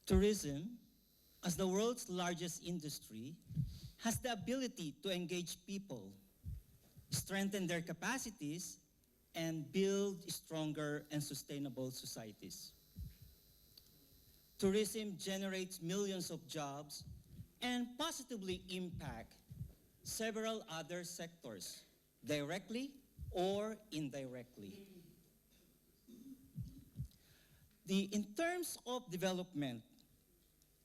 Tourism, as the world's largest industry, has the ability to engage people, strengthen their capacities, and build stronger and sustainable societies. Tourism generates millions of jobs and positively impact several other sectors, directly or indirectly. In terms of development,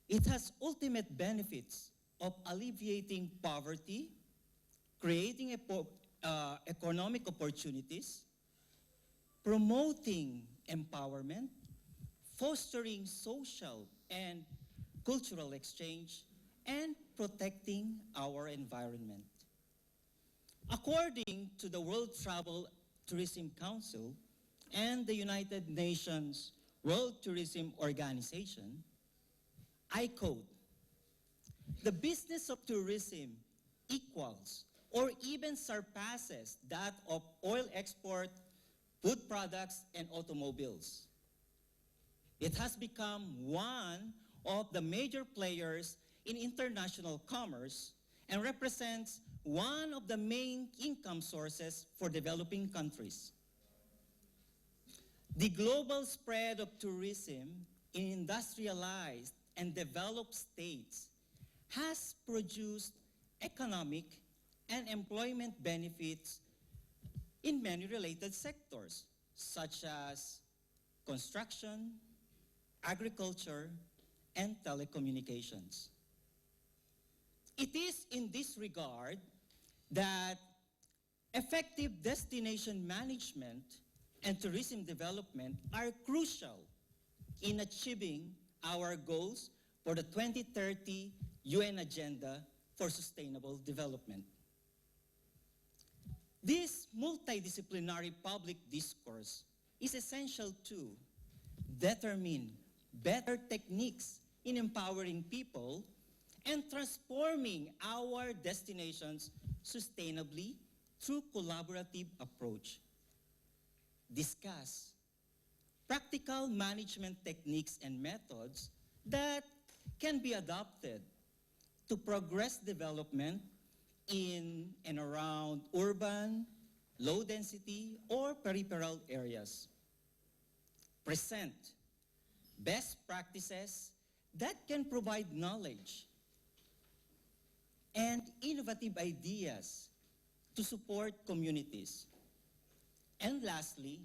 it has ultimate benefits of alleviating poverty, creating economic opportunities, promoting empowerment, fostering social and cultural exchange, and protecting our environment. According to the World Travel Tourism Council and the United Nations World Tourism Organization, I quote, "The business of tourism equals or even surpasses that of oil export, food products, and automobiles. It has become one of the major players in international commerce and represents one of the main income sources for developing countries. The global spread of tourism in industrialized and developed states has produced economic and employment benefits in many related sectors, such as construction, agriculture, and telecommunications. It is in this regard that effective destination management and tourism development are crucial in achieving our goals for the 2030 UN Agenda for Sustainable Development. This multidisciplinary public discourse is essential to determine better techniques in empowering people and transforming our destinations sustainably through collaborative approach. Discuss practical management techniques and methods that can be adopted to progress development in and around urban, low-density, or peripheral areas. Present best practices that can provide knowledge and innovative ideas to support communities. And lastly,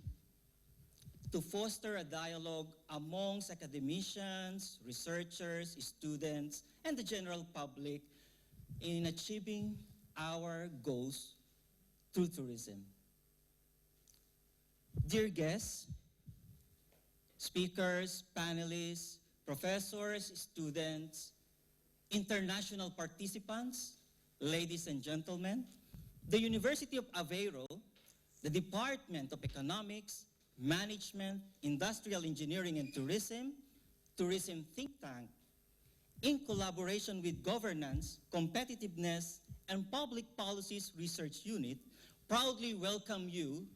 to foster a dialogue amongst academicians, researchers, students, and the general public in achieving our goals through tourism. Dear guests, speakers, panelists, professors, students, international participants, ladies and gentlemen, the University of Aveiro, the Department of Economics, Management, Industrial Engineering and Tourism, Tourism Think Tank, in collaboration with Governance, Competitiveness, and Public Policies Research Unit, proudly welcome you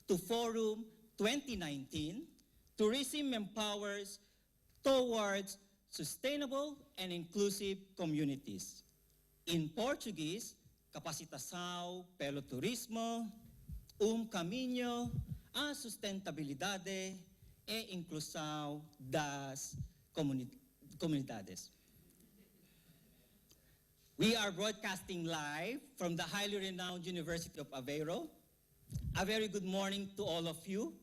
to Forum 2019, Tourism Empowers Towards Sustainable and Inclusive Communities. In Portuguese, capacitação pelo turismo, caminho à sustentabilidade e inclusão das comunidades. We are broadcasting live from the highly renowned University of Aveiro. A very good morning to all of you.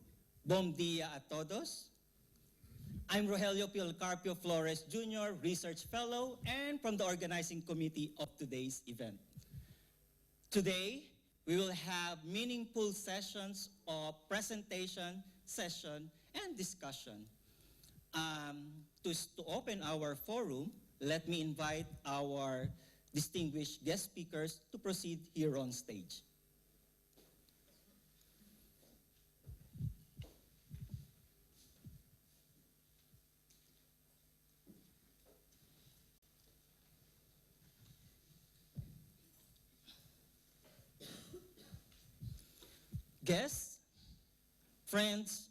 Bom dia a todos. I'm Rogelio Policarpio Flores Jr., Research Fellow, and from the organizing committee of today's event. Today, we will have meaningful sessions of presentation, session, and discussion. To open our forum, let me invite our distinguished guest speakers to proceed here on stage. Guests, friends,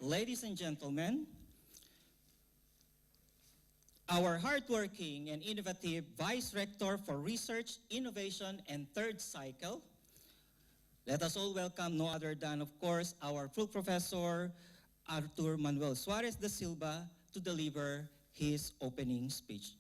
ladies and gentlemen, our hardworking and innovative Vice Rector for Research, Innovation, and Third Cycle. Let us all welcome no other than, of course, our full professor, Artur Manuel Soares de Silva, to deliver his opening speech.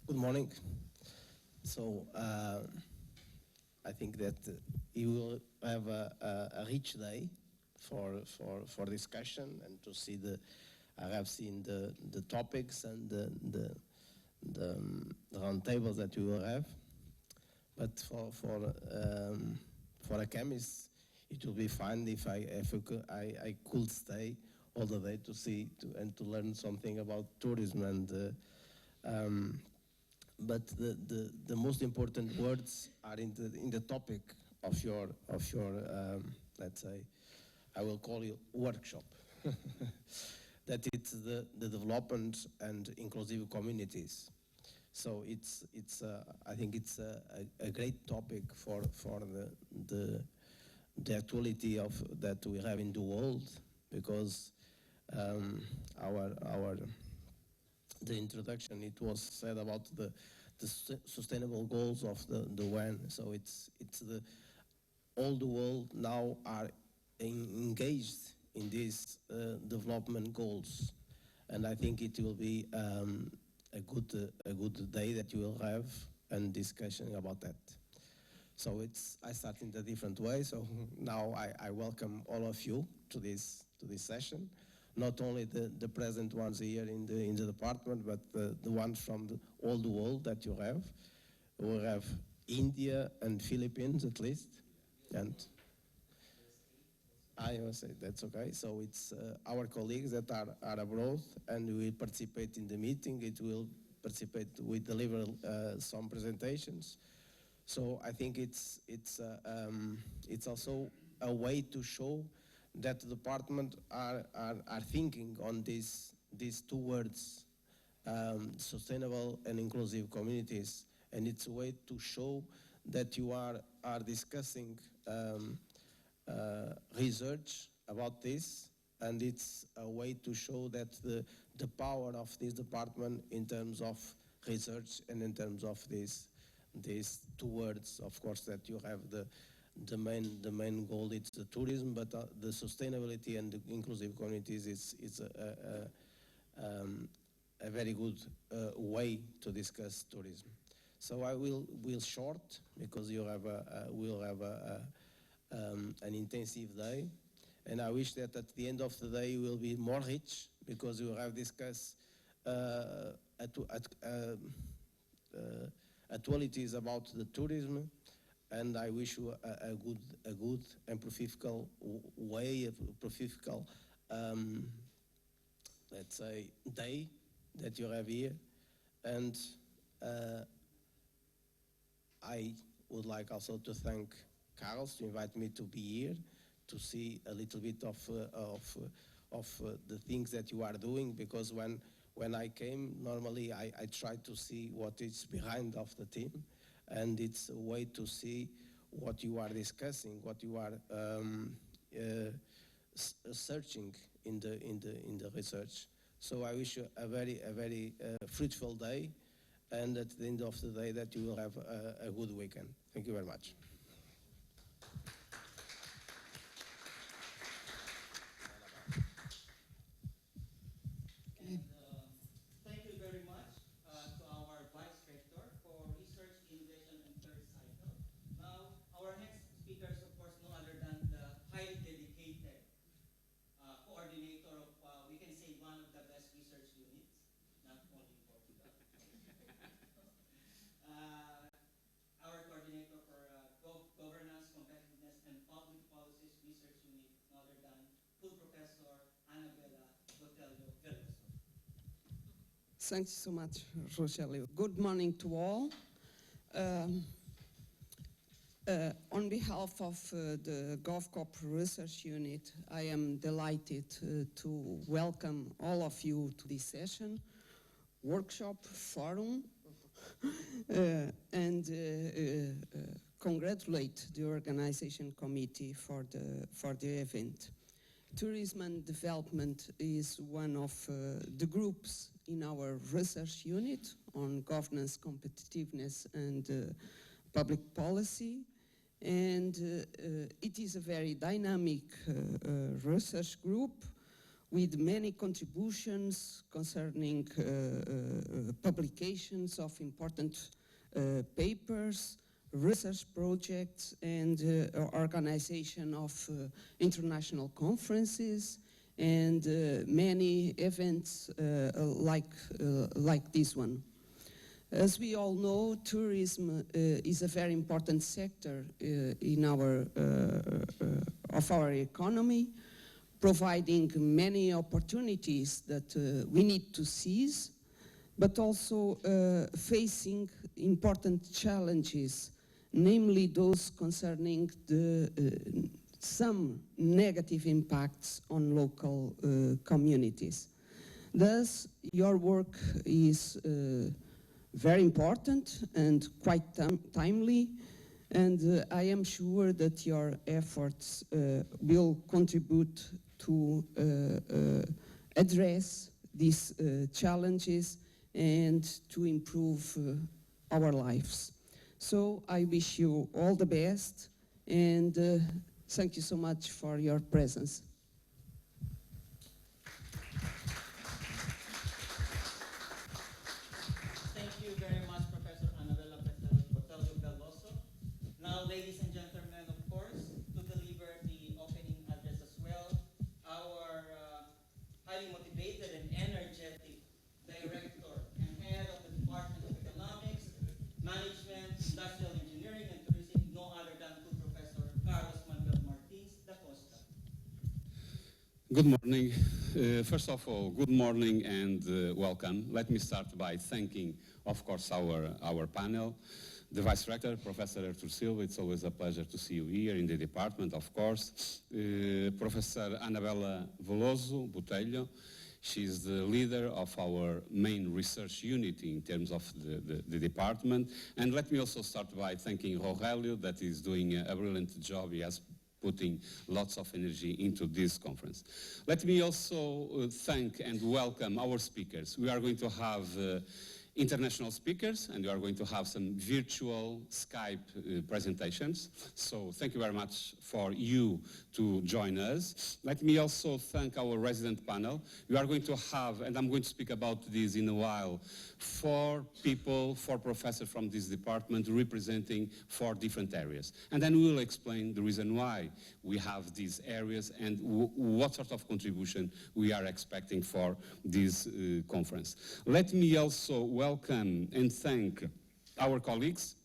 Good morning. So I think that you will have a rich day for discussion and to see I have seen the topics and the round tables that you will have. But for a chemist, it will be fine if I could stay all the day to see and to learn something about tourism and. But the most important words are in the topic of your let's say, I will call it workshop. That it's the development and inclusive communities. So I think it's a great topic for the actuality of that we have in the world, because the introduction, it was said about the sustainable goals of the UN. So it's all the world now are engaged in these development goals, and I think it will be a good day that you will have and discussion about that. So I start in a different way. So now I welcome all of you to this session. Not only the present ones here in the department, but the ones from all the world that you have. We have India and Philippines at least, and I will say that's okay. So it's our colleagues that are abroad and will participate in the meeting. It will participate. We deliver some presentations. So I think it's also a way to show that the department are thinking on these two words, sustainable and inclusive communities, and it's a way to show that you are discussing research about this, and it's a way to show that the power of this department in terms of research and in terms of these two words, of course, that you have the main goal is the tourism, but the sustainability and the inclusive communities is a very good way to discuss tourism. So I will short, because we'll have an intensive day, and I wish that at the end of the day you will be more rich, because you will have discussed actualities about the tourism. And I wish you a good and profitable way, let's say, day that you have here. And I would like also to thank Carlos to invite me to be here, to see a little bit of the things that you are doing, because when I came, normally I try to see what is behind of the team. And it's a way to see what you are discussing, what you are searching in the research. So I wish you a very fruitful day, and at the end of the day that you will have a good weekend. Thank you very much. Thank you so much, Rogelio. Good morning to all. On behalf of the GovCop Research Unit, I am delighted to welcome all of you to this session, workshop, forum, and congratulate the organization committee for the event. Tourism and development is one of the groups in our research unit on governance, competitiveness, and public policy. And it is a very dynamic research group with many contributions concerning publications of important papers, research projects, and organization of international conferences, and many events like this one. As we all know, tourism is a very important sector in of our economy, providing many opportunities that we need to seize, but also facing important challenges, namely those concerning some negative impacts on local communities. Thus, your work is very important and quite timely, and I am sure that your efforts will contribute to address these challenges and to improve our lives. So I wish you all the best, and thank you so much for your presence. Thank you very much, Professor Anabela Botelho Veloso. Now, ladies and gentlemen, of course, to deliver the opening address as well, our highly motivated and energetic Director and Head of the Department of Economics, Management, Industrial Engineering, and Tourism, no other than Professor Manuel da Costa. Good morning. First of all, good morning and welcome. Let me start by thanking, of course, our panel, the Vice Rector, Professor Artur Silva. It's always a pleasure to see you here in the department, of course. Professor Anabela Veloso, Botelho. She's the leader of our main research unit in terms of the department. And let me also start by thanking Rogelio, that is doing a brilliant job. He has putting lots of energy into this conference. Let me also thank and welcome our speakers. We are going to have international speakers, and we are going to have some virtual Skype presentations. So thank you very much for you to join us. Let me also thank our resident panel. We are going to have, and I'm going to speak about this in a while, 4 people, 4 professors from this department representing 4 different areas. And then we will explain the reason why we have these areas and what sort of contribution we are expecting for this conference. Let me also welcome and thank our colleagues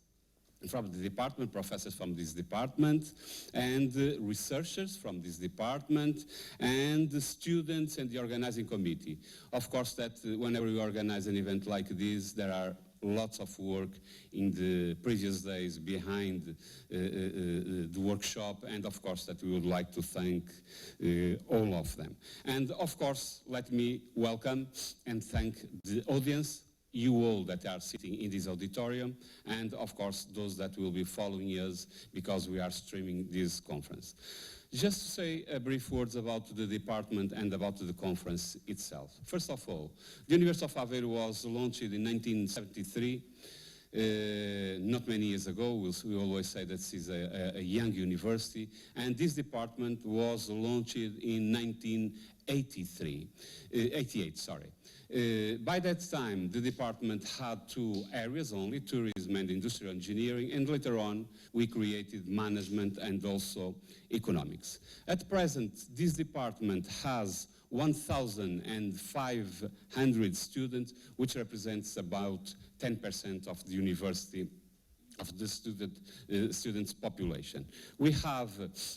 from the department, professors from this department, and researchers from this department, and the students and the organizing committee. Of course, that whenever we organize an event like this, there are lots of work in the previous days behind the workshop, and of course that we would like to thank all of them. And of course, let me welcome and thank the audience, you all that are sitting in this auditorium, and of course those that will be following us because we are streaming this conference. Just to say a brief words about the department and about the conference itself. First of all, the University of Aveiro was launched in 1973. Not many years ago. We always say that this is a young university, and this department was launched in 1988, sorry. By that time, the department had 2 areas only, tourism and industrial engineering, and later on we created management and also economics. At present, this department has 1,500 students, which represents about 10% of the university, of the students' population. We have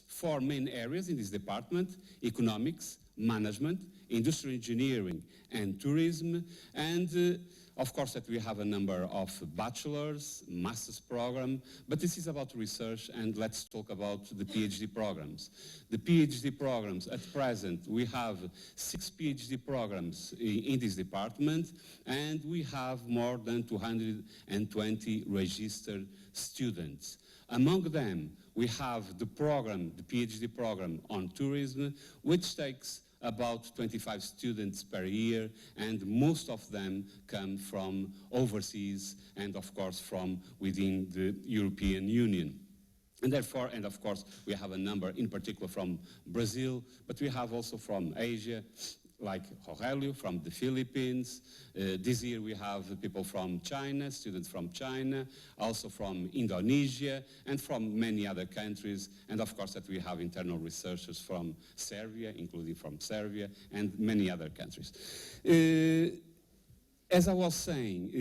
4 main areas in this department: economics, management, industrial engineering, and tourism. And Of course, that we have a number of bachelor's, master's program, but this is about research, and let's talk about the PhD programs. The PhD programs, at present, we have 6 PhD programs in this department, and we have more than 220 registered students. Among them, we have the program, the PhD program on tourism, which takes about 25 students per year, and most of them come from overseas and, of course, from within the European Union. And therefore, and of course, we have a number in particular from Brazil, but we have also from Asia, like Rogelio from the Philippines. This year we have people from China, students from China, also from Indonesia, and from many other countries. And of course that we have internal researchers from Serbia, including from Serbia, and many other countries. As I was saying,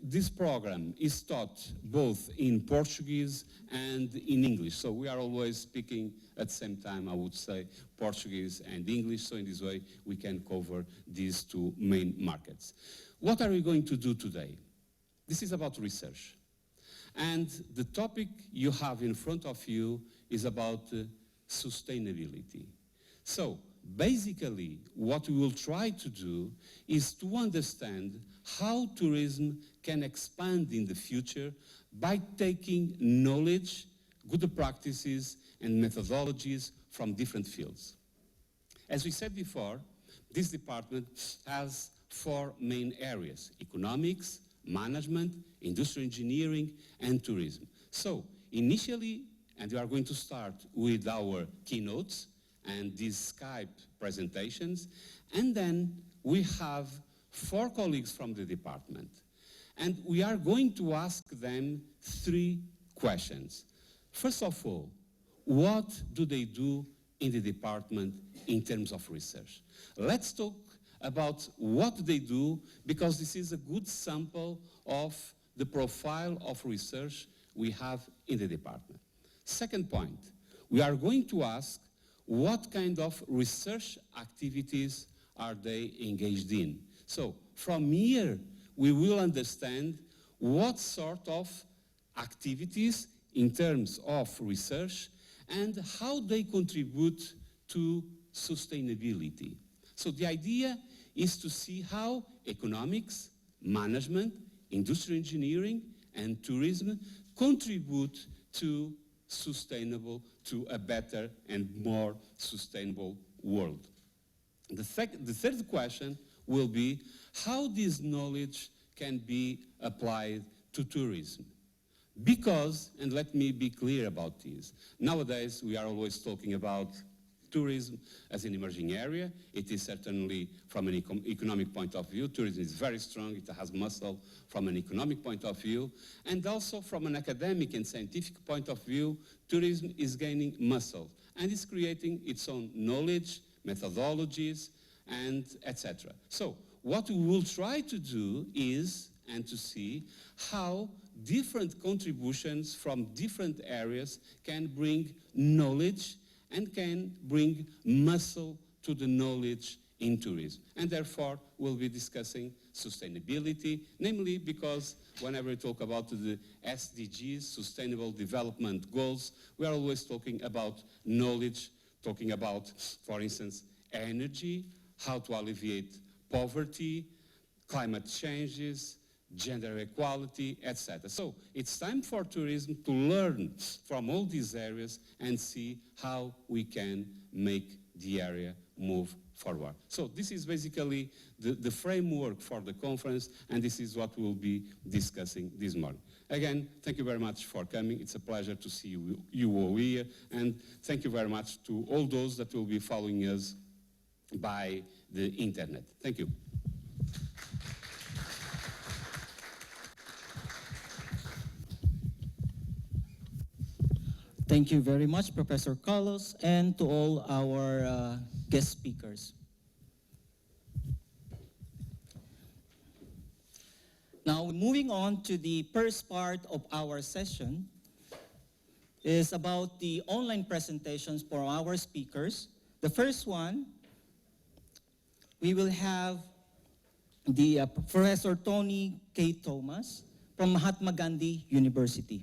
this program is taught both in Portuguese and in English. So we are always speaking at the same time, I would say, Portuguese and English. So in this way, we can cover these 2 main markets. What are we going to do today? This is about research. And the topic you have in front of you is about sustainability. So basically, what we will try to do is to understand how tourism can expand in the future by taking knowledge, good practices, and methodologies from different fields. As we said before, this department has 4 main areas: economics, management, industrial engineering, and tourism. So initially, and we are going to start with our keynotes and these Skype presentations, and then we have 4 colleagues from the department. And we are going to ask them 3 questions. First of all, what do they do in the department in terms of research? Let's talk about what they do, because this is a good sample of the profile of research we have in the department. Second point, we are going to ask what kind of research activities are they engaged in. So from here, we will understand what sort of activities in terms of research and how they contribute to sustainability. So the idea is to see how economics, management, industrial engineering, and tourism contribute to to a better and more sustainable world. The third question will be how this knowledge can be applied to tourism. Because, and let me be clear about this, nowadays we are always talking about tourism as an emerging area. It is certainly, from an economic point of view, tourism is very strong. It has muscle from an economic point of view. And also from an academic and scientific point of view, tourism is gaining muscle and is creating its own knowledge, methodologies, and etc. So what we will try to do is, and to see how different contributions from different areas can bring knowledge and can bring muscle to the knowledge in tourism. And therefore, we'll be discussing sustainability, namely because whenever we talk about the SDGs, Sustainable Development Goals, we are always talking about knowledge, talking about, for instance, energy, how to alleviate poverty, climate changes, gender equality, etc. So it's time for tourism to learn from all these areas and see how we can make the area move forward. So this is basically the framework for the conference, and this is what we'll be discussing this morning. Again, thank you very much for coming. It's a pleasure to see you all here, and thank you very much to all those that will be following us by the internet. Thank you. Thank you very much, Professor Carlos, and to all our guest speakers. Now, moving on to the first part of our session is about the online presentations for our speakers. The first one, we will have Professor Toney K. Thomas from Mahatma Gandhi University.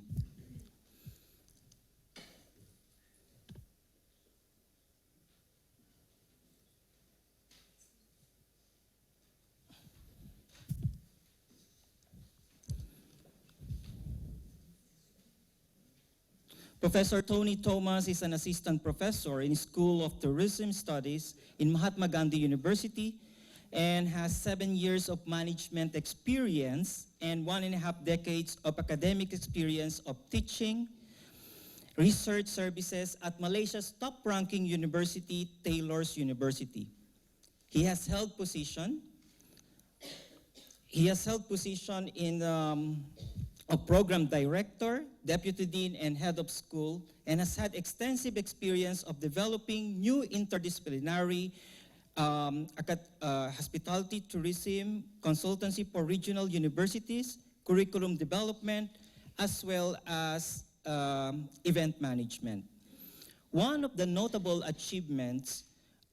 Professor Toney Thomas is an assistant professor in School of Tourism Studies in Mahatma Gandhi University and has 7 years of management experience and 1.5 decades of academic experience of teaching, research services at Malaysia's top-ranking university, Taylor's University. He has held position in a program director, deputy dean, and head of school, and has had extensive experience of developing new interdisciplinary hospitality tourism consultancy for regional universities, curriculum development, as well as event management. One of the notable achievements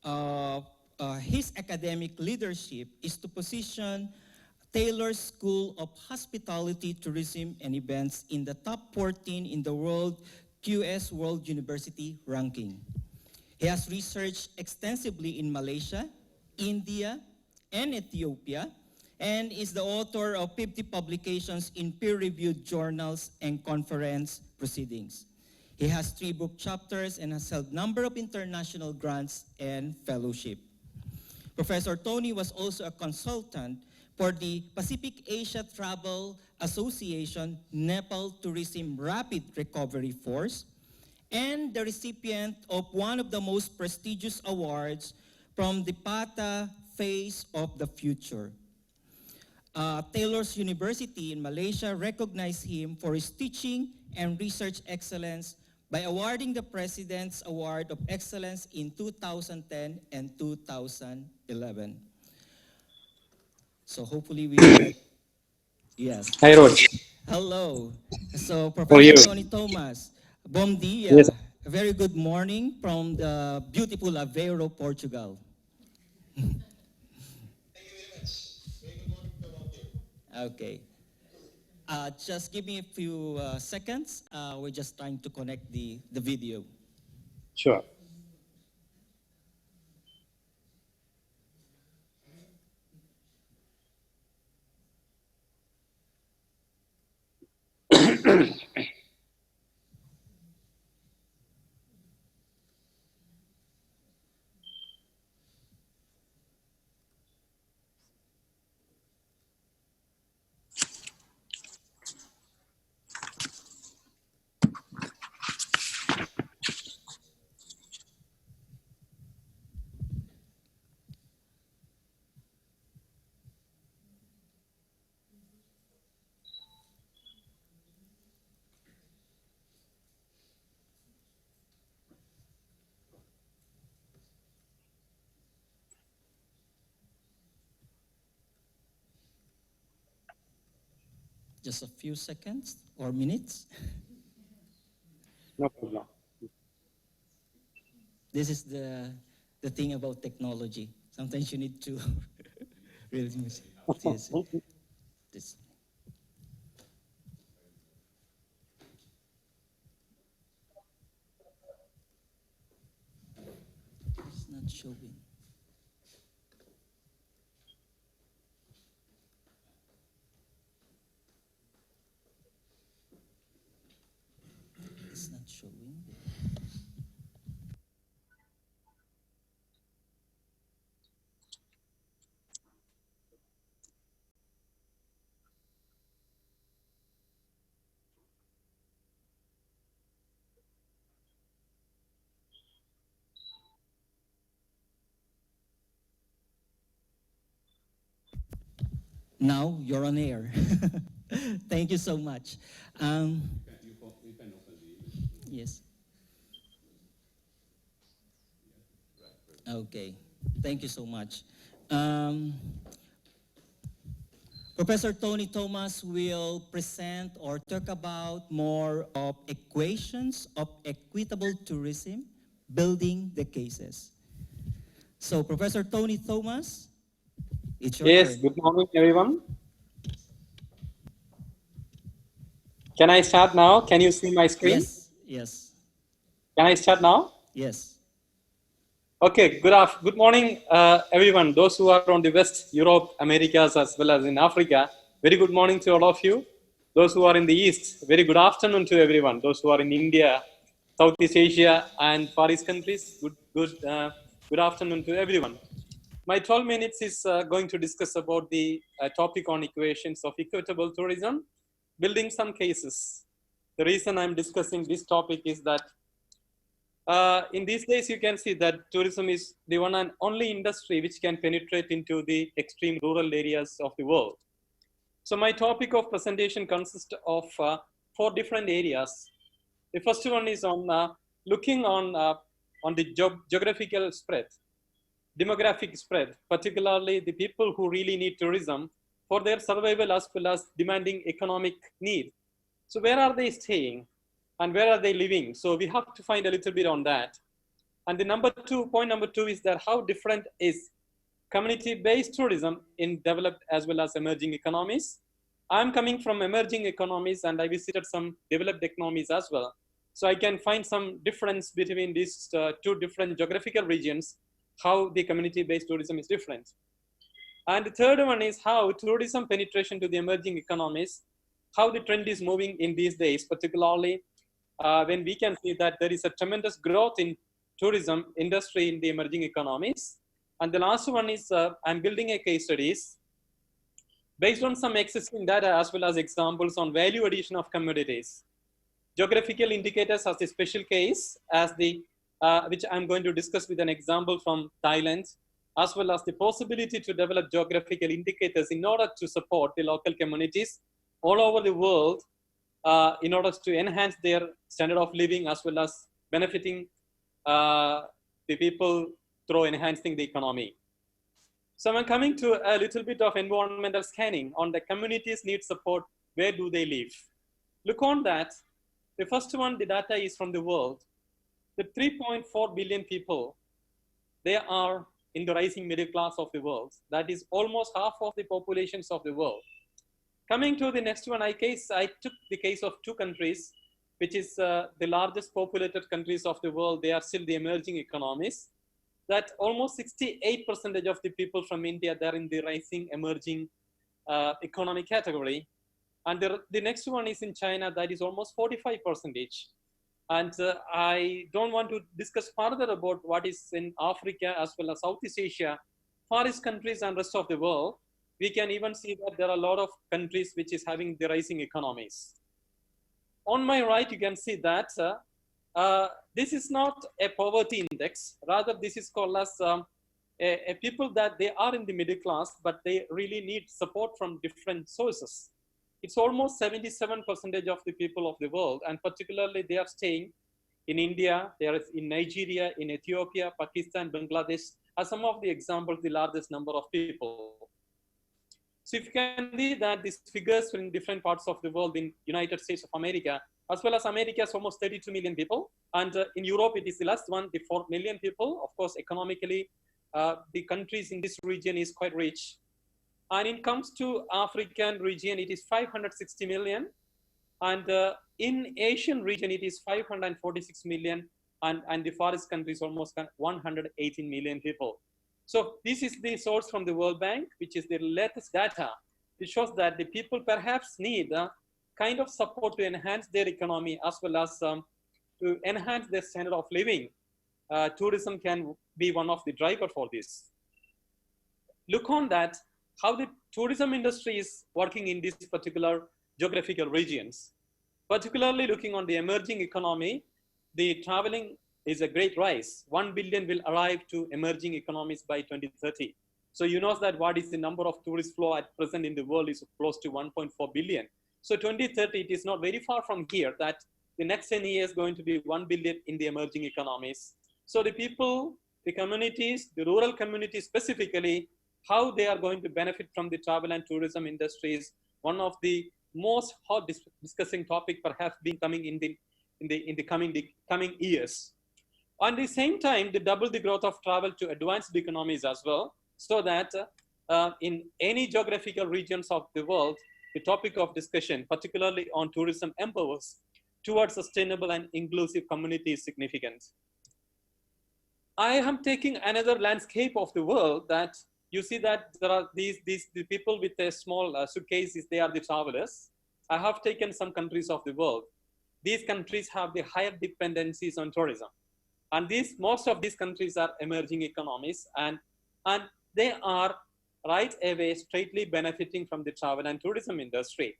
of his academic leadership is to position Taylor's School of Hospitality, Tourism, and Events in the top 14 in the world QS World University ranking. He has researched extensively in Malaysia, India, and Ethiopia, and is the author of 50 publications in peer-reviewed journals and conference proceedings. He has 3 book chapters and has held a number of international grants and fellowship. Professor Toney was also a consultant for the Pacific Asia Travel Association Nepal Tourism Rapid Recovery Force, and the recipient of one of the most prestigious awards from the PATA Face of the Future. Taylor's University in Malaysia recognized him for his teaching and research excellence by awarding the President's Award of Excellence in 2010 and 2011. So hopefully we yes. Hi, Rog. Hello. So How are you? Professor Toney Thomas, bom dia. Yes. A very good morning from the beautiful Aveiro, Portugal. Okay. Just give me a few seconds. We're just trying to connect the video. Sure. Just a few seconds or minutes. No problem. This is the thing about technology. Sometimes you need to really miss this. This. It's not showing. It's not showing. Now you're on air. Thank you so much. Yes. Okay. Thank you so much. Professor Toney Thomas will present or talk about more of equations of equitable tourism, building the cases. So Professor Toney Thomas It's your Yes, turn. good morning, everyone. Can I start now? Can you see my screen? Yes, yes, Can I start now? yes. Okay, good morning, everyone. Those who are on the West, Europe, Americas, as well as in Africa, very good morning to all of you. Those who are in the East, very good afternoon to everyone. Those who are in India, Southeast Asia, and Far East countries, good afternoon to everyone. My 12 minutes is going to discuss about the topic on equations of equitable tourism, building some cases. The reason I'm discussing this topic is that in these days, you can see that tourism is the one and only industry which can penetrate into the extreme rural areas of the world. So my topic of presentation consists of 4 different areas. The first one is on looking on the geographical spread, demographic spread, particularly the people who really need tourism for their survival as well as demanding economic need. So where are they staying and where are they living? So we have to find a little bit on that. And the point number two is that how different is community-based tourism in developed as well as emerging economies. I'm coming from emerging economies and I visited some developed economies as well. So I can find some difference between these 2 different geographical regions, how the community-based tourism is different. And the third one is how tourism penetration to the emerging economies, how the trend is moving in these days, particularly when we can see that there is a tremendous growth in tourism industry in the emerging economies. And the last one is I'm building a case studies based on some existing data as well as examples on value addition of commodities. Geographical indicators as a special case as the which I'm going to discuss with an example from Thailand, as well as the possibility to develop geographical indicators in order to support the local communities all over the world in order to enhance their standard of living as well as benefiting the people through enhancing the economy. So I'm coming to a little bit of environmental scanning on the communities need support, where do they live? Look on that. The first one, the data is from the world. The 3.4 billion people, they are in the rising middle class of the world. That is almost half of the populations of the world. Coming to the next one, I took the case of 2 countries, which is the largest populated countries of the world. They are still the emerging economies. That almost 68% of the people from India, they're in the rising emerging economy category. And the next one is in China, that is almost 45%. And I don't want to discuss further about what is in Africa as well as Southeast Asia, Far East countries and rest of the world. We can even see that there are a lot of countries which is having the rising economies. On my right, you can see that this is not a poverty index. Rather, this is called as a people that they are in the middle class, but they really need support from different sources. It's almost 77% of the people of the world, and particularly they are staying in India, they are in Nigeria, in Ethiopia, Pakistan, Bangladesh, are some of the examples, the largest number of people. So if you can see that these figures in different parts of the world, in United States of America, as well as America is almost 32 million people. And in Europe, it is the last one, the 4 million people. Of course, economically, the countries in this region is quite rich. And it comes to African region, it is 560 million. And in Asian region, it is 546 million. And the Far East countries almost 118 million people. So this is the source from the World Bank, which is the latest data. It shows that the people perhaps need a kind of support to enhance their economy as well as to enhance their standard of living. Tourism can be one of the drivers for this. Look on that, how the tourism industry is working in these particular geographical regions. Particularly looking on the emerging economy, the traveling is a great rise. 1 billion will arrive to emerging economies by 2030. So you know that what is the number of tourist flow at present in the world is close to 1.4 billion. So 2030, it is not very far from here that the next 10 years is going to be 1 billion in the emerging economies. So the people, the communities, the rural communities specifically, how they are going to benefit from the travel and tourism industry is one of the most hot discussing topic perhaps being coming in the coming years. At the same time, they double the growth of travel to advanced economies as well, so that in any geographical regions of the world, the topic of discussion, particularly on tourism empowers towards sustainable and inclusive community is significant. I am taking another landscape of the world that you see that there are the people with a small suitcases, they are the travelers. I have taken some countries of the world. These countries have the higher dependencies on tourism. And most of these countries are emerging economies, and they are right away straightly benefiting from the travel and tourism industry.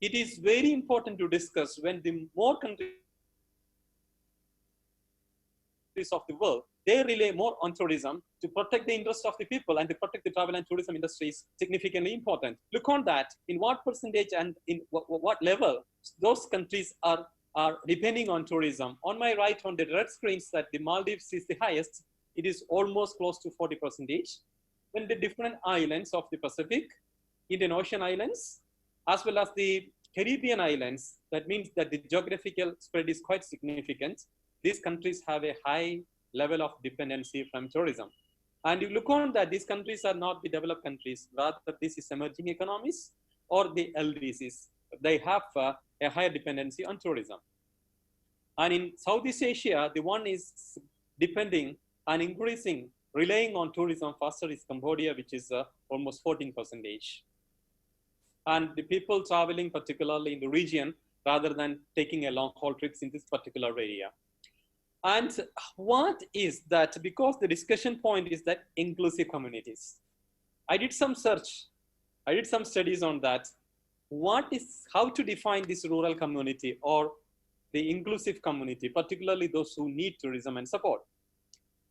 It is very important to discuss when the more countries of the world, they rely more on tourism to protect the interests of the people and to protect the travel and tourism industry is significantly important. Look on that, in what percentage and in what level those countries are depending on tourism. On my right, on the red screens, that the Maldives is the highest. It is almost close to 40%. Then the different islands of the Pacific, Indian Ocean islands, as well as the Caribbean islands, that means that the geographical spread is quite significant. These countries have a high level of dependency from tourism. And you look on that, these countries are not the developed countries, rather this is emerging economies or the LDCs. They have a higher dependency on tourism. And in Southeast Asia, the one is depending and increasing, relying on tourism faster is Cambodia, which is almost 14%. And the people traveling particularly in the region, rather than taking a long haul trips in this particular area. And what is that? Because the discussion point is that inclusive communities. I did some search, I did some studies on that. How to define this rural community or the inclusive community, particularly those who need tourism and support.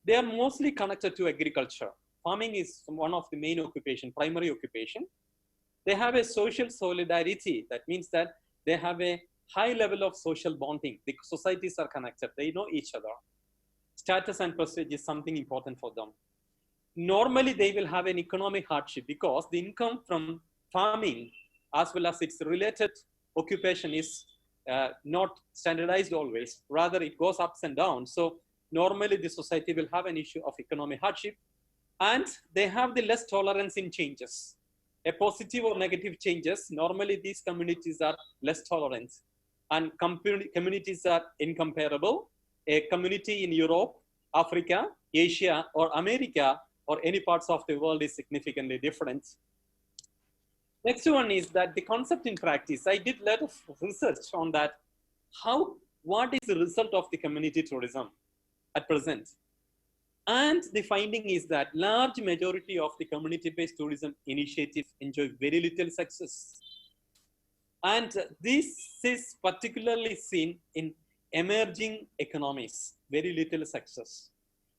They are mostly connected to agriculture. Farming is one of the main occupation, primary occupation. They have a social solidarity. That means that they have a high level of social bonding. The societies are connected. They know each other. Status and prestige is something important for them. Normally, they will have an economic hardship because the income from farming as well as its related occupation is not standardized always. Rather, it goes ups and downs. So normally, the society will have an issue of economic hardship, and they have the less tolerance in changes. A positive or negative changes, normally these communities are less tolerant, and communities are incomparable. A community in Europe, Africa, Asia, or America, or any parts of the world is significantly different. Next one is that the concept in practice. I did a lot of research on that. What is the result of the community tourism at present? And the finding is that large majority of the community-based tourism initiatives enjoy very little success. And this is particularly seen in emerging economies, very little success.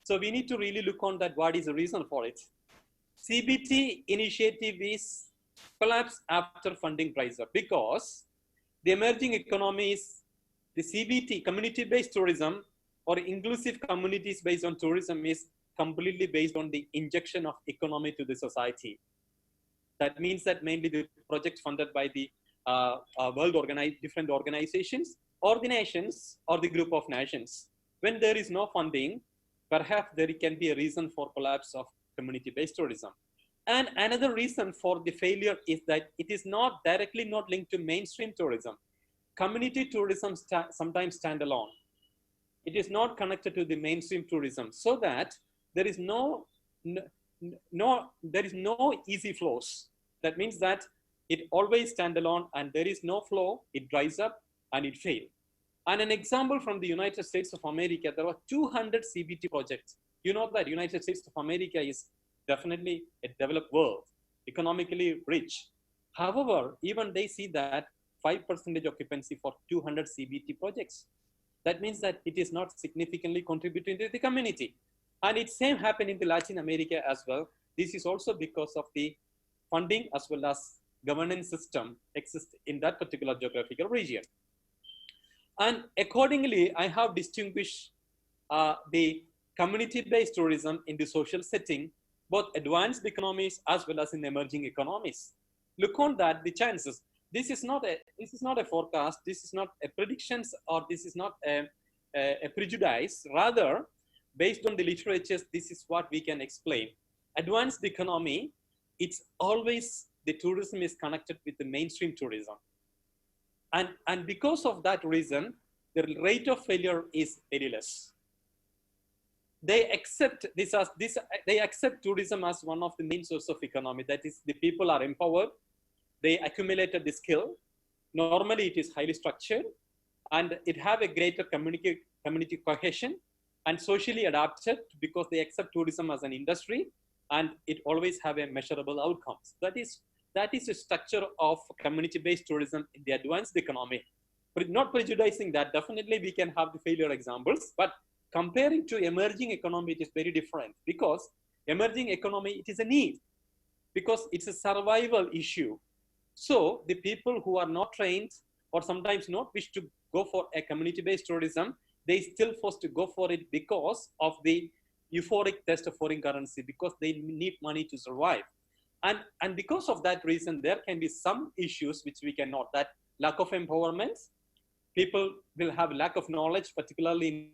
So we need to really look on that, what is the reason for it. CBT initiative is collapse after funding dries up because the emerging economies, the CBT, community-based tourism, or inclusive communities based on tourism is completely based on the injection of economy to the society. That means that mainly the projects funded by the different organizations, or the nations, or the group of nations. When there is no funding, perhaps there can be a reason for collapse of community-based tourism. And another reason for the failure is that it is not directly not linked to mainstream tourism. Community tourism sometimes stand alone. It is not connected to the mainstream tourism, so that there is no easy flows. That means that it always stand alone, and there is no flow. It dries up and it fails. And an example from the United States of America, there were 200 CBT projects. You know that United States of America is definitely a developed world, economically rich. However, even they see that 5% occupancy for 200 CBT projects. That means that it is not significantly contributing to the community. And it same happened in the Latin America as well. This is also because of the funding as well as governance system exists in that particular geographical region. And accordingly, I have distinguished the community-based tourism in the social setting, both advanced economies as well as in emerging economies. Look on that, the chances. This is not a forecast. This is not a predictions, or this is not a prejudice. Rather, based on the literatures, this is what we can explain. Advanced economy, it's always the tourism is connected with the mainstream tourism. And because of that reason, the rate of failure is very less. They accept they accept tourism as one of the main source of economy. That is, the people are empowered, they accumulated the skill. Normally, it is highly structured, and it have a greater community cohesion and socially adapted because they accept tourism as an industry, and it always have a measurable outcomes. That is the structure of community-based tourism in the advanced economy. But not prejudicing that, definitely we can have the failure examples, but comparing to emerging economy, it is very different, because emerging economy, it is a need, because it's a survival issue. So the people who are not trained or sometimes not wish to go for a community-based tourism, they still forced to go for it because of the euphoric test of foreign currency, because they need money to survive. And because of that reason, there can be some issues which we can note, that lack of empowerment, people will have lack of knowledge, particularly in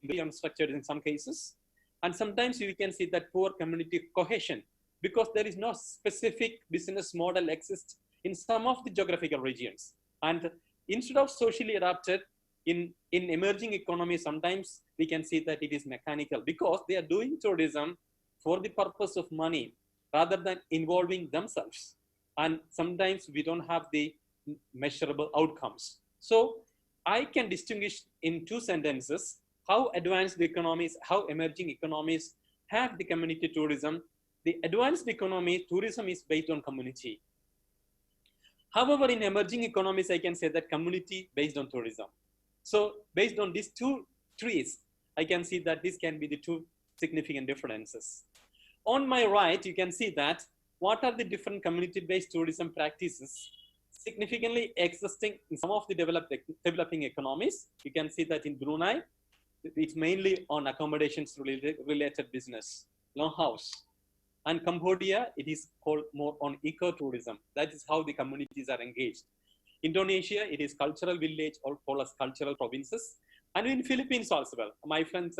very unstructured in some cases. And sometimes you can see that poor community cohesion, because there is no specific business model exists in some of the geographical regions. And instead of socially adapted, in emerging economies, sometimes we can see that it is mechanical, because they are doing tourism for the purpose of money rather than involving themselves. And sometimes we don't have the measurable outcomes. So I can distinguish in two sentences how advanced economies, how emerging economies have the community tourism. The advanced economy, tourism is based on community. However, in emerging economies, I can say that community based on tourism. So based on these two trees, I can see that this can be the two significant differences. On my right, you can see that what are the different community-based tourism practices significantly existing in some of the developing economies. You can see that in Brunei, it's mainly on accommodations related business, longhouse. And Cambodia, it is called more on ecotourism. That is how the communities are engaged. Indonesia, it is cultural village or called as cultural provinces. And in Philippines also, well, my friend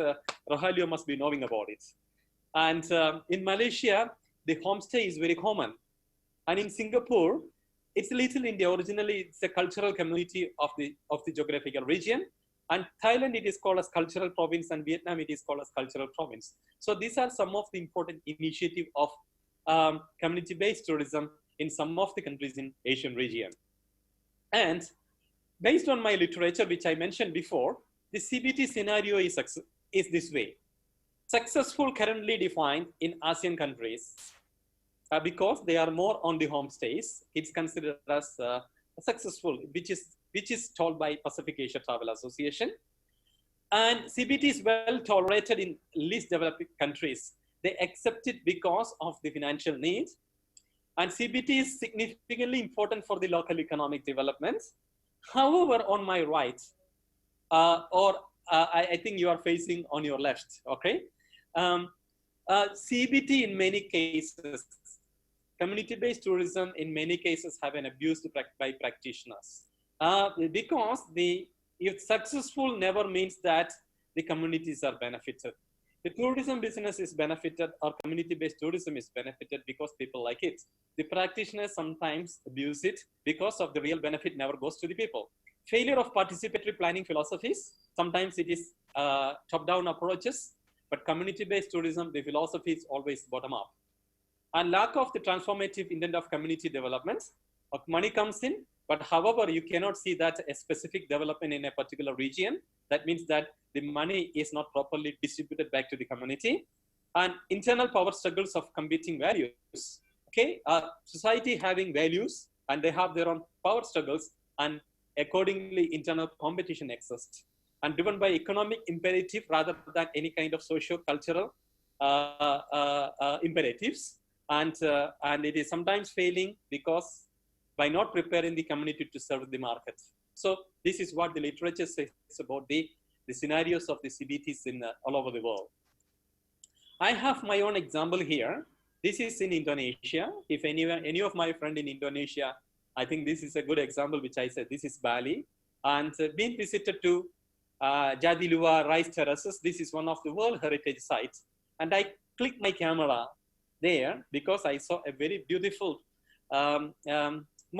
Rogelio must be knowing about it. And in Malaysia, the homestay is very common. And in Singapore, it's Little India. Originally, it's a cultural community of the geographical region. And Thailand, it is called as cultural province, and Vietnam, it is called as cultural province. So these are some of the important initiatives of community-based tourism in some of the countries in Asian region. And based on my literature, which I mentioned before, the CBT scenario is this way. Successful currently defined in ASEAN countries because they are more on the homestays. It's considered as successful, which is told by Pacific Asia Travel Association. And CBT is well tolerated in least developed countries. They accept it because of the financial need. And CBT is significantly important for the local economic development. However, on my right, I think you are facing on your left, okay? CBT in many cases, community-based tourism in many cases have been abused by practitioners. Because if successful never means that the communities are benefited. The tourism business is benefited, or community-based tourism is benefited because people like it. The practitioners sometimes abuse it because of the real benefit never goes to the people. Failure of participatory planning philosophies, sometimes it is top-down approaches, but community-based tourism, the philosophy is always bottom-up. And lack of the transformative intent of community development, money comes in, but however, you cannot see that a specific development in a particular region. That means that the money is not properly distributed back to the community. And internal power struggles of competing values. Okay, society having values and they have their own power struggles, and accordingly internal competition exists. And driven by economic imperative rather than any kind of socio-cultural imperatives. And it is sometimes failing because by not preparing the community to serve the market. So this is what the literature says about the scenarios of the CBTs in all over the world. I have my own example here. This is in Indonesia. If any of my friend in Indonesia, I think this is a good example, which I said, this is Bali. And being visited to Jatiluwa rice terraces, this is one of the World Heritage sites. And I click my camera there because I saw a very beautiful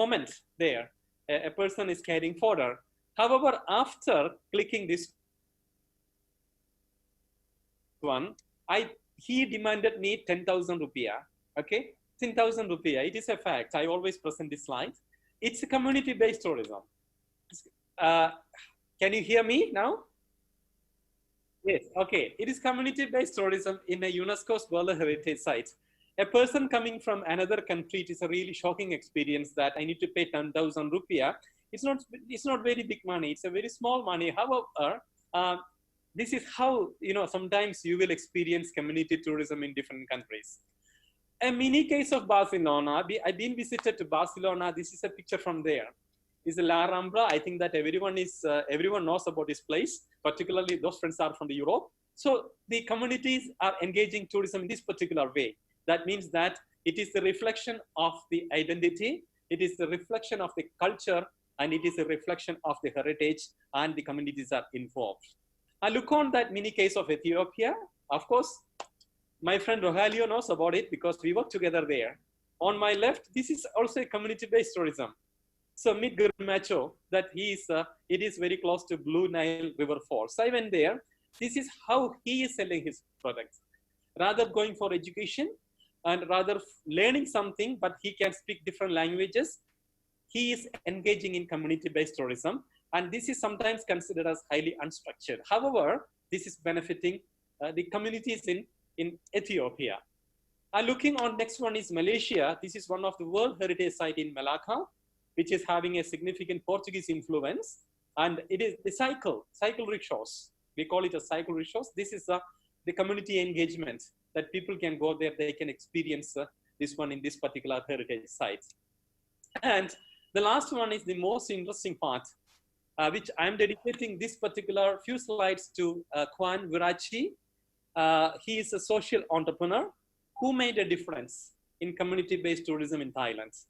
moment there. A person is carrying fodder. However, after clicking this one, he demanded me 10,000 rupiah. Okay, 10,000 rupiah. It is a fact. I always present this slide. It's a community-based tourism. Can you hear me now? Yes. Okay. It is community-based tourism in a UNESCO's World Heritage Site. A person coming from another country, it is a really shocking experience that I need to pay 10,000 rupiah. It's not very big money. It's a very small money. However, this is how, sometimes you will experience community tourism in different countries. A mini case of Barcelona. I've been visited to Barcelona. This is a picture from there. It's a La Rambla. I think that everyone knows about this place, particularly those friends are from the Europe. So the communities are engaging tourism in this particular way. That means that it is the reflection of the identity, it is the reflection of the culture, and it is a reflection of the heritage, and the communities are involved. I look on that mini case of Ethiopia. Of course, my friend Rogelio knows about it because we work together there. On my left, this is also a community-based tourism. So meet Gurmacho, that it is very close to Blue Nile River Falls. I went there. This is how he is selling his products. Rather going for education and rather learning something, but he can speak different languages, he is engaging in community-based tourism. And this is sometimes considered as highly unstructured. However, this is benefiting the communities in Ethiopia. Looking on next one is Malaysia. This is one of the World Heritage Site in Malacca, which is having a significant Portuguese influence. And it is the cycle rickshaws. We call it a cycle rickshaws. This is the community engagement that people can go there, they can experience this one in this particular heritage site. And the last one is the most interesting part, which I'm dedicating this particular few slides to Kwan Virachi. He is a social entrepreneur who made a difference in community-based tourism in Thailand.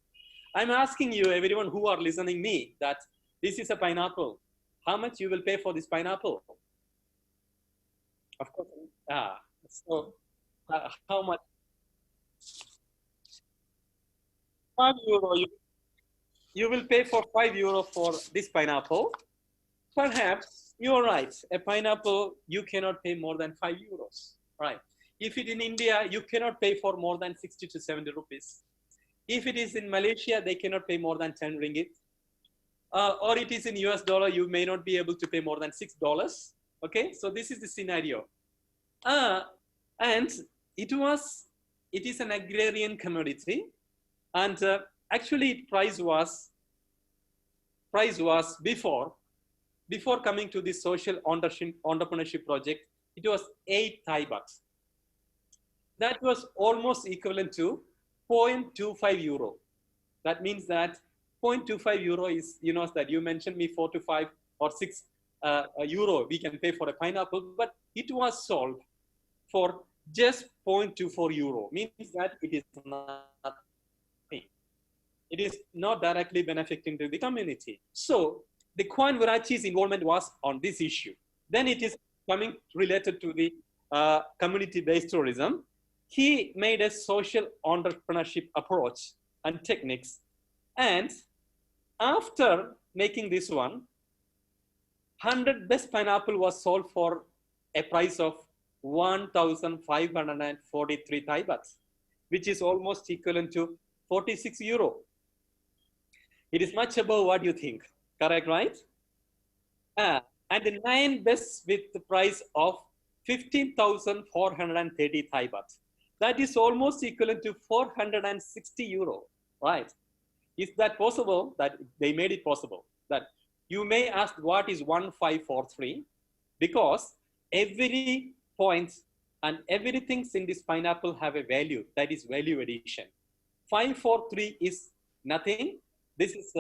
I'm asking you, everyone who are listening me, that this is a pineapple. How much you will pay for this pineapple? Of course. So how much? €5. You will pay for €5 for this pineapple. Perhaps you're right. A pineapple, you cannot pay more than €5. Right. If it in India, you cannot pay for more than 60 to 70 rupees. If it is in Malaysia, they cannot pay more than 10 ringgit. Or it is in US dollar, you may not be able to pay more than $6. Okay, so this is the scenario. And it is an agrarian commodity, and actually price was before coming to this social entrepreneurship project, it was 8 Thai baht. That was almost equivalent to €0.25. That means that €0.25 is, that you mentioned me 4 to 5 or 6 euro we can pay for a pineapple, but it was sold for just €0.24, means that it is nothing. It is not directly benefiting to the community. So the Kwan Virachi's involvement was on this issue. Then it is coming related to the community-based tourism. He made a social entrepreneurship approach and techniques. And after making this one, 100 best pineapple was sold for a price of 1,543 Thai baht, which is almost equivalent to €46. It is much above what you think, correct, right? And the 9 best with the price of 15,430 Thai baht. That is almost equivalent to €460, right? Is that possible? That they made it possible. That you may ask what is 1543, because every point and everything in this pineapple have a value, that is value addition. 543 is nothing. This is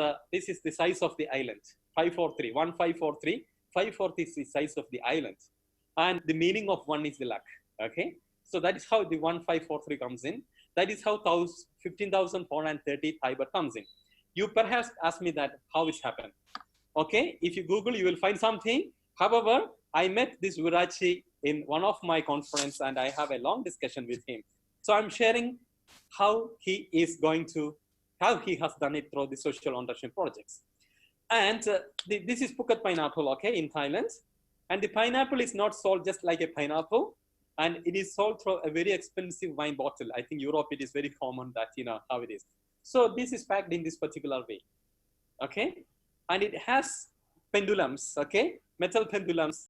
the size of the island. 543, 1543, 540 is the size of the island. And the meaning of one is the luck, okay? So that is how the 1543 comes in. That is how 15,430 Thai baht comes in. You perhaps ask me that how it's happened. Okay, if you Google, you will find something. However, I met this Virachi in one of my conference, and I have a long discussion with him. So I'm sharing how he has done it through the social entrepreneurship projects. And this is Phuket pineapple, okay, in Thailand. And the pineapple is not sold just like a pineapple, and it is sold through a very expensive wine bottle. I think Europe, it is very common that, you know, how it is. So this is packed in this particular way, okay? And it has pendulums, okay? Metal pendulums.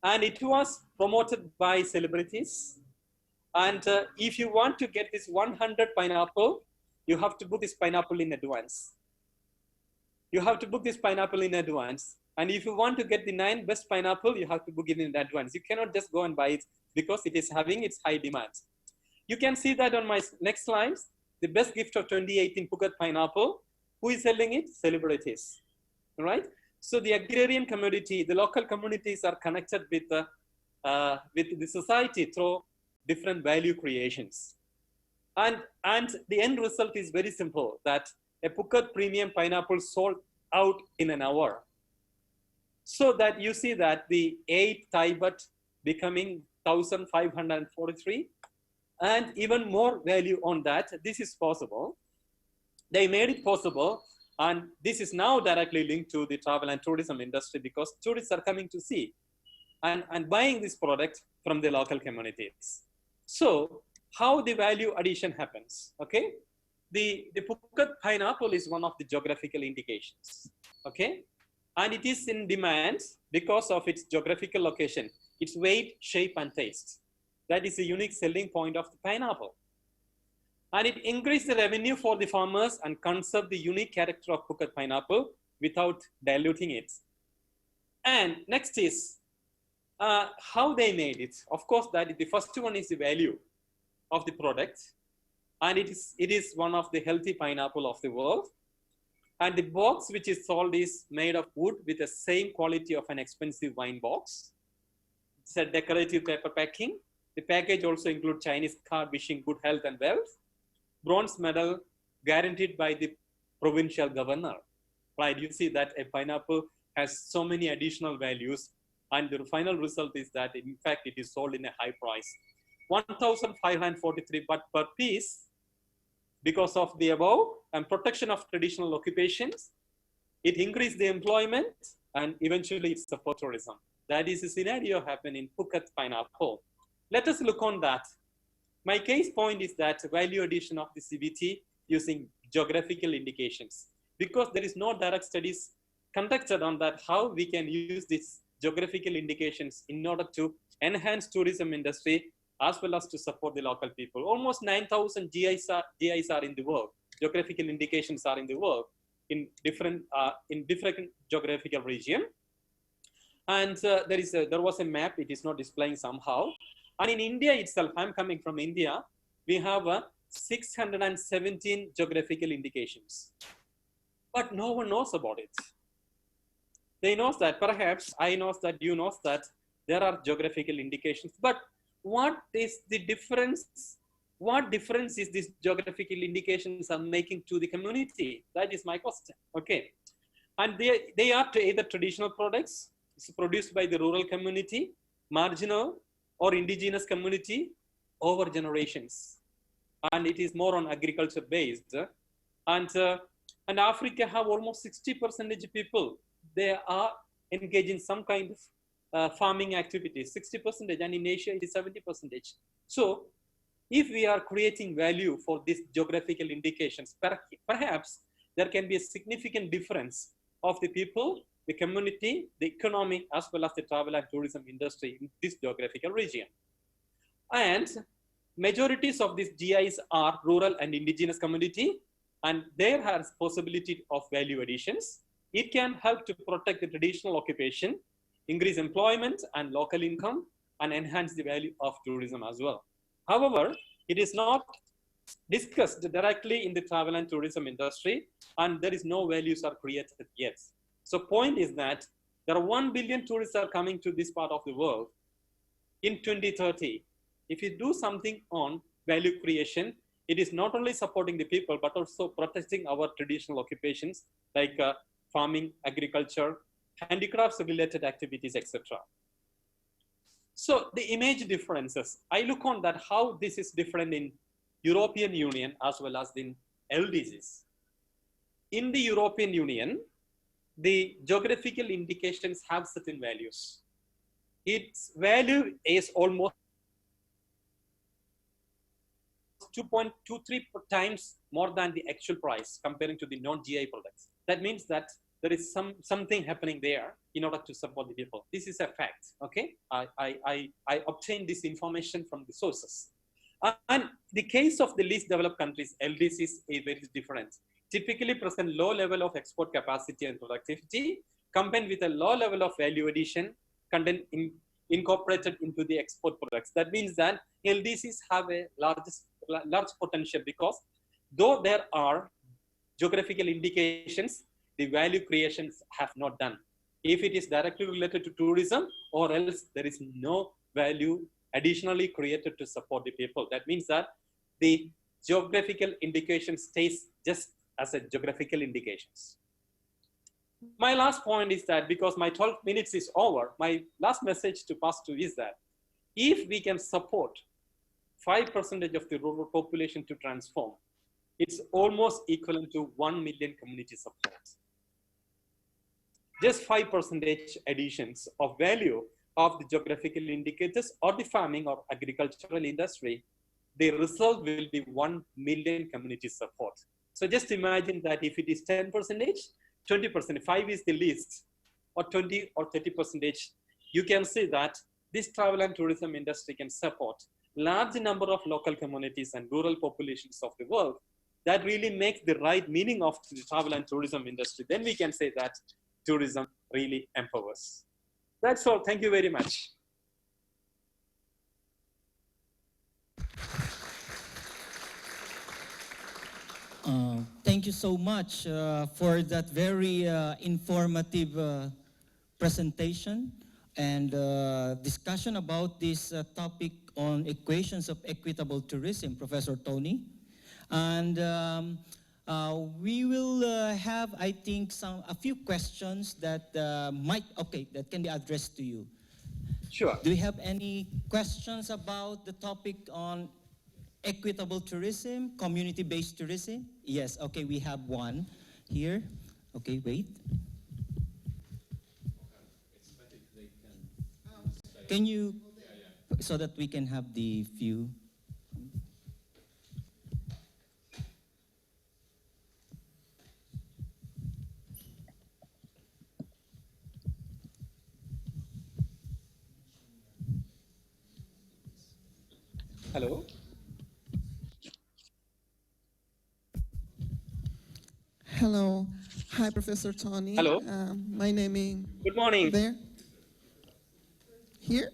And it was promoted by celebrities. And if you want to get this 100 pineapple, you have to book this pineapple in advance. You have to book this pineapple in advance. And if you want to get the 9 best pineapple, you have to book it in advance. You cannot just go and buy it because it is having its high demand. You can see that on my next slides. The best gift of 2018 Phuket pineapple. Who is selling it? Celebrities, right? So the agrarian community, the local communities are connected with the society through different value creations. And the end result is very simple, that a Phuket premium pineapple sold out in an hour. So that you see that the 8 Thai baht becoming 1,543, and even more value on that. This is possible. They made it possible, and this is now directly linked to the travel and tourism industry, because tourists are coming to see and buying this product from the local communities. So how the value addition happens, okay? The Phuket pineapple is one of the geographical indications, okay? And it is in demand because of its geographical location, its weight, shape, and taste. That is a unique selling point of the pineapple. And it increased the revenue for the farmers and conserved the unique character of Phuket pineapple without diluting it. And next is how they made it. Of course, that the first one is the value of the product. And it is one of the healthy pineapple of the world. And the box which is sold is made of wood with the same quality of an expensive wine box. It's a decorative paper packing. The package also includes Chinese card wishing good health and wealth. Bronze medal guaranteed by the provincial governor. Right, you see that a pineapple has so many additional values, and the final result is that in fact it is sold in a high price. 1,543 baht per piece. Because of the above and protection of traditional occupations, it increased the employment and eventually it support tourism. That is a scenario happen in Phuket pineapple. Let us look on that. My case point is that value addition of the CBT using geographical indications, because there is no direct studies conducted on that, how we can use these geographical indications in order to enhance tourism industry as well as to support the local people. Almost 9,000 GIs are in the world. Geographical indications are in the world in different geographical region. And there was a map, it is not displaying somehow. And in India itself, I'm coming from India, we have 617 geographical indications. But no one knows about it. They know that, perhaps I know that, you know that there are geographical indications, but what is the difference? What difference is these geographical indications are making to the community? That is my question. Okay, and they are either traditional products, it's produced by the rural community, marginal or indigenous community over generations, and it is more on agriculture based. And Africa have almost 60% people. They are engaged in some kind of farming activities, 60%, and in Asia it is 70%. So if we are creating value for these geographical indications, perhaps there can be a significant difference of the people, the community, the economy, as well as the travel and tourism industry in this geographical region. And majorities of these GIs are rural and indigenous community, and there has possibility of value additions. It can help to protect the traditional occupation, increase employment and local income, and enhance the value of tourism as well. However, it is not discussed directly in the travel and tourism industry, and there is no values are created yet. So point is that there are 1 billion tourists are coming to this part of the world in 2030. If you do something on value creation, it is not only supporting the people, but also protecting our traditional occupations like farming, agriculture, handicrafts related activities, etc. So the image differences, I look on that how this is different in European Union as well as in LDCs. In the European Union, the geographical indications have certain values. Its value is almost 2.23 times more than the actual price comparing to the non-GI products. That means that there is something happening there in order to support the people. This is a fact, okay? I obtained this information from the sources. And the case of the least developed countries, LDCs, is very different. Typically present low level of export capacity and productivity, combined with a low level of value addition content incorporated into the export products. That means that LDCs have a large potential because though there are geographical indications, the value creations have not done. If it is directly related to tourism, or else there is no value additionally created to support the people. That means that the geographical indication stays just as a geographical indications. My last point is that because my 12 minutes is over, my last message to pass to is that if we can support 5% of the rural population to transform, it's almost equivalent to 1 million community support. Just 5% additions of value of the geographical indicators or the farming or agricultural industry, the result will be 1 million community support. So just imagine that if it is 10%, 20%, 5 is the least, or 20 or 30%, you can see that this travel and tourism industry can support large number of local communities and rural populations of the world. That really makes the right meaning of the travel and tourism industry. Then we can say that tourism really empowers. That's all. Thank you very much. Thank you so much for that very informative presentation and discussion about this topic on equations of equitable tourism, Professor Toney. And we will have, I think, a few questions that that can be addressed to you. Sure. Do you have any questions about the topic on equitable tourism, community-based tourism? Yes, okay, we have one here. Okay, wait. Can you, so that we can have the view? Hello. Hello. Hi, Professor Toney. Hello. My name is... Good morning. There? Here?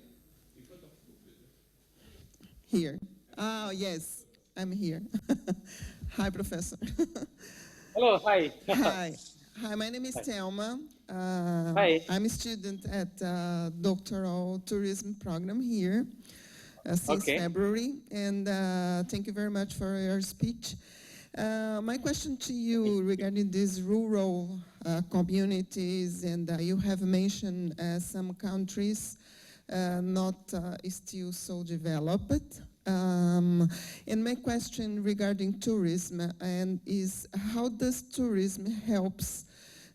Here. Oh, yes, I'm here. Hi, Professor. Hello, hi. Hi. Hi, my name is Thelma. Hi. I'm a student at doctoral tourism program here since February, and thank you very much for your speech. My question to you regarding these rural communities, and you have mentioned some countries not still so developed. And my question regarding tourism is how does tourism helps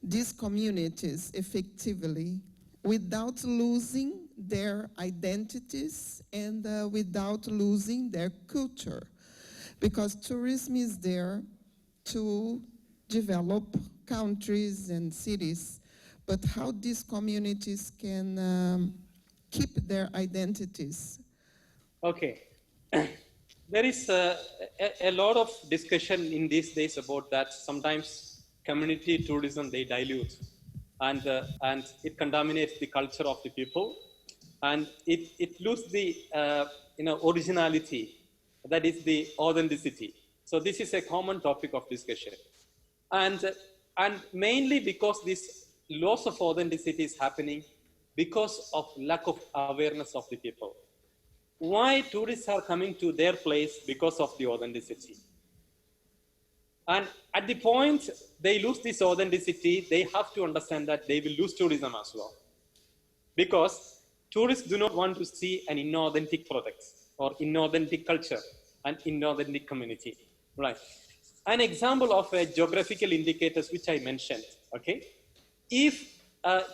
these communities effectively without losing their identities and without losing their culture? Because tourism is there to develop countries and cities, but how these communities can keep their identities? Okay. There is a lot of discussion in these days about that. Sometimes community tourism, they dilute and it contaminates the culture of the people, and it loses the originality, that is the authenticity. So this is a common topic of discussion, and mainly because this loss of authenticity is happening because of lack of awareness of the people. Why tourists are coming to their place? Because of the authenticity. And at the point they lose this authenticity, they have to understand that they will lose tourism as well. Because tourists do not want to see an inauthentic product or inauthentic culture and inauthentic community, right? An example of a geographical indicators which I mentioned, okay? If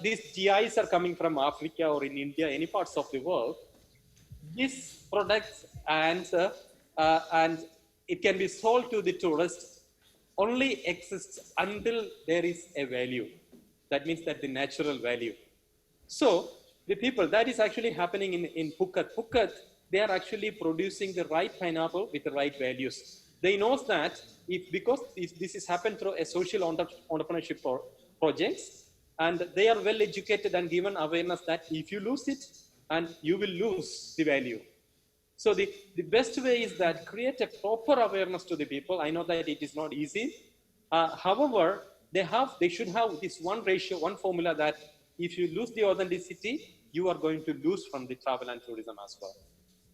these GIs are coming from Africa or in India, any parts of the world, these products and it can be sold to the tourists only exists until there is a value. That means that the natural value. So the people, that is actually happening in Phuket. Phuket, they are actually producing the right pineapple with the right values. They know that because this is happened through a social entrepreneurship projects, and they are well educated and given awareness that if you lose it, and you will lose the value. So the best way is that create a proper awareness to the people. I know that it is not easy. However, they should have this one ratio, one formula that if you lose the authenticity, you are going to lose from the travel and tourism as well.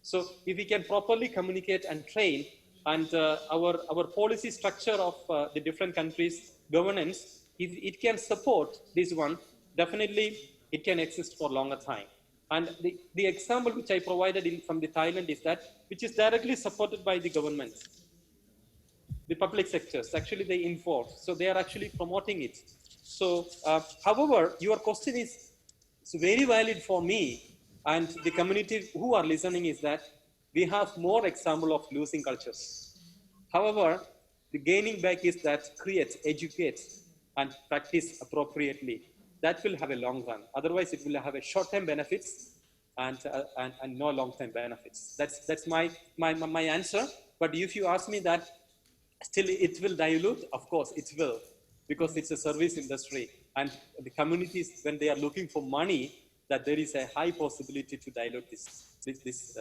So if we can properly communicate and train, and our policy structure of the different countries' governance, if it can support this one, definitely it can exist for longer time. And the example which I provided from the Thailand is that, which is directly supported by the government. The public sectors, actually they enforce, so they are actually promoting it. So, however, your question is very valid for me and the community who are listening is that we have more example of losing cultures. However, the gaining back is that create, educate, and practice appropriately. That will have a long run. Otherwise, it will have a short-term benefits and no long-term benefits. That's my answer. But if you ask me that, still it will dilute. Of course, it will, because it's a service industry, and the communities, when they are looking for money, that there is a high possibility to dilute this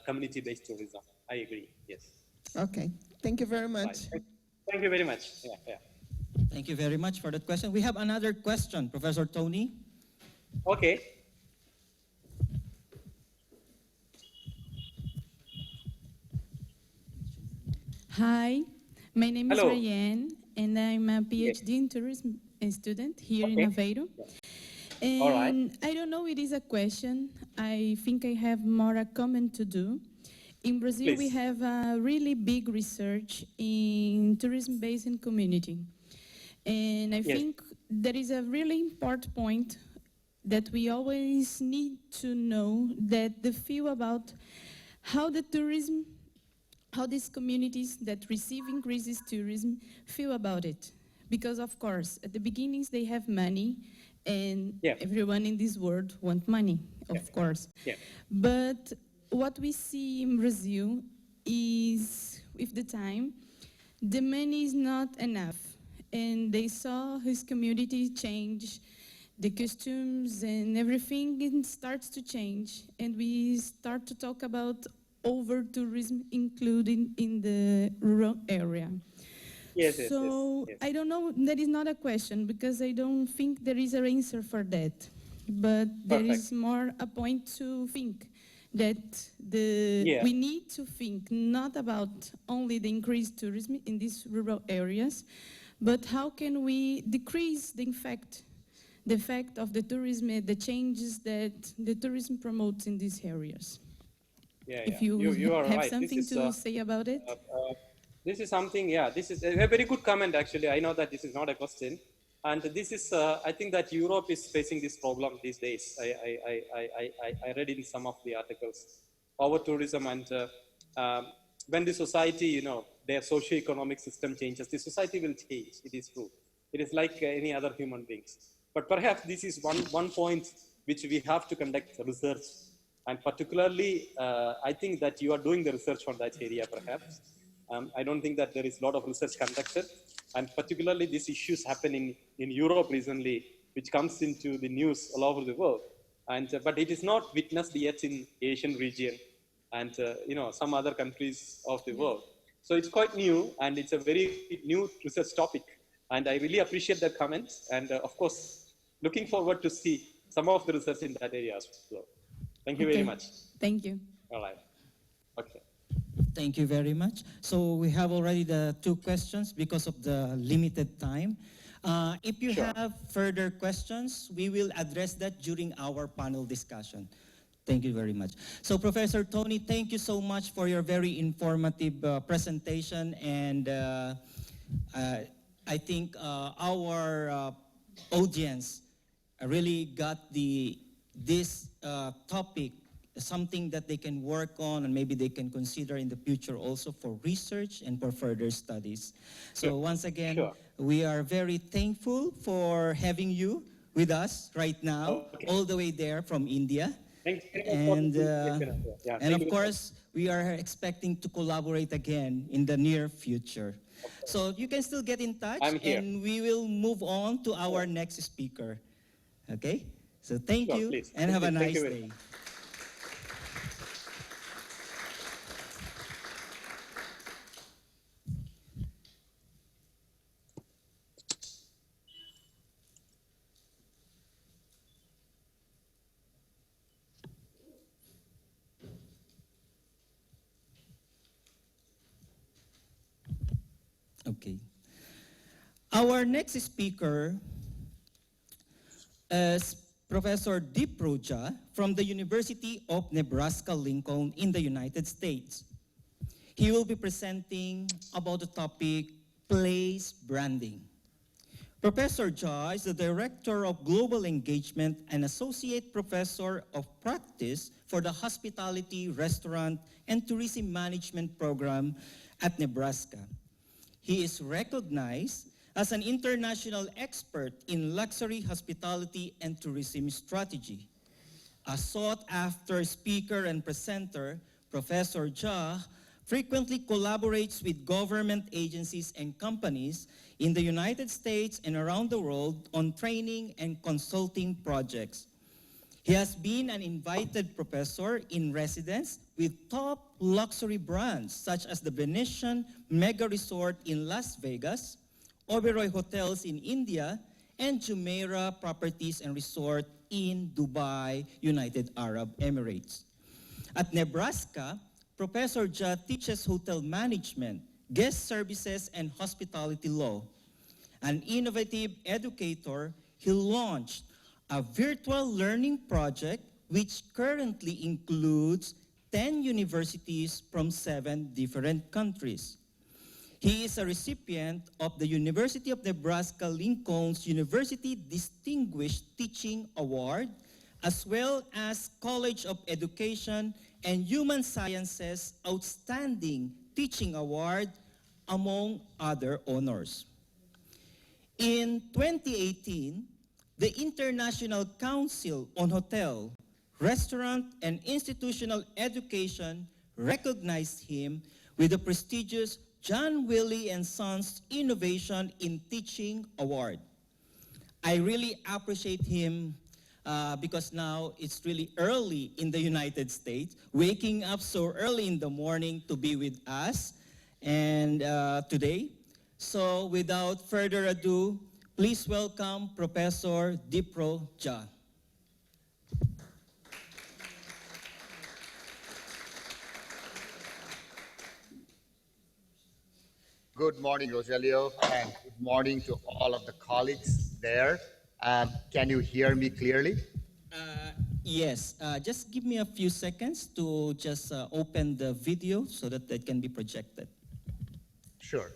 community-based tourism. I agree. Yes. Okay. Thank you very much. Right. Thank you very much. Yeah. Thank you very much for that question. We have another question, Professor Toney. Okay. Hi, my name Hello. is Ryan, and I'm a PhD in tourism student here in Aveiro. And All right. I don't know, it is a question. I think I have more a comment to do. In Brazil, we Please. have a really big research in tourism-based in community. And I think there is a really important point that we always need to know, that the feel about how the tourism, how these communities that receive increases tourism feel about it. Because of course, at the beginnings they have money, and everyone in this world wants money, of course. Yeah. But what we see in Brazil is, with the time, the money is not enough. And they saw his community change, the costumes and everything, it starts to change. And we start to talk about over-tourism, including in the rural area. Yes. I don't know, that is not a question, because I don't think there is an answer for that. But there is more a point to think that we need to think not about only the increased tourism in these rural areas, but how can we decrease the effect of the tourism, the changes that the tourism promotes in these areas. If you are have right. something to say about it. This is something, this is a very good comment actually. I know that this is not a question. And this is, I think that Europe is facing this problem these days. I read in some of the articles. Over tourism, and when the society, their socio-economic system changes, the society will change, it is true. It is like any other human beings. But perhaps this is one point which we have to conduct research. And particularly, I think that you are doing the research on that area perhaps. I don't think that there is a lot of research conducted. And particularly these issues happen in Europe recently, which comes into the news all over the world. And, but it is not witnessed yet in Asian region and some other countries of the world. So it's quite new, and it's a very new research topic. And I really appreciate that comment. And of course, looking forward to see some of the research in that area as well. Thank you very much. Thank you. All right. Okay. Thank you very much. So we have already the two questions because of the limited time. If you Sure. have further questions, we will address that during our panel discussion. Thank you very much. So, Professor Toney, thank you so much for your very informative presentation, and I think our audience really got this topic, something that they can work on and maybe they can consider in the future also for research and for further studies. So Sure. once again, Sure. we are very thankful for having you with us right now, Okay. all the way there from India. Thank you. And, Yeah, and thank of you. course, we are expecting to collaborate again in the near future. So you can still get in touch, I'm here. and we will move on to our next speaker. Okay? So thank Sure, you, please. and have a Thank nice you very day. Okay. Our next speaker is Professor Dipra Jha from the University of Nebraska-Lincoln in the United States. He will be presenting about the topic place branding. Professor Jha is the Director of Global Engagement and Associate Professor of Practice for the Hospitality, Restaurant, and Tourism Management Program at Nebraska. He is recognized as an international expert in luxury hospitality and tourism strategy. A sought-after speaker and presenter, Professor Jha frequently collaborates with government agencies and companies in the United States and around the world on training and consulting projects. He has been an invited professor in residence with top luxury brands such as the Venetian Mega Resort in Las Vegas, Oberoi Hotels in India, and Jumeirah Properties and Resort in Dubai, United Arab Emirates. At Nebraska, Professor Jha teaches hotel management, guest services, and hospitality law. An innovative educator, he launched a virtual learning project which currently includes 10 universities from 7 different countries. He is a recipient of the University of Nebraska-Lincoln's University Distinguished Teaching Award, as well as College of Education and Human Sciences Outstanding Teaching Award, among other honors. In 2018, the International Council on Hotel, Restaurant, and Institutional Education recognized him with the prestigious John Wiley & Sons Innovation in Teaching Award. I really appreciate him because now it's really early in the United States, waking up so early in the morning to be with us and today. So without further ado, please welcome Professor Dipra Jha. Good morning, Rogelio, and good morning to all of the colleagues there. Can you hear me clearly? Yes, just give me a few seconds to just open the video so that it can be projected. Sure.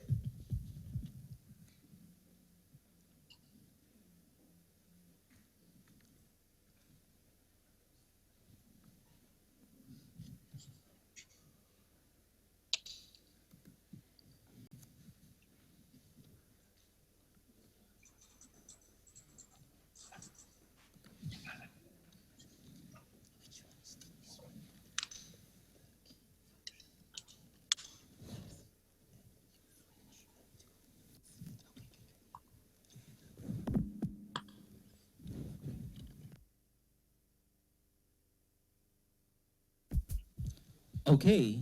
Okay,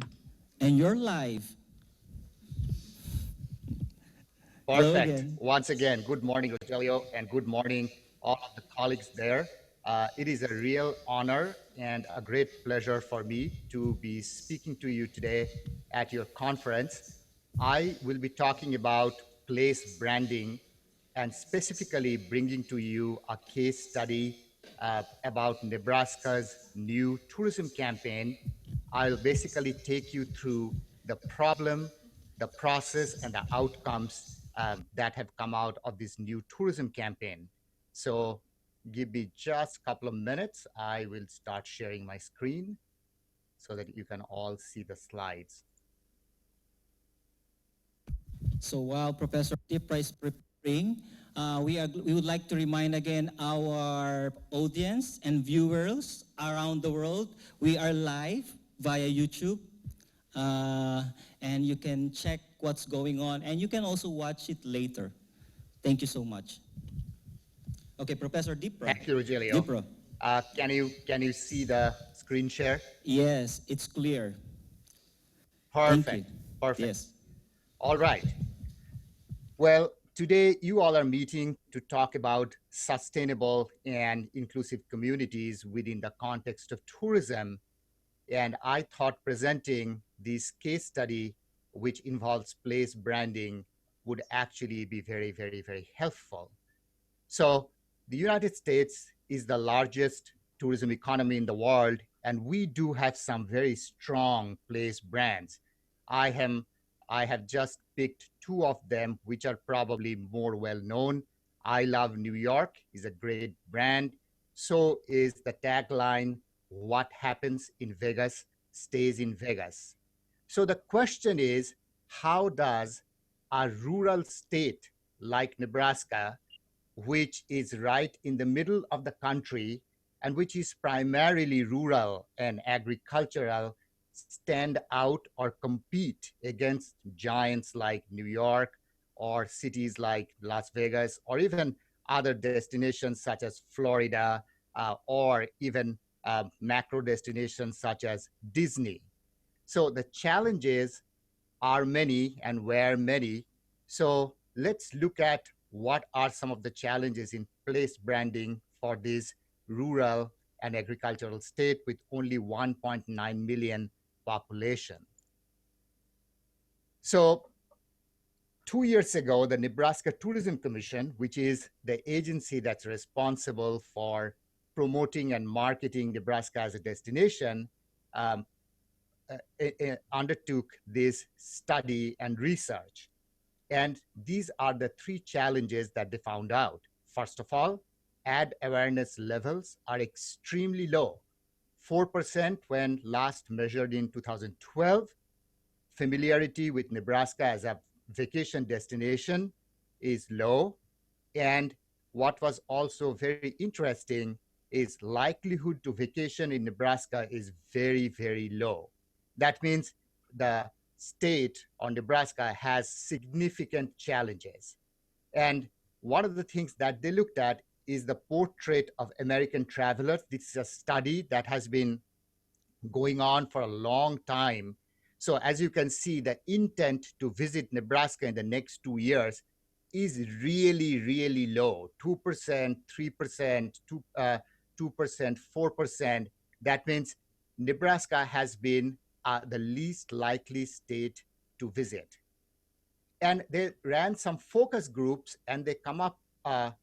and you're live. Hello Perfect. again. Once again, good morning, Rogelio, and good morning, all of the colleagues there. It is a real honor and a great pleasure for me to be speaking to you today at your conference. I will be talking about place branding and specifically bringing to you a case study about Nebraska's new tourism campaign. I'll basically take you through the problem, the process, and the outcomes that have come out of this new tourism campaign. So give me just a couple of minutes. I will start sharing my screen so that you can all see the slides. So while Professor Dipra is preparing, we would like to remind again our audience and viewers around the world, we are live via YouTube, and you can check what's going on, and you can also watch it later. Thank you so much. Okay, Professor Dipra. Thank you, Rogelio. Dipra. Can you see the screen share? Yes, it's clear. Perfect. Thank you. Perfect. Yes. All right. Well, today you all are meeting to talk about sustainable and inclusive communities within the context of tourism. And I thought presenting this case study, which involves place branding, would actually be very, very, very helpful. So the United States is the largest tourism economy in the world, and we do have some very strong place brands. I have just picked two of them, which are probably more well known. I Love New York is a great brand. So is the tagline, "What happens in Vegas stays in Vegas." So the question is, how does a rural state like Nebraska, which is right in the middle of the country and which is primarily rural and agricultural, stand out or compete against giants like New York or cities like Las Vegas or even other destinations such as Florida or even macro destinations such as Disney? So the challenges are many and were many. So let's look at what are some of the challenges in place branding for this rural and agricultural state with only 1.9 million population. So 2 years ago, the Nebraska Tourism Commission, which is the agency that's responsible for promoting and marketing Nebraska as a destination, undertook this study and research. And these are the three challenges that they found out. First of all, ad awareness levels are extremely low. 4% when last measured in 2012. Familiarity with Nebraska as a vacation destination is low. And what was also very interesting is likelihood to vacation in Nebraska is very, very low. That means the state or Nebraska has significant challenges. And one of the things that they looked at is the portrait of American travelers. This is a study that has been going on for a long time. So as you can see, the intent to visit Nebraska in the next 2 years is really, really low. 2%, 3%, 2%, 4%. That means Nebraska has been the least likely state to visit. And they ran some focus groups and they come up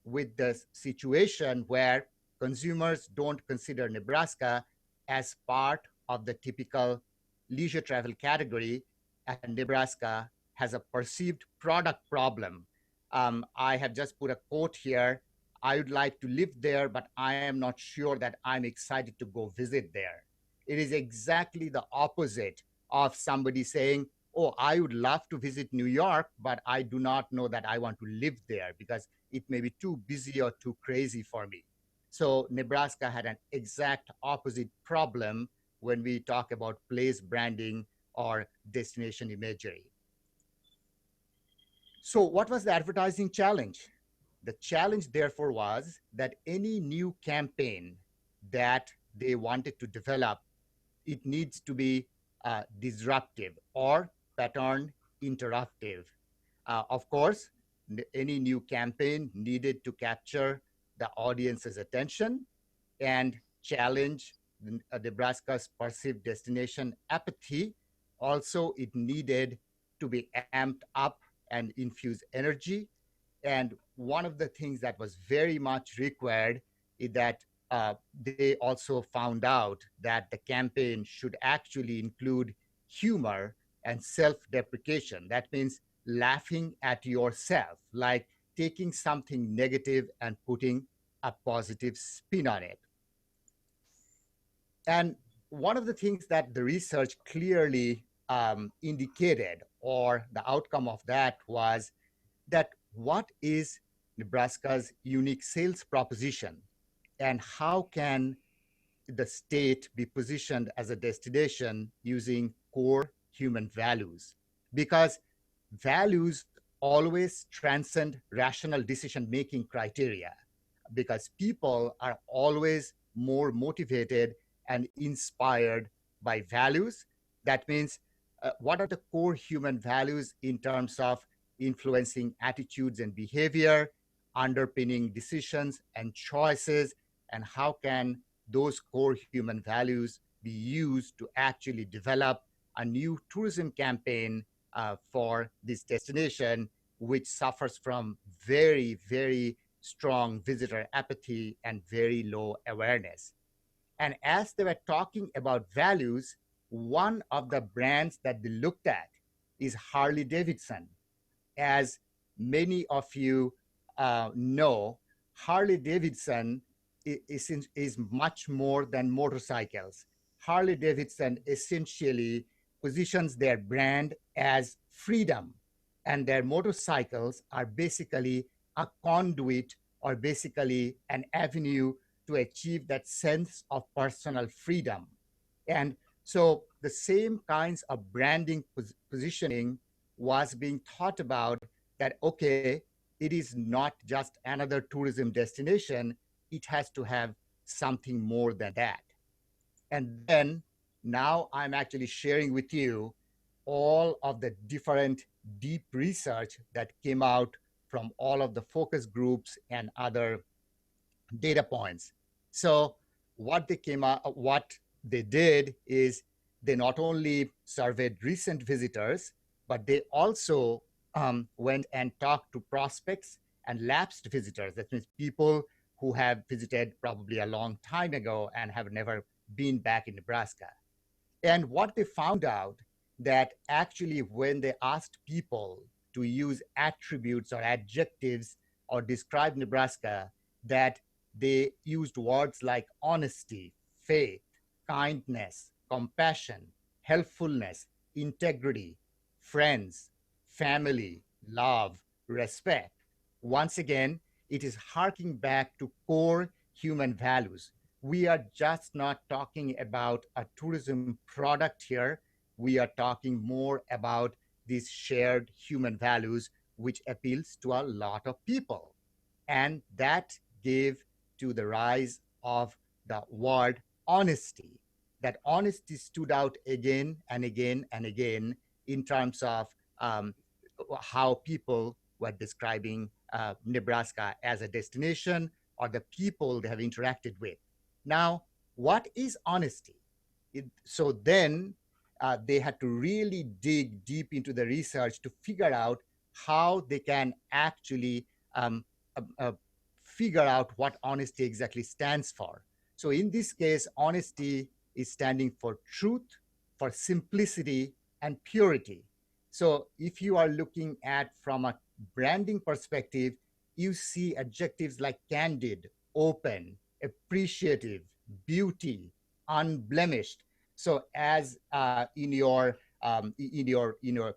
with the situation where consumers don't consider Nebraska as part of the typical leisure travel category, and Nebraska has a perceived product problem. I have just put a quote here. I would like to live there, but I am not sure that I'm excited to go visit there. It is exactly the opposite of somebody saying, oh, I would love to visit New York, but I do not know that I want to live there because it may be too busy or too crazy for me. So Nebraska had an exact opposite problem when we talk about place branding or destination imagery. So what was the advertising challenge? The challenge, therefore, was that any new campaign that they wanted to develop, it needs to be disruptive or pattern interruptive. Of course, any new campaign needed to capture the audience's attention and challenge Nebraska's perceived destination apathy. Also, it needed to be amped up and infuse energy. And one of the things that was very much required is that they also found out that the campaign should actually include humor and self-deprecation. That means laughing at yourself, like taking something negative and putting a positive spin on it. And one of the things that the research clearly indicated, or the outcome of that, was that what is Nebraska's unique sales proposition, and how can the state be positioned as a destination using core human values? Because values always transcend rational decision-making criteria, because people are always more motivated and inspired by values. That means what are the core human values in terms of influencing attitudes and behavior, underpinning decisions and choices, and how can those core human values be used to actually develop a new tourism campaign for this destination, which suffers from very, very strong visitor apathy and very low awareness. And as they were talking about values, one of the brands that they looked at is Harley Davidson. As many of you know, Harley Davidson is much more than motorcycles. Harley Davidson essentially positions their brand as freedom, and their motorcycles are basically a conduit, or basically an avenue to achieve that sense of personal freedom. And so the same kinds of branding positioning was being thought about, that, okay, it is not just another tourism destination, it has to have something more than that. And then now I'm actually sharing with you all of the different deep research that came out from all of the focus groups and other data points. So what they did is they not only surveyed recent visitors, but they also went and talked to prospects and lapsed visitors. That means people who have visited probably a long time ago and have never been back in Nebraska. And what they found out, that actually when they asked people to use attributes or adjectives or describe Nebraska, that they used words like honesty, faith, kindness, compassion, helpfulness, integrity, friends, family, love, respect. Once again, it is harking back to core human values. We are just not talking about a tourism product here. We are talking more about these shared human values, which appeals to a lot of people. And that gave to the rise of the word honesty. That honesty stood out again and again and again in terms of how people were describing Nebraska as a destination, or the people they have interacted with. Now, what is honesty? So then they had to really dig deep into the research to figure out how they can actually figure out what honesty exactly stands for. So in this case, honesty is standing for truth, for simplicity, and purity. So if you are looking at from a branding perspective, you see adjectives like candid, open, appreciative, beauty, unblemished. So as in your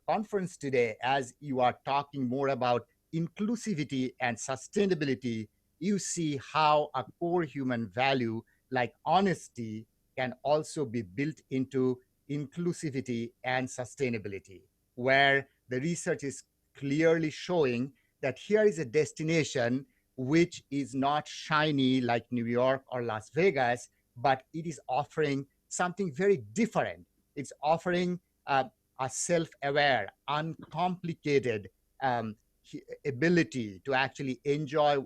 conference today, as you are talking more about inclusivity and sustainability, you see how a core human value like honesty can also be built into inclusivity and sustainability, where the research is clearly showing that here is a destination which is not shiny like New York or Las Vegas, but it is offering something very different. It's offering a self-aware, uncomplicated ability to actually enjoy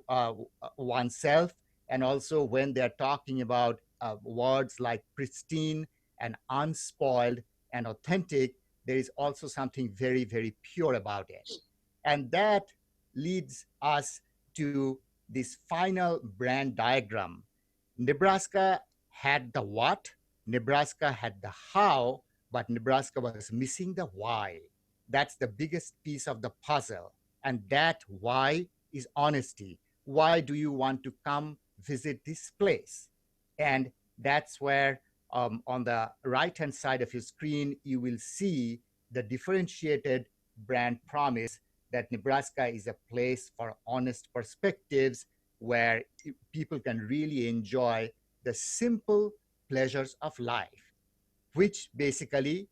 oneself. And also when they're talking about words like pristine and unspoiled and authentic, there is also something very, very pure about it. And that leads us to this final brand diagram. Nebraska had the what, Nebraska had the how, but Nebraska was missing the why. That's the biggest piece of the puzzle. And that why is honesty. Why do you want to come visit this place? And that's where on the right-hand side of your screen, you will see the differentiated brand promise that Nebraska is a place for honest perspectives where people can really enjoy the simple pleasures of life, which basically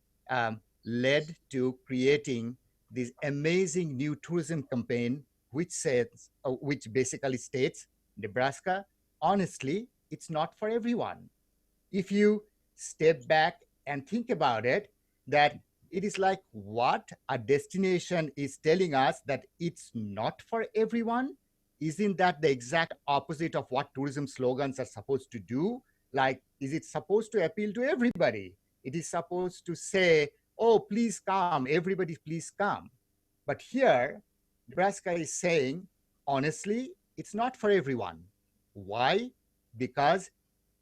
led to creating this amazing new tourism campaign, which basically states, Nebraska, honestly, it's not for everyone. If you step back and think about it, that it is like what a destination is telling us that it's not for everyone. Isn't that the exact opposite of what tourism slogans are supposed to do? Like, is it supposed to appeal to everybody? It is supposed to say, oh, please come, everybody please come. But here, Nebraska is saying, honestly, it's not for everyone. Why? Because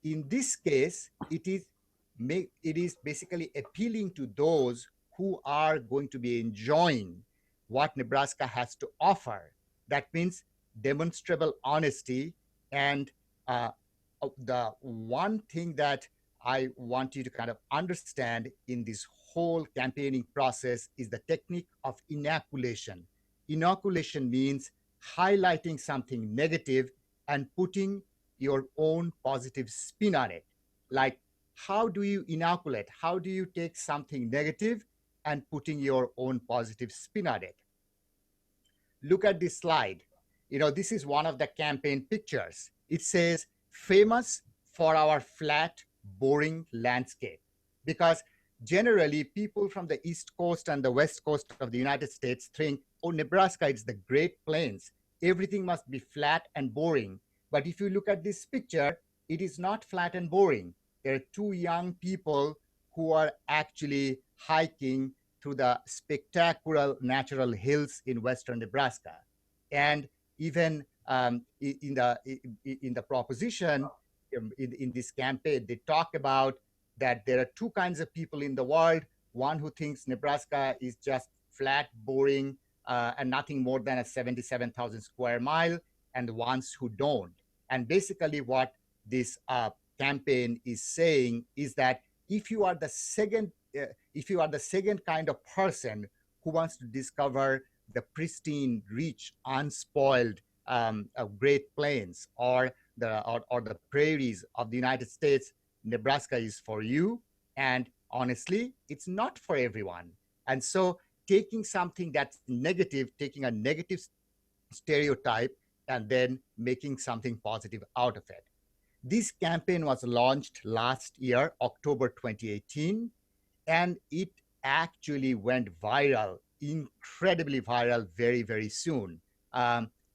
in this case, it is basically appealing to those who are going to be enjoying what Nebraska has to offer. That means demonstrable honesty. And the one thing that I want you to kind of understand in this whole campaigning process is the technique of inoculation. Inoculation means highlighting something negative and putting your own positive spin on it. Like, how do you inoculate? How do you take something negative and putting your own positive spin on it? Look at this slide. You know, this is one of the campaign pictures. It says, famous for our flat, boring landscape. Because generally, people from the East Coast and the West Coast of the United States think, oh, Nebraska, it's the Great Plains. Everything must be flat and boring. But if you look at this picture, it is not flat and boring. There are two young people who are actually hiking through the spectacular natural hills in western Nebraska. And even in the proposition, in this campaign, they talk about that there are two kinds of people in the world. One who thinks Nebraska is just flat, boring, and nothing more than a 77,000 square mile, and the ones who don't. And basically what this campaign is saying is that if you are the second kind of person who wants to discover the pristine, rich, unspoiled Great Plains or the prairies of the United States, Nebraska is for you. And honestly, it's not for everyone. And so taking something that's negative, taking a negative stereotype, and then making something positive out of it. This campaign was launched last year, October 2018, and it actually went viral, incredibly viral, very, very soon.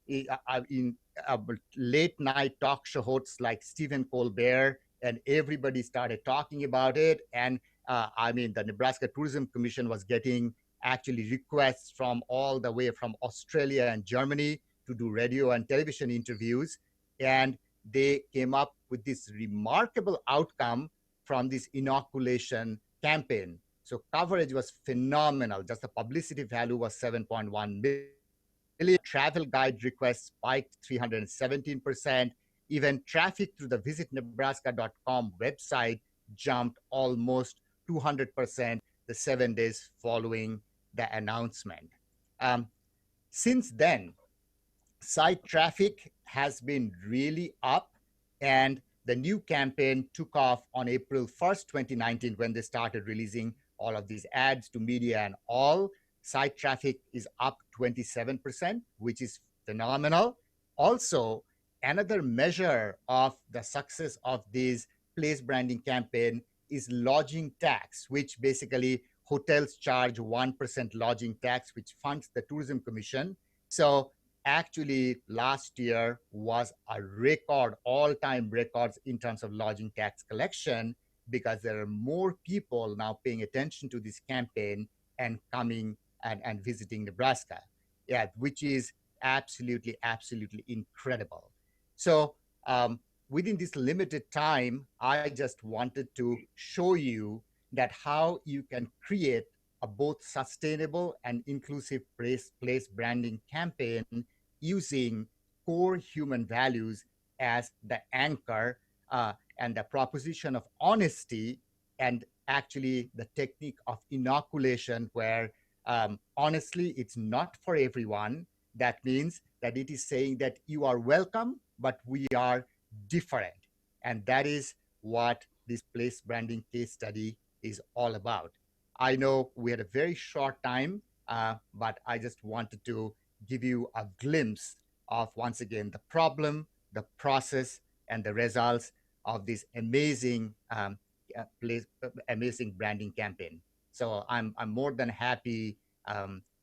In late night talk show hosts like Stephen Colbert and everybody started talking about it. And the Nebraska Tourism Commission was getting actually requests from all the way from Australia and Germany to do radio and television interviews. And they came up with this remarkable outcome from this inoculation campaign. So coverage was phenomenal. Just the publicity value was 7.1 million. Travel guide requests spiked 317%. Even traffic through the visitnebraska.com website jumped almost 200% the 7 days following the announcement. Since then, site traffic has been really up, and the new campaign took off on April 1st, 2019, when they started releasing all of these ads to media and all. Site traffic is up 27%, which is phenomenal. Also, another measure of the success of this place branding campaign is lodging tax, which basically hotels charge 1% lodging tax, which funds the Tourism Commission. So actually last year was a record, all-time records in terms of lodging tax collection, because there are more people now paying attention to this campaign and coming and visiting Nebraska. Yeah, which is absolutely, absolutely incredible. So within this limited time, I just wanted to show you that how you can create a both sustainable and inclusive place branding campaign using core human values as the anchor, and the proposition of honesty, and actually the technique of inoculation, where honestly, it's not for everyone. That means that it is saying that you are welcome, but we are different. And that is what this place branding case study is all about. I know we had a very short time, but I just wanted to give you a glimpse of, once again, the problem, the process, and the results of this amazing amazing branding campaign. So I'm more than happy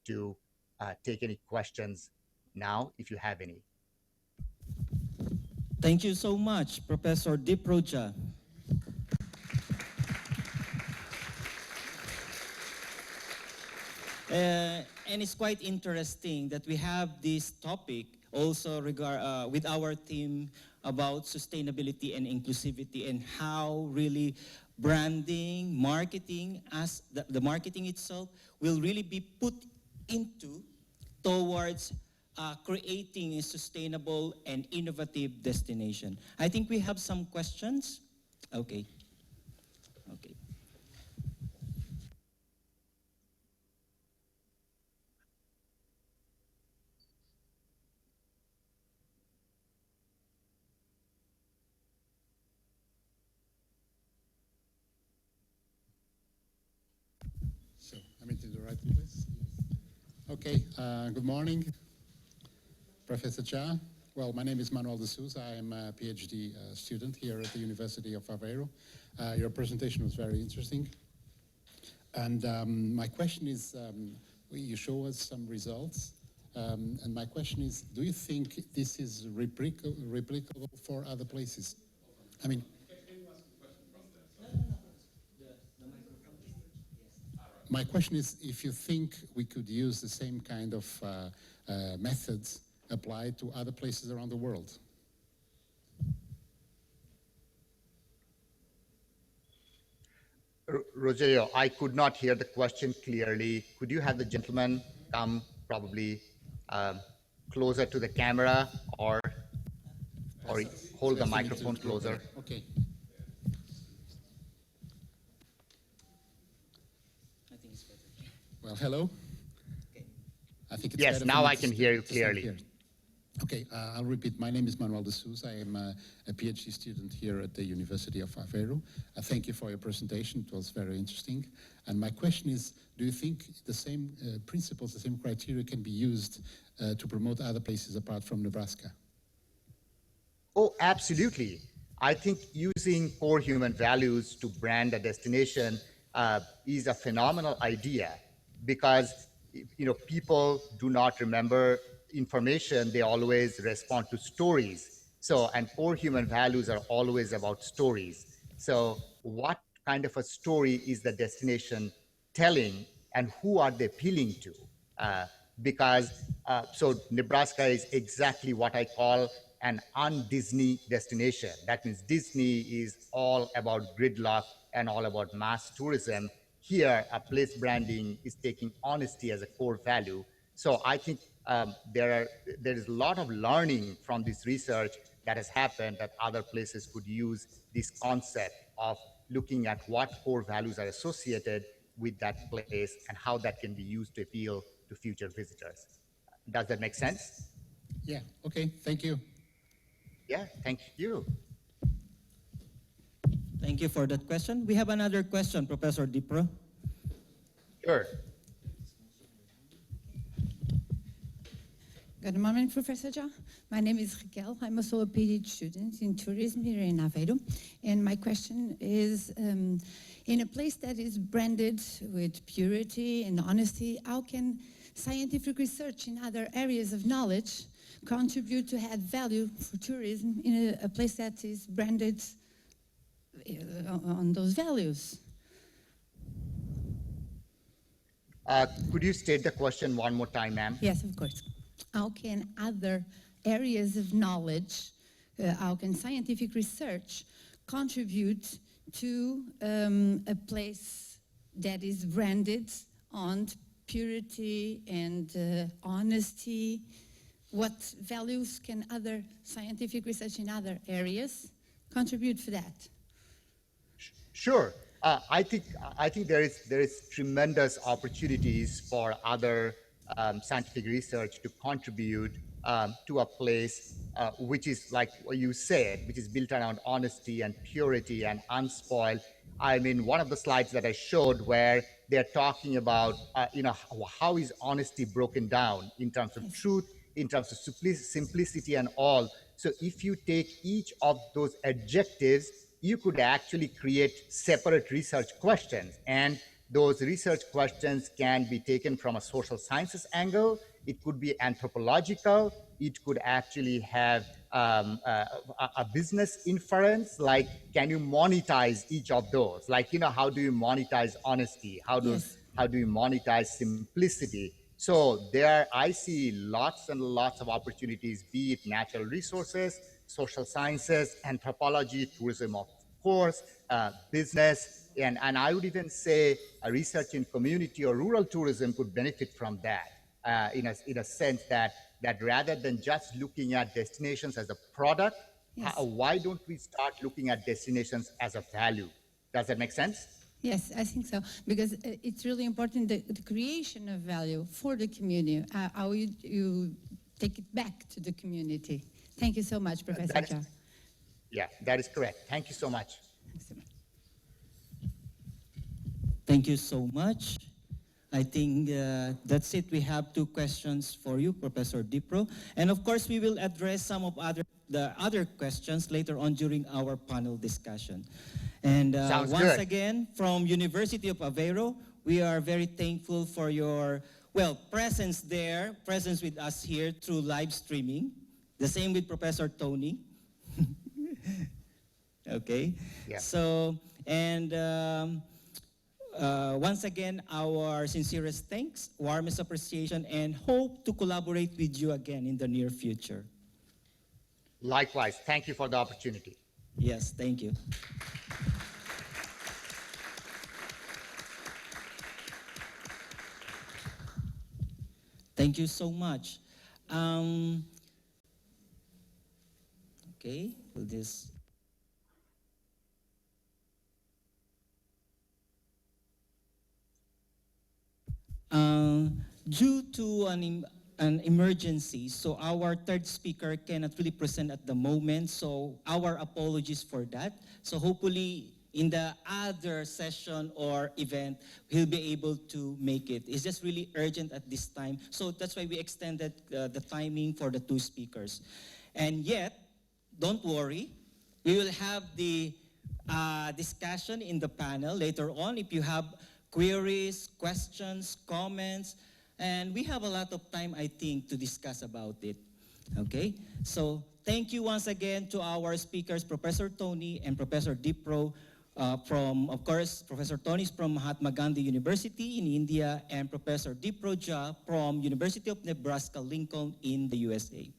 to take any questions now, if you have any. Thank you so much, Professor Dipra Jha. And it's quite interesting that we have this topic also with our theme about sustainability and inclusivity, and how really branding, marketing, as the marketing itself will really be put into towards creating a sustainable and innovative destination. I think we have some questions. Okay. Okay. So, I'm into the right place? Okay, good morning, Professor Jha. Well, my name is Manuel de Souza. I am a PhD student here at the University of Aveiro. Your presentation was very interesting. And my question is, you show us some results. And my question is, do you think this is replicable for other places? I mean, my question is if you think we could use the same kind of methods applied to other places around the world. Rogelio, I could not hear the question clearly. Could you have the gentleman come probably closer to the camera, or hold the microphone closer? Okay. Well, hello. I think it's yes, now I can hear you clearly. Okay, I'll repeat. My name is Manuel de Souza. I am a PhD student here at the University of Aveiro. Thank you for your presentation. It was very interesting. And my question is, do you think the same principles, the same criteria can be used to promote other places apart from Nebraska? Oh, absolutely. I think using core human values to brand a destination is a phenomenal idea, because people do not remember information, they always respond to stories. So, and core human values are always about stories. So what kind of a story is the destination telling, and who are they appealing to? So Nebraska is exactly what I call an un-Disney destination. That means Disney is all about gridlock and all about mass tourism. Here, a place branding is taking honesty as a core value. So I think there is a lot of learning from this research that has happened, that other places could use this concept of looking at what core values are associated with that place and how that can be used to appeal to future visitors. Does that make sense? Yeah, okay, thank you. Yeah, thank you. Thank you for that question. We have another question, Professor Dipra. Sure. Good morning, Professor Jha. My name is Raquel. I'm also a PhD student in tourism here in Aveiro. And my question is, in a place that is branded with purity and honesty, how can scientific research in other areas of knowledge contribute to add value for tourism in a place that is branded on those values? Could you state the question one more time, ma'am? Yes, of course. how can other areas of knowledge, how can scientific research contribute to a place that is branded on purity and honesty? What values can other scientific research in other areas contribute for that? Sure. I think there is tremendous opportunities for other scientific research to contribute to a place which is like what you said, which is built around honesty and purity and unspoiled. I mean, one of the slides that I showed where they're talking about, how is honesty broken down in terms of truth, in terms of simplicity and all. So if you take each of those adjectives, you could actually create separate research questions. And those research questions can be taken from a social sciences angle. It could be anthropological. It could actually have a business inference, like can you monetize each of those? Like, how do you monetize honesty? How do you monetize simplicity? So there I see lots and lots of opportunities, be it natural resources, social sciences, anthropology, tourism, of course, business, and I would even say a research in community or rural tourism could benefit from that, in a sense that rather than just looking at destinations as a product, why don't we start looking at destinations as a value? Does that make sense? Yes, I think so, because it's really important, the creation of value for the community, how you take it back to the community. Thank you so much, Professor Jha. Yeah, that is correct. Thank you so much. Thank you so much. I think that's it. We have 2 questions for you, Professor Dipra. And of course, we will address some of the other questions later on during our panel discussion. And once again, from University of Aveiro, we are very thankful for your, presence with us here through live streaming. The same with Professor Toney. Okay. Yeah. So, and once again, our sincerest thanks, warmest appreciation, and hope to collaborate with you again in the near future. Likewise. Thank you for the opportunity. Yes, thank you. Thank you so much. Okay, will this... Due to an emergency, so our third speaker cannot really present at the moment, so our apologies for that. So hopefully in the other session or event, he'll be able to make it. It's just really urgent at this time, so that's why we extended the timing for the 2 speakers. And yet, don't worry, we will have the discussion in the panel later on. If you have queries, questions, comments, and we have a lot of time, I think, to discuss about it. Okay? So thank you once again to our speakers, Professor Toney and Professor Dipra, from, of course, Professor Toney is from Mahatma Gandhi University in India, and Professor Dipra Jha from University of Nebraska-Lincoln in the USA.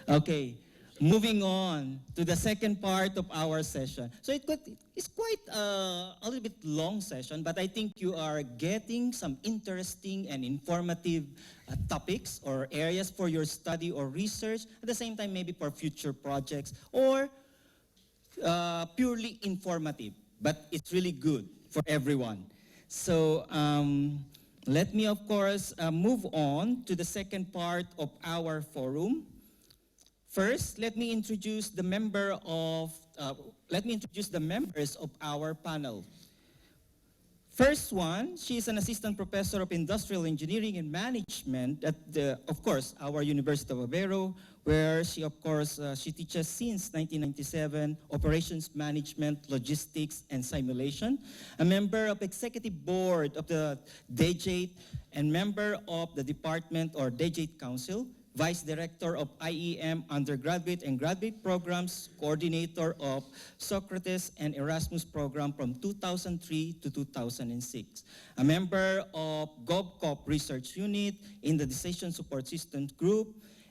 Okay, moving on to the second part of our session. So it's quite a little bit long session, but I think you are getting some interesting and informative topics or areas for your study or research, at the same time maybe for future projects, or purely informative, but it's really good for everyone. So let me, of course, move on to the second part of our forum. First, let me introduce the members of our panel. First one, she is an assistant professor of industrial engineering and management at, of course, our University of Aveiro, where she, of course, she teaches since 1997 operations management, logistics, and simulation, a member of executive board of the DJATE, and member of the department or DJATE Council, Vice Director of IEM undergraduate and graduate programs, coordinator of Socrates and Erasmus program from 2003 to 2006, a member of GovCop Research Unit in the Decision Support Systems Group,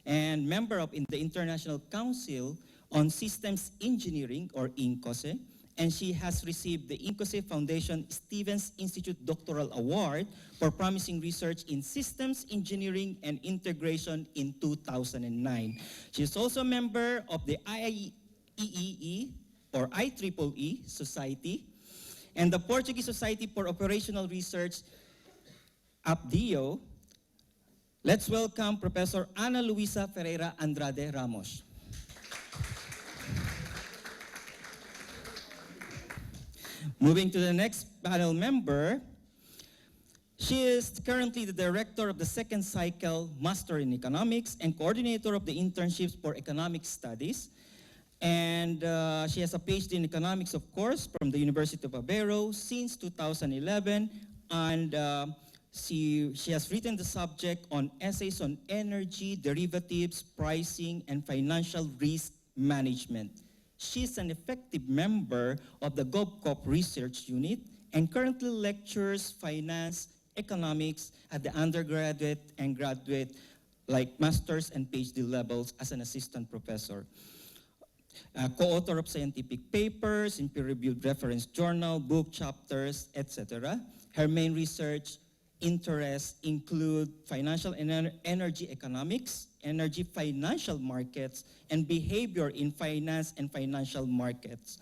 and member of the International Council on Systems Engineering, or INCOSE, and she has received the INCOSE Foundation Stevens Institute Doctoral Award for Promising Research in Systems Engineering and Integration in 2009. She is also a member of the IEEE, or IEEE Society, and the Portuguese Society for Operational Research, APDIO. Let's welcome Professor Ana Luísa Ferreira Andrade Ramos. Moving to the next panel member, she is currently the director of the second cycle Master in Economics and coordinator of the internships for economic studies. And she has a PhD in economics, of course, from the University of Aveiro since 2011. And she has written the subject on essays on energy, derivatives, pricing, and financial risk management. She's an effective member of the GovCop Research Unit and currently lectures finance, economics at the undergraduate and graduate, like master's and PhD levels as an assistant professor. Co-author of scientific papers in peer-reviewed reference journal, book chapters, etc. Her main research interests include financial and energy economics, energy financial markets, and behavior in finance and financial markets.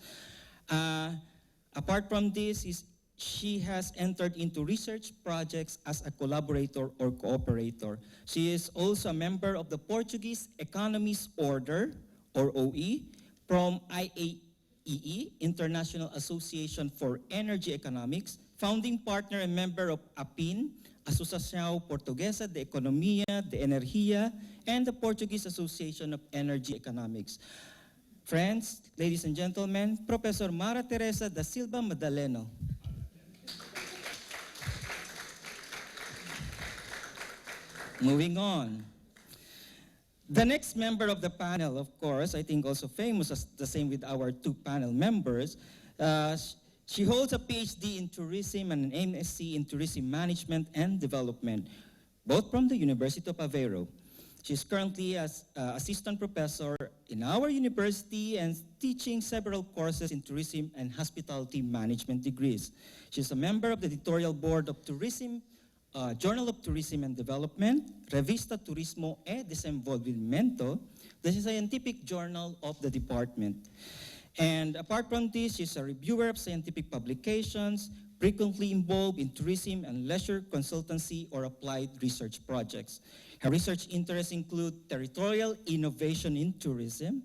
Apart from this, she has entered into research projects as a collaborator or cooperator. She is also a member of the Portuguese Economists Order, or OE, from IAEE, International Association for Energy Economics, founding partner and member of APIN, Associação Portuguesa de Economia de Energia, and the Portuguese Association of Energy Economics. Friends, ladies and gentlemen, Professor Mara Teresa da Silva Madaleno. Moving on. The next member of the panel, of course, I think also famous as the same with our two panel members, she holds a PhD in tourism and an MSc in tourism management and development, both from the University of Aveiro. She's currently as assistant professor in our university and teaching several courses in tourism and hospitality management degrees. She's a member of the editorial board of Tourism, Journal of Tourism and Development, Revista Turismo e Desenvolvimento, the scientific journal of the department. And apart from this, she's a reviewer of scientific publications, frequently involved in tourism and leisure consultancy or applied research projects. Her research interests include territorial innovation in tourism,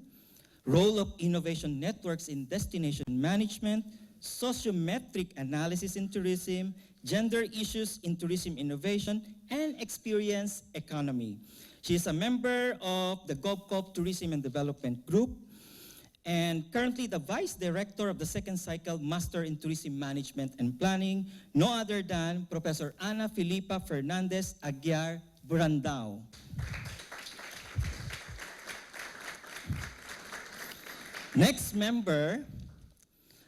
role of innovation networks in destination management, sociometric analysis in tourism, gender issues in tourism innovation, and experience economy. She is a member of the GovCop Tourism and Development Group, and currently the Vice Director of the second cycle Master in Tourism Management and Planning, no other than Professor Ana Filipa Fernandez Aguiar Brandao. Next member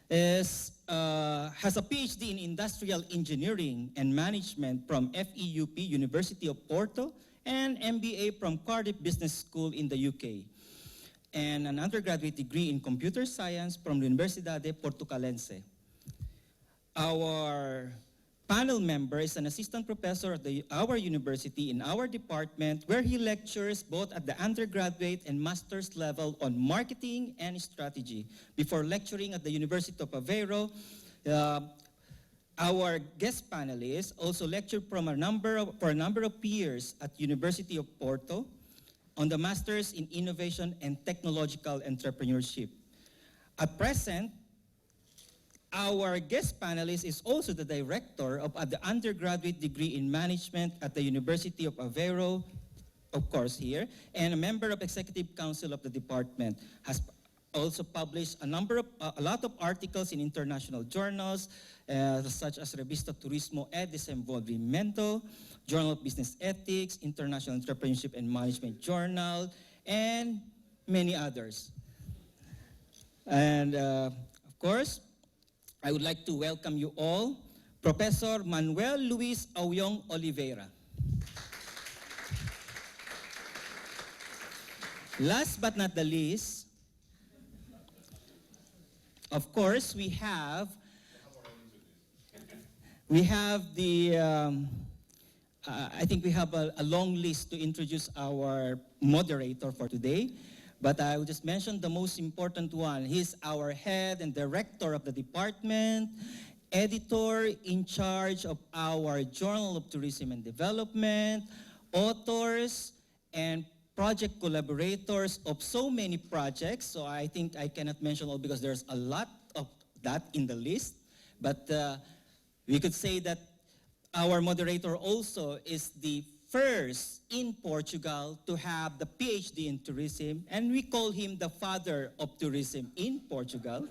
has a PhD in Industrial Engineering and Management from FEUP, University of Porto, and MBA from Cardiff Business School in the UK, and an undergraduate degree in Computer Science from Universidade Portucalense. Our panel member is an assistant professor at our university in our department, where he lectures both at the undergraduate and master's level on marketing and strategy. Before lecturing at the University of Aveiro, our guest panelists also lectured for a number of years at University of Porto on the Masters in Innovation and Technological Entrepreneurship. At present, Our guest panelist is also the director of the undergraduate degree in management at the University of Aveiro, of course here, and a member of Executive Council of the department. Has also published a lot of articles in international journals, such as Revista Turismo e Desenvolvimento, Journal of Business Ethics, International Entrepreneurship and Management Journal, and many others. And of course, I would like to welcome you all, Professor Manuel Luís Au-Yong Oliveira. Last but not the least, of course, we have the, I think we have a long list to introduce our moderator for today, but I will just mention the most important one. He's our head and director of the department, editor in charge of our Journal of Tourism and Development, authors, and project collaborators of so many projects. So I think I cannot mention all because there's a lot of that in the list. But we could say that our moderator also is the first in Portugal to have the PhD in tourism, and we call him the father of tourism in Portugal.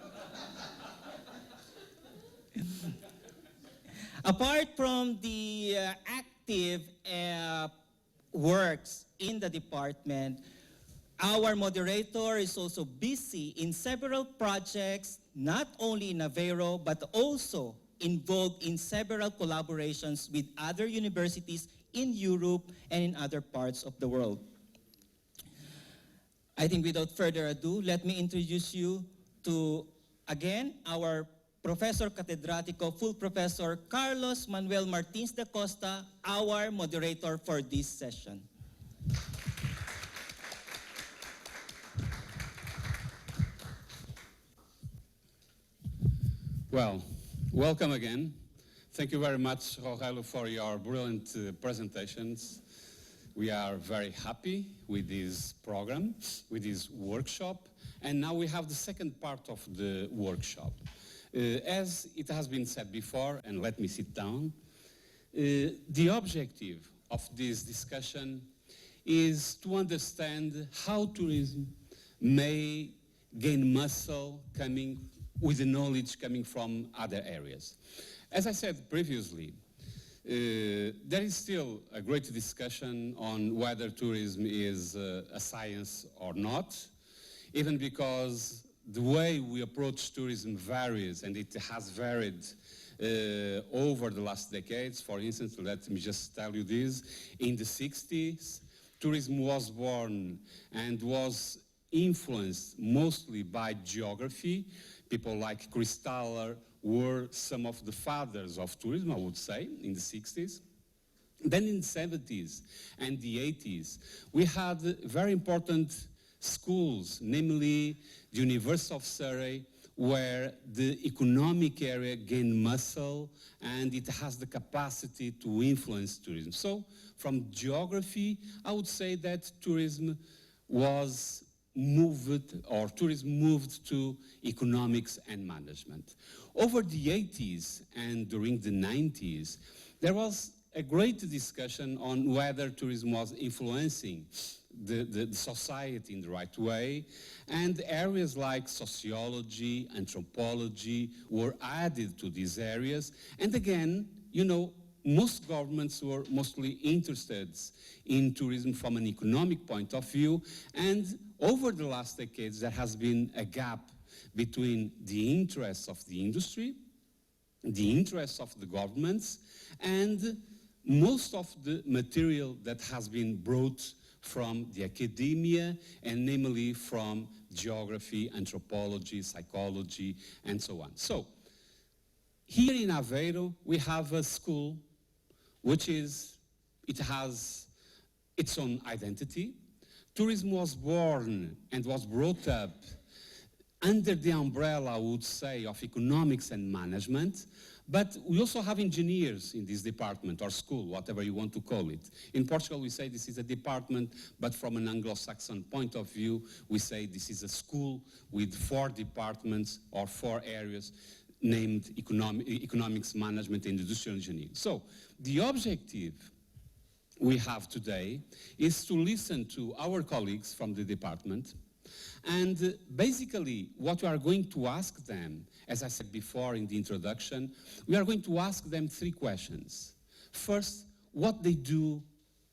Apart from the active works in the department, our moderator is also busy in several projects, not only in Aveiro, but also involved in several collaborations with other universities in Europe and in other parts of the world. I think without further ado, let me introduce you to, again, our Professor Catedrático, full Professor Carlos Manuel Martins da Costa, our moderator for this session. Well, welcome again. Thank you very much, Rogelio, for your brilliant presentations. We are very happy with this program, with this workshop, and now we have the second part of the workshop. As it has been said before, and let me sit down, the objective of this discussion is to understand how tourism may gain muscle with the knowledge coming from other areas. As I said previously, there is still a great discussion on whether tourism is a science or not, even because the way we approach tourism varies, and it has varied over the last decades. For instance, let me just tell you this. In the 60s, tourism was born and was influenced mostly by geography. People like Kristaller were some of the fathers of tourism, I would say, in the 60s. Then in the 70s and the 80s, we had very important schools, namely the University of Surrey, where the economic area gained muscle and it has the capacity to influence tourism. So from geography, I would say that tourism moved to economics and management. Over the 80s and during the 90s, there was a great discussion on whether tourism was influencing the society in the right way, and areas like sociology, anthropology were added to these areas. And again, you know, most governments were mostly interested in tourism from an economic point of view, and over the last decades there has been a gap between the interests of the industry, the interests of the governments, and most of the material that has been brought from the academia, and namely from geography, anthropology, psychology, and so on. So, here in Aveiro, we have a school it has its own identity. Tourism was born and was brought up under the umbrella, I would say, of economics and management, but we also have engineers in this department, or school, whatever you want to call it. In Portugal, we say this is a department, but from an Anglo-Saxon point of view, we say this is a school with 4 departments or 4 areas. named economics management and industrial engineering. So the objective we have today is to listen to our colleagues from the department, and basically what we are going to ask them, as I said before in the introduction, we are going to ask them 3 questions. First, what they do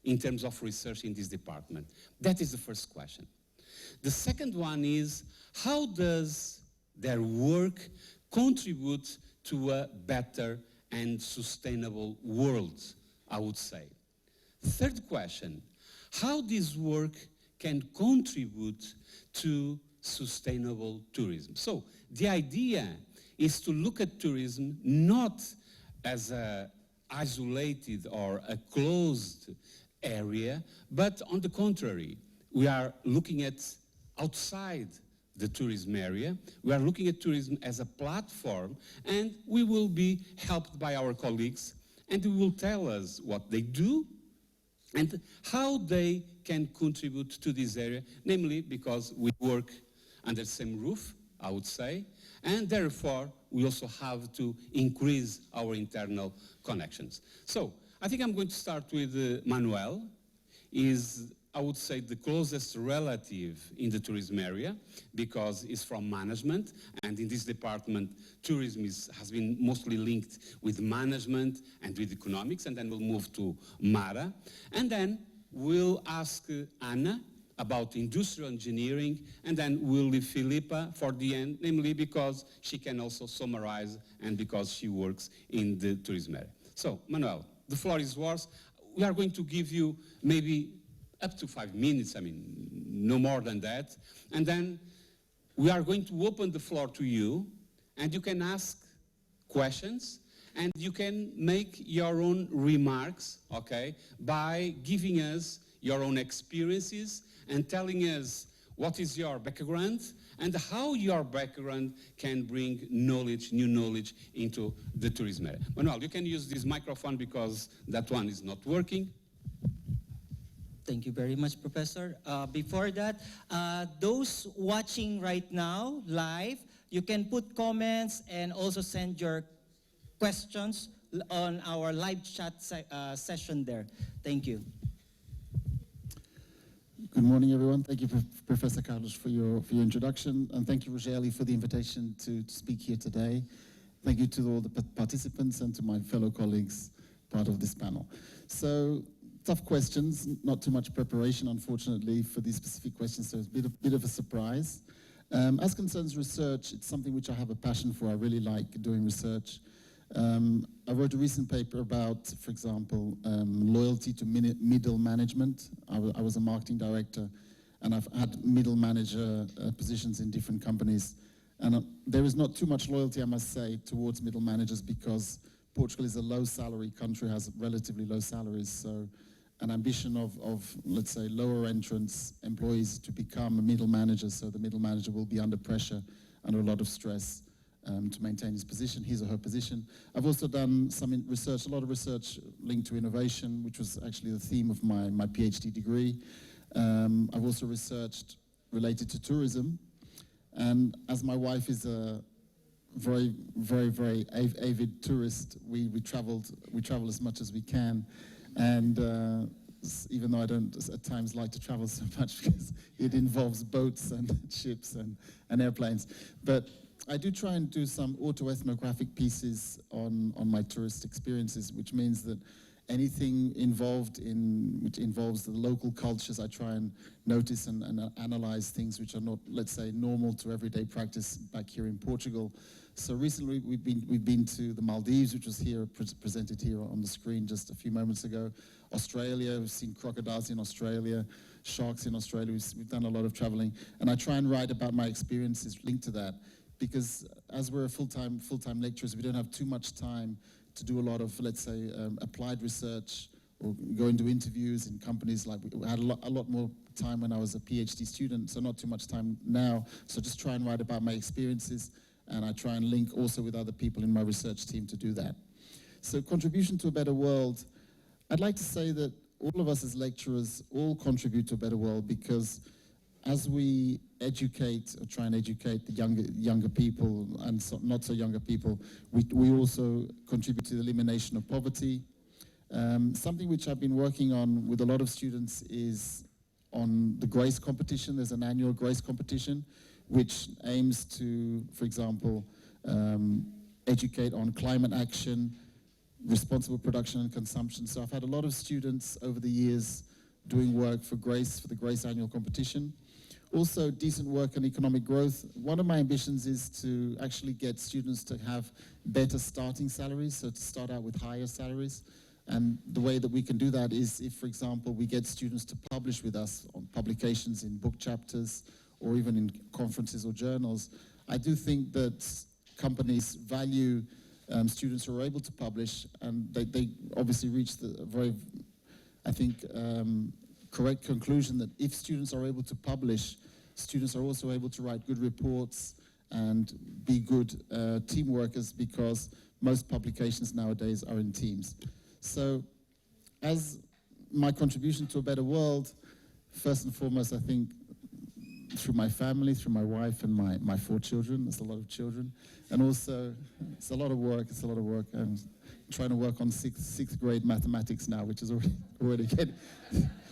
in terms of research in this department. That is the first question. The second one is, how does their work contribute to a better and sustainable world, I would say. Third question, how this work can contribute to sustainable tourism. So the idea is to look at tourism not as a isolated or a closed area, but on the contrary, we are looking at outside the tourism area. We are looking at tourism as a platform, and we will be helped by our colleagues, and they will tell us what they do and how they can contribute to this area, namely because we work under the same roof, I would say, and therefore we also have to increase our internal connections. So I think I'm going to start with Manuel. Is, I would say, the closest relative in the tourism area because he's from management, and in this department tourism has been mostly linked with management and with economics, and then we'll move to Mara, and then we'll ask Anna about industrial engineering, and then we'll leave Filipa for the end, namely because she can also summarize and because she works in the tourism area. So, Manuel, the floor is yours. We are going to give you maybe up to 5 minutes, I mean, no more than that. And then we are going to open the floor to you, and you can ask questions, and you can make your own remarks, okay, by giving us your own experiences and telling us what is your background and how your background can bring knowledge, new knowledge into the tourism area. Manuel, you can use this microphone because that one is not working. Thank you very much, Professor. Before that, those watching right now live, you can put comments and also send your questions on our live chat session there. Thank you. Good morning, everyone. Thank you, Professor Carlos, for your introduction, and thank you, Rogelio, for the invitation to speak here today. Thank you to all the participants and to my fellow colleagues part of this panel. So, tough questions, not too much preparation, unfortunately, for these specific questions, so it's a bit of a surprise. As concerns research, it's something which I have a passion for. I really like doing research. I wrote a recent paper about, for example, loyalty to middle management. I was a marketing director, and I've had middle manager positions in different companies. And there is not too much loyalty, I must say, towards middle managers because Portugal is a low salary country, has relatively low salaries. So an ambition of let's say, lower entrance employees to become a middle manager, so the middle manager will be under pressure, under a lot of stress to maintain his position, his or her position. I've also done some research, a lot of research linked to innovation, which was actually the theme of my PhD degree. I've also researched related to tourism, and as my wife is a very avid tourist, we travel as much as we can, and even though I don't at times like to travel so much because it involves boats and ships and airplanes, but I do try and do some autoethnographic pieces on my tourist experiences, which means that anything which involves the local cultures, I try and notice and analyze things which are not, let's say, normal to everyday practice back here in Portugal. So recently we've been to the Maldives, which was here presented here on the screen just a few moments ago. Australia, we've seen crocodiles in Australia, sharks in Australia. We've done a lot of traveling, and I try and write about my experiences linked to that. Because as we're full-time lecturers, we don't have too much time to do a lot of, let's say, applied research or go into interviews in companies. Like we had a lot more time when I was a PhD student, so not too much time now. So just try and write about my experiences, and I try and link also with other people in my research team to do that. So contribution to a better world, I'd like to say that all of us as lecturers all contribute to a better world because as we educate or try and educate the younger people and not so younger people, we also contribute to the elimination of poverty. Something which I've been working on with a lot of students is on the GRACE competition. There's an annual GRACE competition which aims to, for example, educate on climate action, responsible production and consumption. So I've had a lot of students over the years doing work for GRACE, for the GRACE annual competition. Also, decent work on economic growth. One of my ambitions is to actually get students to have better starting salaries, so to start out with higher salaries. And the way that we can do that is if, for example, we get students to publish with us on publications in book chapters or even in conferences or journals. I do think that companies value students who are able to publish, and they obviously reach the very, I think, correct conclusion that if students are able to publish, students are also able to write good reports and be good team workers, because most publications nowadays are in teams. So as my contribution to a better world, first and foremost, I think through my family, through my wife and my 4 children. There's a lot of children. And also, it's a lot of work. I'm trying to work on sixth grade mathematics now, which is already getting,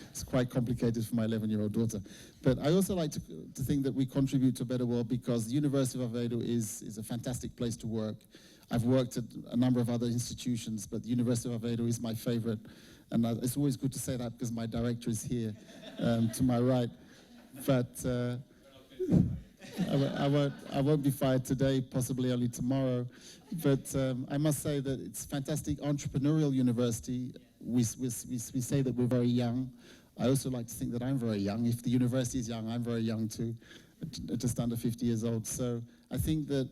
it's quite complicated for my 11-year-old daughter. But I also like to think that we contribute to a better world, because the University of Aveiro is a fantastic place to work. I've worked at a number of other institutions, but the University of Aveiro is my favorite. And it's always good to say that because my director is here to my right. But I won't be fired today, possibly only tomorrow. But I must say that it's a fantastic entrepreneurial university. We say that we're very young. I also like to think that I'm very young. If the university is young, I'm very young too, just under 50 years old. So I think that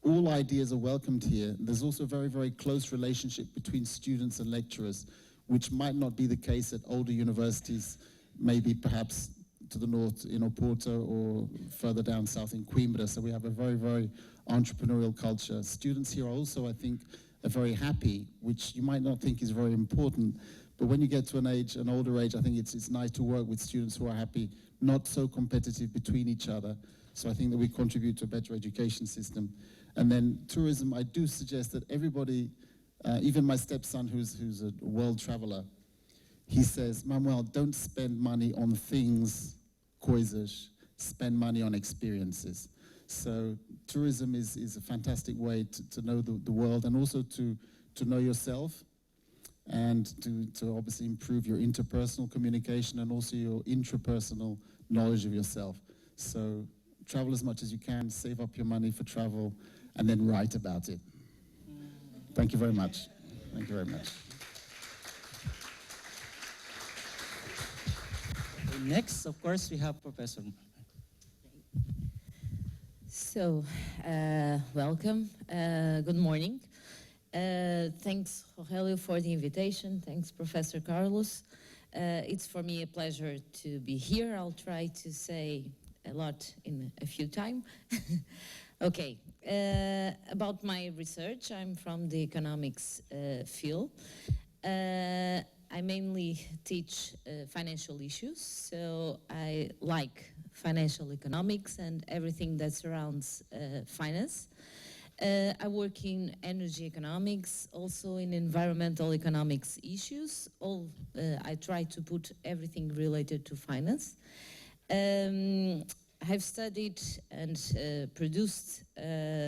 all ideas are welcomed here. There's also a very, very close relationship between students and lecturers, which might not be the case at older universities, maybe perhaps to the north in Oporto or further down south in Coimbra. So we have a very, very entrepreneurial culture. Students here also, I think, are very happy, which you might not think is very important. But when you get to an older age, I think it's nice to work with students who are happy, not so competitive between each other. So I think that we contribute to a better education system. And then tourism, I do suggest that everybody, even my stepson who's a world traveler, he says, Manuel, don't spend money on things, coisas, spend money on experiences. So tourism is a fantastic way to know the world, and also to know yourself, and to obviously improve your interpersonal communication and also your intrapersonal knowledge of yourself. So travel as much as you can, save up your money for travel, and then write about it. Thank you very much. Thank you very much. Next, of course, we have Professor. So, welcome. Good morning. Thanks, Rogelio, for the invitation. Thanks, Professor Carlos. It's for me a pleasure to be here. I'll try to say a lot in a few time. Okay, about my research, I'm from the economics field. I mainly teach financial issues, so I like financial economics and everything that surrounds finance. I work in energy economics, also in environmental economics issues. I try to put everything related to finance. I've studied and produced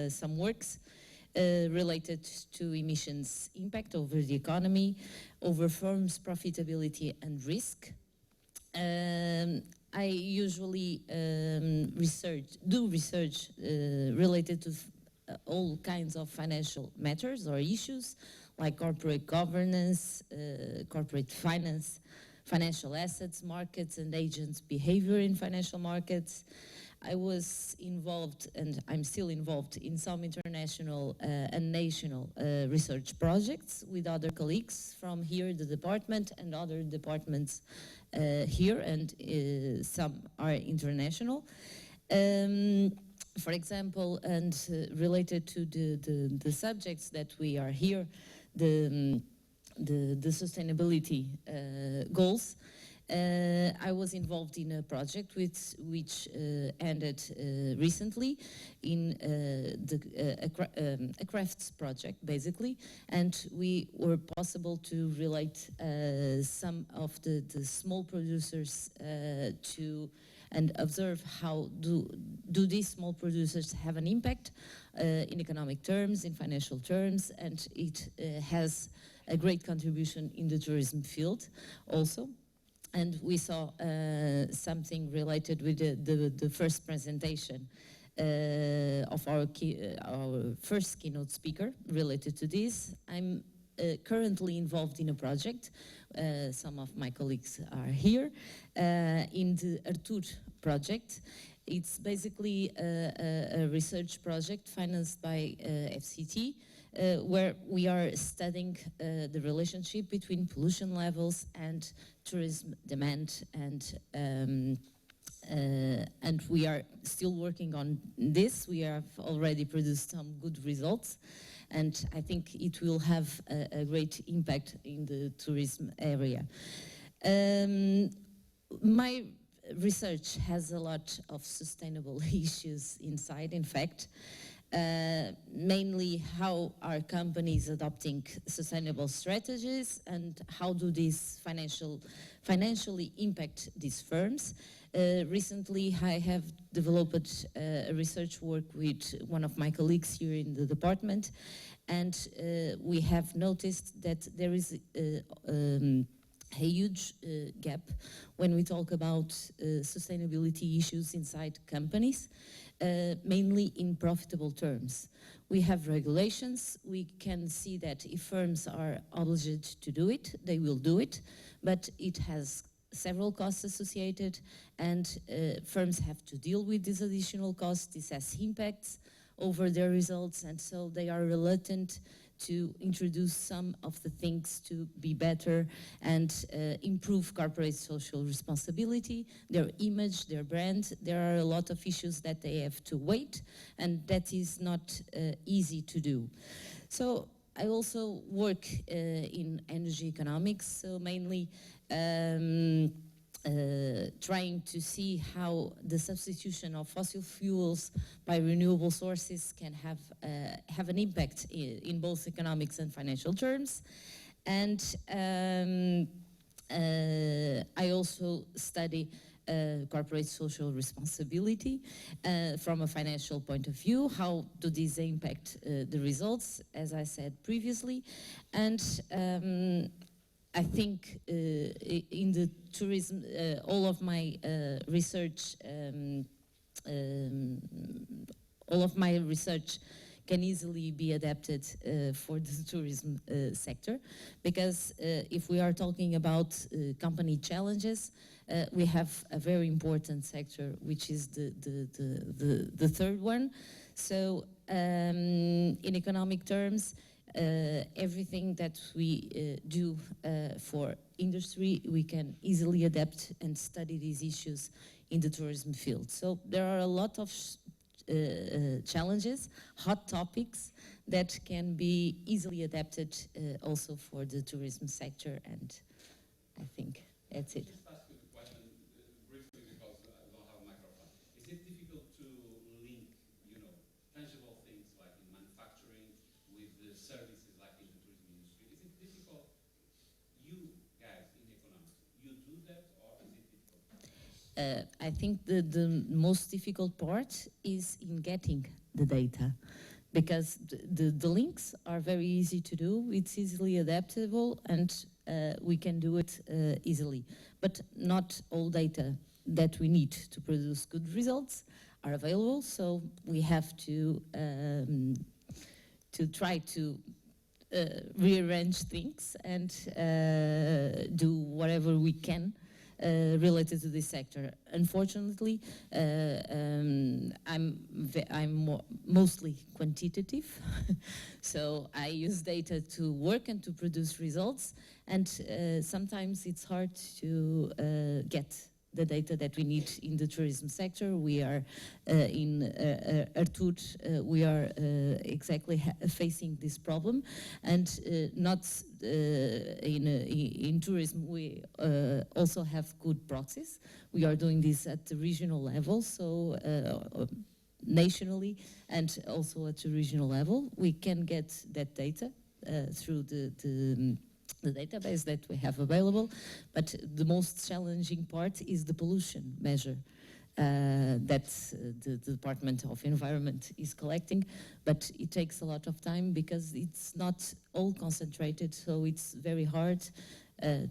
some works related to emissions impact over the economy, over firms' profitability and risk. I usually do research related to all kinds of financial matters or issues, like corporate governance, corporate finance, financial assets, markets and agents' behavior in financial markets. I was involved, and I'm still involved, in some international and national research projects with other colleagues from here, the department, and other departments here, and some are international. For example, and related to the subjects that we are here, the sustainability goals. I was involved in a project which ended recently in a crafts project, basically, and we were possible to relate some of the small producers to and observe how do these small producers have an impact in economic terms, in financial terms, and it has a great contribution in the tourism field also. And we saw something related with the first presentation of our first keynote speaker related to this. I'm currently involved in a project, some of my colleagues are here, in the Artur project. It's basically a research project financed by FCT, where we are studying the relationship between pollution levels and tourism demand, and we are still working on this. We have already produced some good results, and I think it will have a great impact in the tourism area. My research has a lot of sustainable issues inside, in fact. Mainly how are companies adopting sustainable strategies and how do these financially impact these firms. Recently I have developed a research work with one of my colleagues here in the department, and we have noticed that there is a huge gap when we talk about sustainability issues inside companies. Mainly in profitable terms. We have regulations. We can see that if firms are obligated to do it, they will do it, but it has several costs associated, and firms have to deal with these additional costs. This has impacts over their results, and so they are reluctant to introduce some of the things to be better and improve corporate social responsibility, their image, their brand. There are a lot of issues that they have to wait, and that is not easy to do. So I also work in energy economics, so mainly trying to see how the substitution of fossil fuels by renewable sources can have an impact in both economics and financial terms. And I also study corporate social responsibility from a financial point of view. How do these impact the results, as I said previously? And I think in the tourism, all of my research can easily be adapted for the tourism sector, because if we are talking about company challenges, we have a very important sector, which is the third one. So in economic terms, everything that we do for industry, we can easily adapt and study these issues in the tourism field. So there are a lot of challenges, hot topics that can be easily adapted also for the tourism sector, and I think that's it. Just ask you the question briefly, because I don't have a microphone. Is it difficult to link, tangible things like in manufacturing with the services like in the tourism industry? Is it difficult, you guys in economics, you do that, or is it difficult? I think the most difficult part is in getting the data, because the links are very easy to do, it's easily adaptable, and we can do it easily. But not all data that we need to produce good results are available, so we have to try to rearrange things and do whatever we can related to this sector. Unfortunately, I'm mostly quantitative, so I use data to work and to produce results, and sometimes it's hard to get the data that we need in the tourism sector. We are in Artur, we are exactly facing this problem, and not in tourism, we also have good proxies. We are doing this at the regional level, so nationally and also at the regional level. We can get that data through the database that we have available, but the most challenging part is the pollution measure that the Department of Environment is collecting, but it takes a lot of time because it's not all concentrated, so it's very hard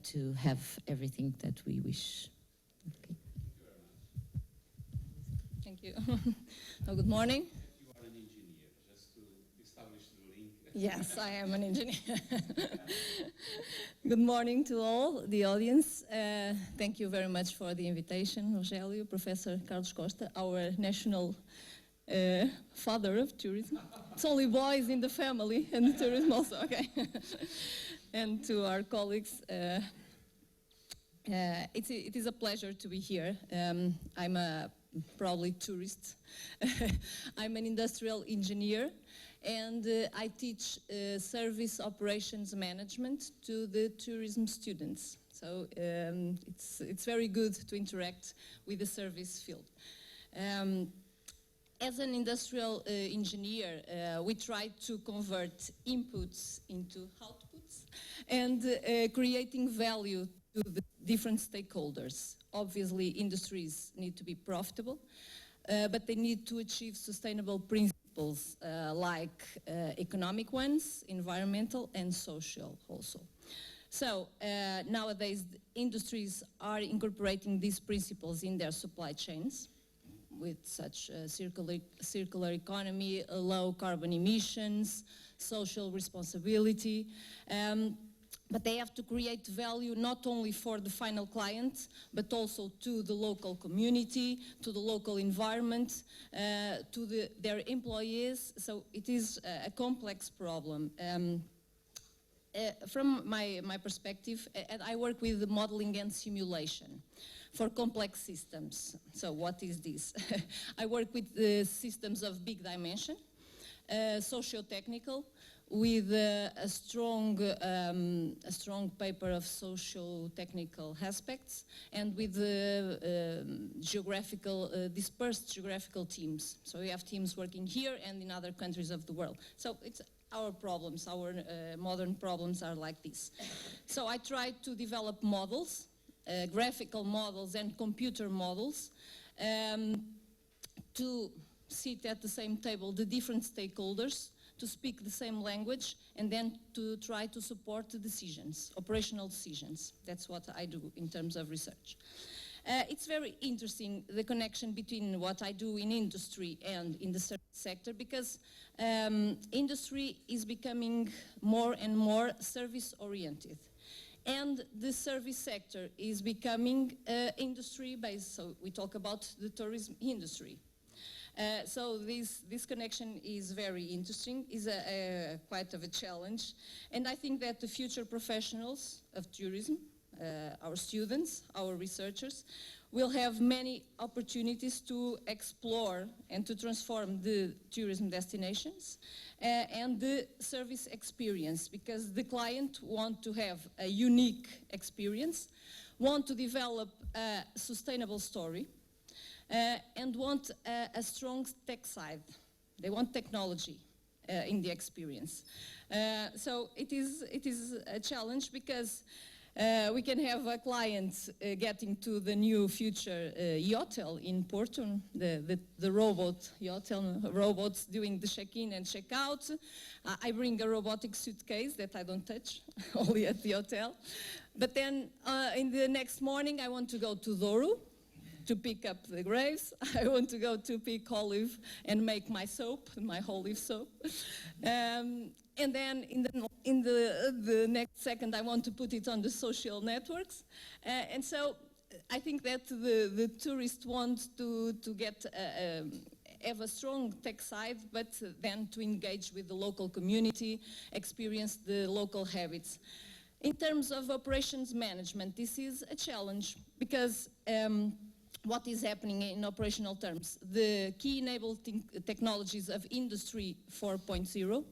to have everything that we wish. Okay. Thank you. Good morning. You are an engineer, just to establish the link. Yes, I am an engineer. Good morning to all the audience. Thank you very much for the invitation, Rogelio, Professor Carlos Costa, our national father of tourism. It's only boys in the family and tourism also, okay. And to our colleagues, it is a pleasure to be here. I'm probably tourist. I'm an industrial engineer, and I teach service operations management to the tourism students. So it's very good to interact with the service field. As an industrial engineer, we try to convert inputs into outputs and creating value to the different stakeholders. Obviously, industries need to be profitable, but they need to achieve sustainable principles like economic ones, environmental and social also. So nowadays, industries are incorporating these principles in their supply chains with such circular economy, low carbon emissions, social responsibility. But they have to create value not only for the final client, but also to the local community, to the local environment, to their employees. So it is a complex problem. From my perspective, I work with modeling and simulation for complex systems. So what is this? I work with the systems of big dimension, socio-technical, with a strong paper of socio-technical aspects, and with dispersed geographical teams. So we have teams working here and in other countries of the world. So it's our problems, our modern problems are like this. So I try to develop models, graphical models and computer models, to sit at the same table, the different stakeholders, to speak the same language, and then to try to support the decisions, operational decisions. That's what I do in terms of research. It's very interesting, the connection between what I do in industry and in the service sector, because industry is becoming more and more service-oriented. And the service sector is becoming industry-based, so we talk about the tourism industry. So this connection is very interesting, is quite of a challenge, and I think that the future professionals of tourism, our students, our researchers, will have many opportunities to explore and to transform the tourism destinations and the service experience, because the client wants to have a unique experience, want to develop a sustainable story, and want a strong tech side. They want technology in the experience. So it is a challenge, because we can have a client getting to the new future hotel in Porto, the robot hotel, robots doing the check-in and check-out. I bring a robotic suitcase that I don't touch, only at the hotel. But then in the next morning, I want to go to Douro to pick up the grapes. I want to go to pick olive and make my soap, my olive soap. And then in the next second, I want to put it on the social networks. And so I think that the tourist wants to have a strong tech side, but then to engage with the local community, experience the local habits. In terms of operations management, this is a challenge, because what is happening in operational terms? The key enabling technologies of Industry 4.0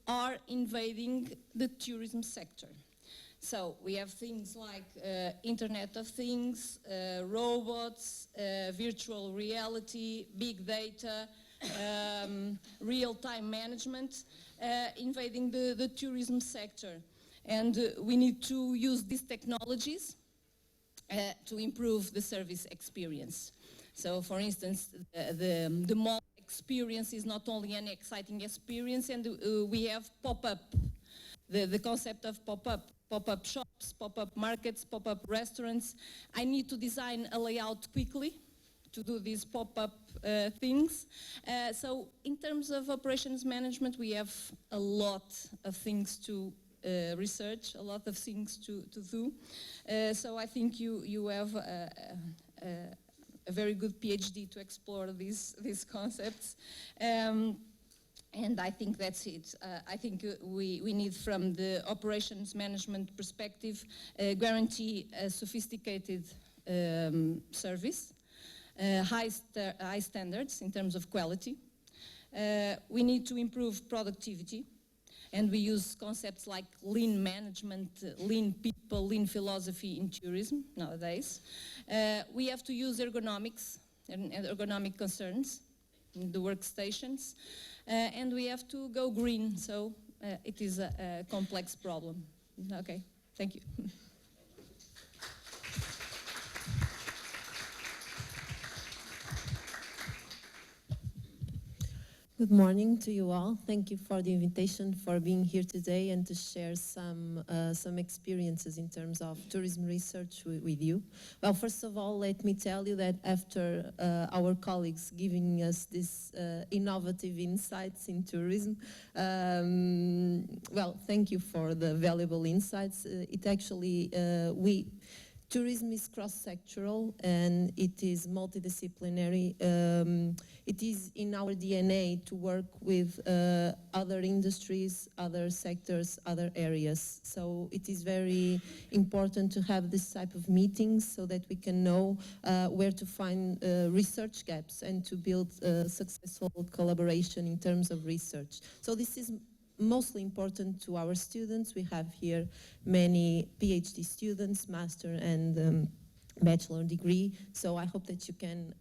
are invading the tourism sector. So we have things like Internet of Things, robots, virtual reality, big data, real-time management, invading the tourism sector. And we need to use these technologies to improve the service experience. So for instance, the mall experience is not only an exciting experience, and we have pop-up, the concept of pop-up shops, pop-up markets, pop-up restaurants. I need to design a layout quickly to do these pop-up things. So in terms of operations management, we have a lot of things to research, a lot of things to do. So I think you have a very good PhD to explore these concepts. And I think that's it. I think we need, from the operations management perspective, guarantee a sophisticated service, high standards in terms of quality. We need to improve productivity, and we use concepts like lean management, lean people, lean philosophy in tourism nowadays. We have to use ergonomics and ergonomic concerns in the workstations. And we have to go green, so it is a complex problem. Okay, thank you. Good morning to you all. Thank you for the invitation, for being here today and to share some experiences in terms of tourism research with you. Well, first of all, let me tell you that after our colleagues giving us this innovative insights in tourism, well, thank you for the valuable insights. It actually, tourism is cross-sectoral and it is multidisciplinary. It is in our DNA to work with other industries, other sectors, other areas. So it is very important to have this type of meetings so that we can know where to find research gaps and to build successful collaboration in terms of research. So this is mostly important to our students. We have here many PhD students, master and bachelor degree. So I hope that you can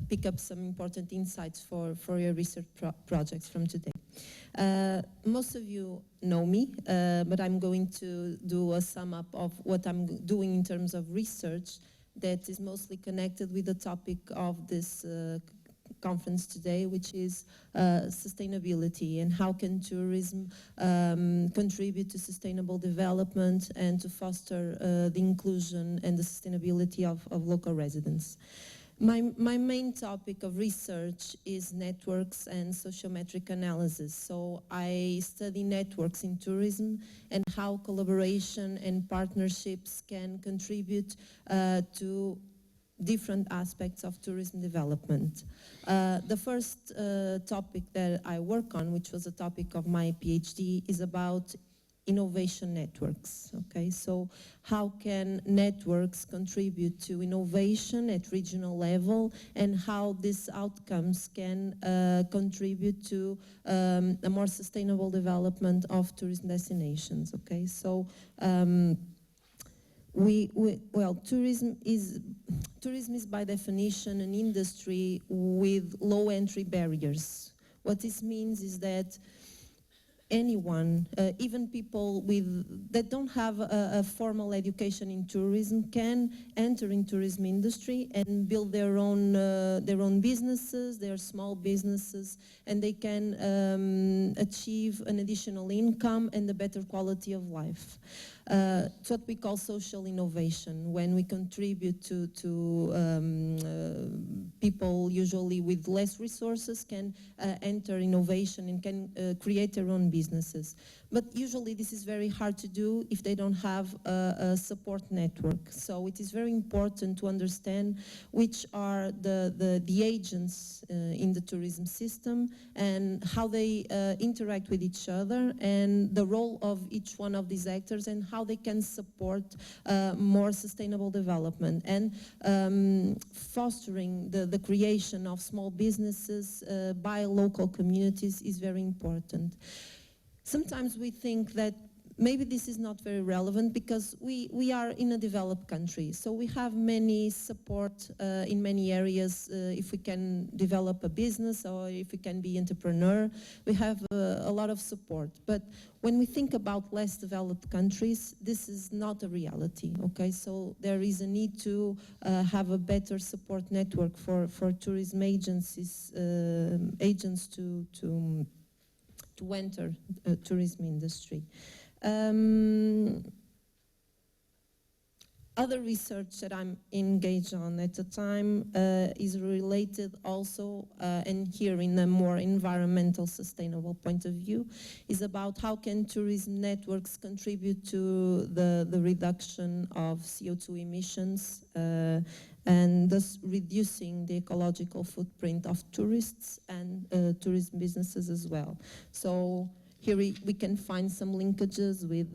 pick up some important insights for your research projects from today. Most of you know me, but I'm going to do a sum up of what I'm doing in terms of research that is mostly connected with the topic of this conference today, which is sustainability and how can tourism contribute to sustainable development and to foster the inclusion and the sustainability of local residents. My main topic of research is networks and sociometric analysis. So I study networks in tourism and how collaboration and partnerships can contribute to different aspects of tourism development. The first topic that I work on, which was a topic of my PhD, is about innovation networks. Okay, so how can networks contribute to innovation at regional level, and how these outcomes can contribute to a more sustainable development of tourism destinations. Okay, so well, tourism is by definition an industry with low entry barriers. What this means is that anyone, even people that don't have a formal education in tourism, can enter in tourism industry and build their own businesses, their small businesses, and they can achieve an additional income and a better quality of life. It's what we call social innovation, when we contribute to people usually with less resources can enter innovation and can create their own businesses. But usually this is very hard to do if they don't have a support network. So it is very important to understand which are the agents in the tourism system and how they interact with each other, and the role of each one of these actors and how they can support more sustainable development, and fostering the creation of small businesses by local communities is very important. sometimes we think that maybe this is not very relevant because we are in a developed country. So we have many support in many areas. If we can develop a business or if we can be entrepreneur, we have a lot of support. But when we think about less developed countries, this is not a reality, okay? So there is a need to have a better support network for tourism agencies, agents to enter tourism industry. Other research that I'm engaged on at the time is related also, and here in a more environmental sustainable point of view, is about how can tourism networks contribute to the reduction of CO2 emissions and thus reducing the ecological footprint of tourists and tourism businesses as well. So here we can find some linkages with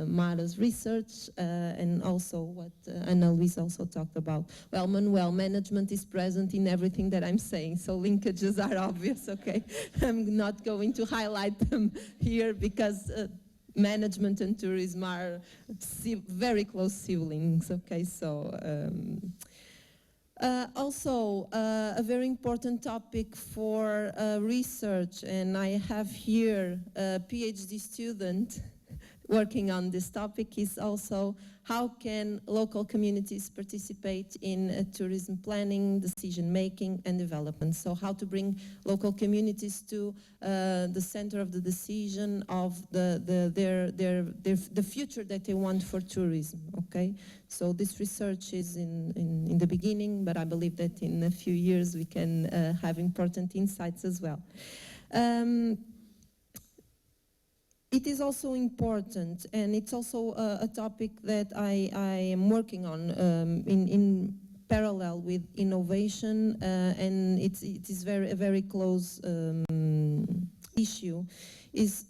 Mara's research and also what Luís also talked about. Well, Manuel, management is present in everything that I'm saying, so linkages are obvious, okay? I'm not going to highlight them here because management and tourism are very close siblings, okay? So. Also, a very important topic for research, and I have here a PhD student working on this topic, is also how can local communities participate in tourism planning, decision making, and development. So how to bring local communities to the center of the decision of the future that they want for tourism, okay? So this research is in the beginning, but I believe that in a few years we can have important insights as well. It is also important, and it's also a topic that I am working on in parallel with innovation, and it is a very close issue, is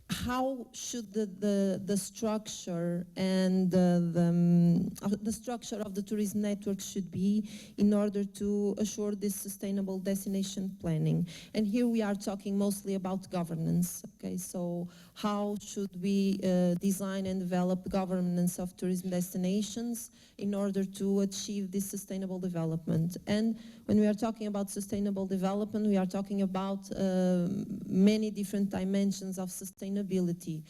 how should the structure and the structure of the tourism network should be in order to assure this sustainable destination planning. And here we are talking mostly about governance, okay? So how should we design and develop governance of tourism destinations in order to achieve this sustainable development? And when we are talking about sustainable development, we are talking about many different dimensions of sustainability.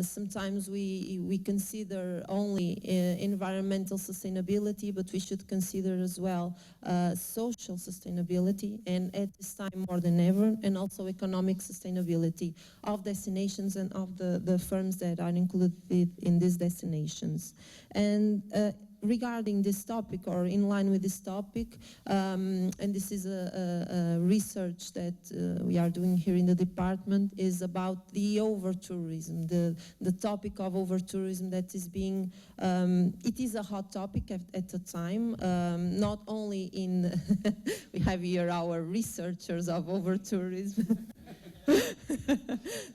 Sometimes we consider only environmental sustainability, but we should consider as well social sustainability, and at this time more than ever, and also economic sustainability of destinations and of the firms that are included in these destinations. And regarding this topic, or in line with this topic, and this is a research that we are doing here in the department, is about the over-tourism, the topic of over-tourism that is being, it is a hot topic at the time, not only in, we have here our researchers of over-tourism,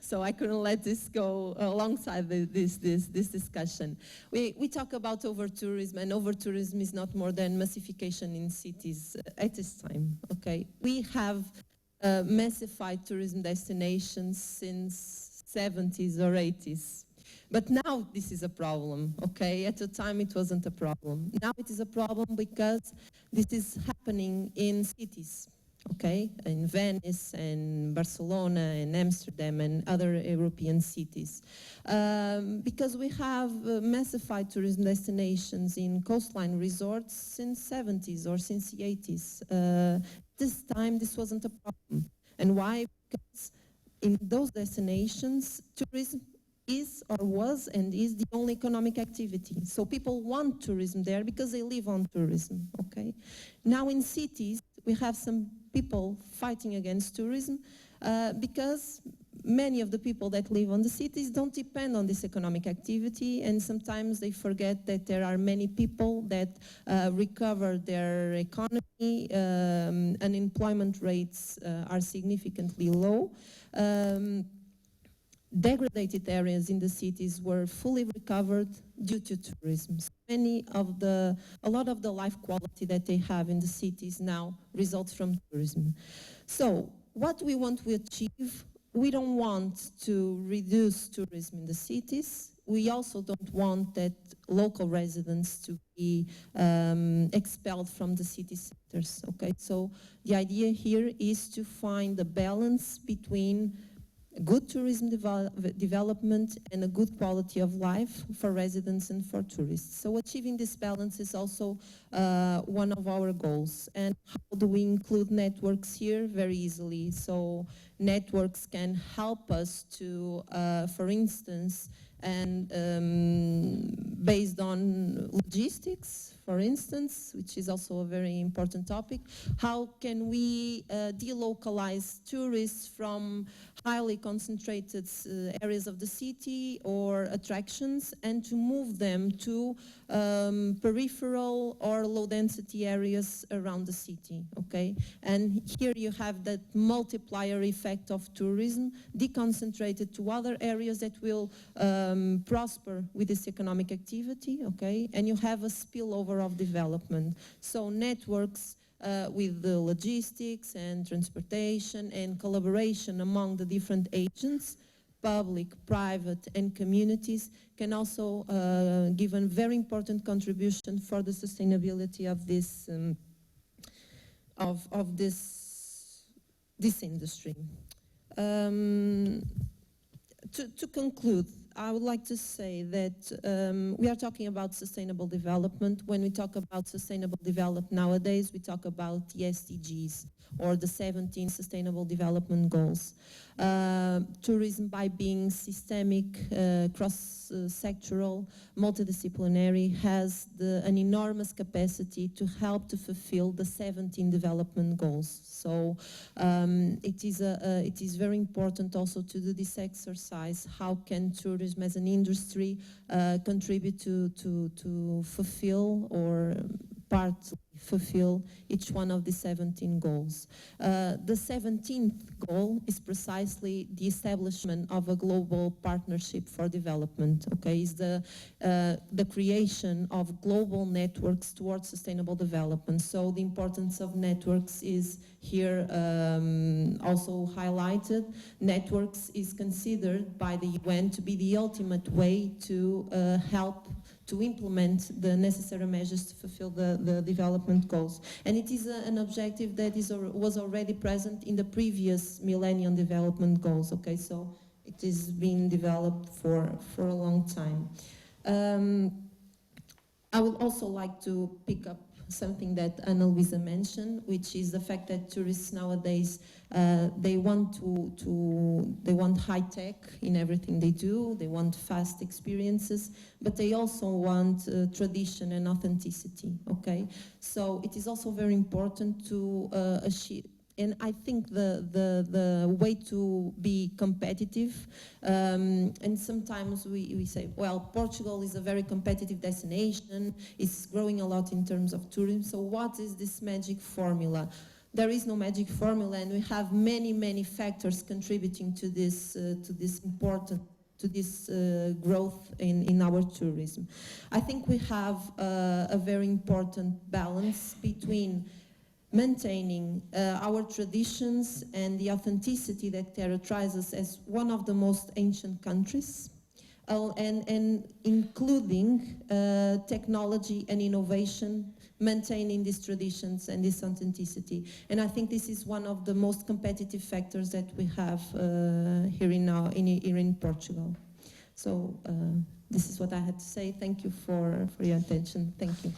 so I couldn't let this go alongside this discussion. We talk about over-tourism, and over-tourism is not more than massification in cities at this time, okay? We have massified tourism destinations since 70s or 80s. But now this is a problem, okay? At the time it wasn't a problem. Now it is a problem because this is happening in cities. Okay, in Venice and Barcelona and Amsterdam and other European cities. Because we have massified tourism destinations in coastline resorts since 70s or since the 80s. This time this wasn't a problem. And why? Because in those destinations, tourism is or was and is the only economic activity. So people want tourism there because they live on tourism, okay? Now in cities, we have some people fighting against tourism because many of the people that live on the cities don't depend on this economic activity, and sometimes they forget that there are many people that recover their economy, unemployment rates are significantly low. Degraded areas in the cities were fully recovered due to tourism. So a lot of the life quality that they have in the cities now results from tourism. So what we want to achieve we don't want to reduce tourism in the cities. We also don't want that local residents to be expelled from the city centers, okay? So the idea here is to find a balance between good tourism development and a good quality of life for residents and for tourists. So achieving this balance is also one of our goals. And how do we include networks here? Very easily. So networks can help us to, for instance, and based on logistics, for instance, which is also a very important topic, how can we delocalize tourists from highly concentrated areas of the city or attractions and to move them to peripheral or low-density areas around the city, okay? And here you have that multiplier effect of tourism, deconcentrated to other areas that will prosper with this economic activity, okay? And you have a spillover of development. So networks with the logistics and transportation and collaboration among the different agents, public, private, and communities, can also give a very important contribution for the sustainability of this this industry. To conclude, I would like to say that we are talking about sustainable development. When we talk about sustainable development nowadays, we talk about the SDGs, or the 17 Sustainable Development Goals. Tourism, by being systemic, cross-sectoral, multidisciplinary, has an enormous capacity to help to fulfill the 17 development goals. So it is very important also to do this exercise. How can tourism as an industry contribute to fulfill or partly fulfill each one of the 17 goals. The 17th goal is precisely the establishment of a global partnership for development, okay? Is the creation of global networks towards sustainable development. So the importance of networks is here also highlighted. Networks is considered by the UN to be the ultimate way to help to implement the necessary measures to fulfill the development goals. And it is an objective that was already present in the previous Millennium Development Goals, okay? So it is being developed for a long time. I would also like to pick up something that Luísa mentioned, which is the fact that tourists nowadays they want high tech in everything they do. They want fast experiences, but they also want tradition and authenticity. Okay, so it is also very important to achieve. And I think the way to be competitive, and sometimes we say, well, Portugal is a very competitive destination, it's growing a lot in terms of tourism, so what is this magic formula? There is no magic formula, and we have many factors contributing to this growth in our tourism. I think we have a very important balance between maintaining our traditions and the authenticity that characterizes us as one of the most ancient countries, and including technology and innovation, maintaining these traditions and this authenticity. And I think this is one of the most competitive factors that we have here in Portugal. So this is what I had to say. Thank you for your attention. Thank you.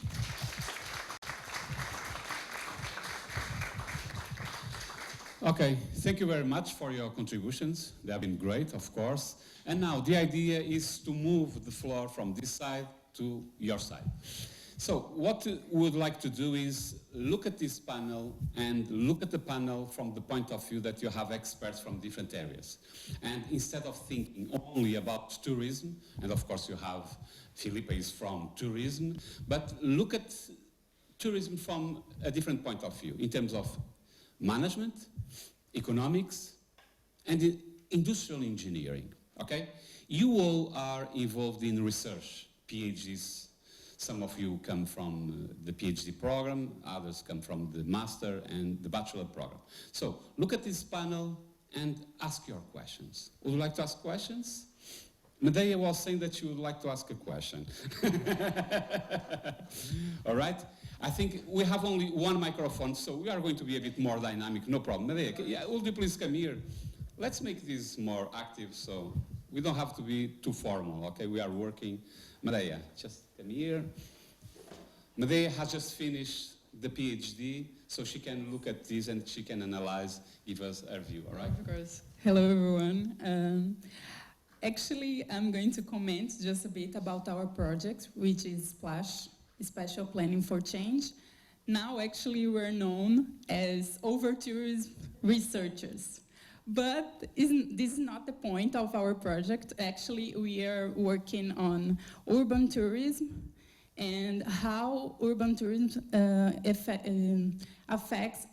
Okay, thank you very much for your contributions. They have been great, of course. And now the idea is to move the floor from this side to your side. So what we would like to do is look at this panel and look at the panel from the point of view that you have experts from different areas. And instead of thinking only about tourism, and of course you have Felipe is from tourism, but look at tourism from a different point of view in terms of management, economics, and industrial engineering, okay? You all are involved in research, PhDs. Some of you come from the PhD program, others come from the master and the bachelor program. So look at this panel and ask your questions. Would you like to ask questions? Medea was saying that she would like to ask a question. All right? I think we have only one microphone, so we are going to be a bit more dynamic. No problem. Medea, would you please come here? Let's make this more active, so we don't have to be too formal, okay? We are working. Medea, just come here. Medea has just finished the PhD, so she can look at this and she can analyze, give us her view, all right? Of course. Hello, everyone. Actually, I'm going to comment just a bit about our project, which is SPLASH, Special Planning for Change. Now, actually, we're known as over-tourism researchers. But this is not the point of our project. Actually, we are working on urban tourism and how urban tourism affects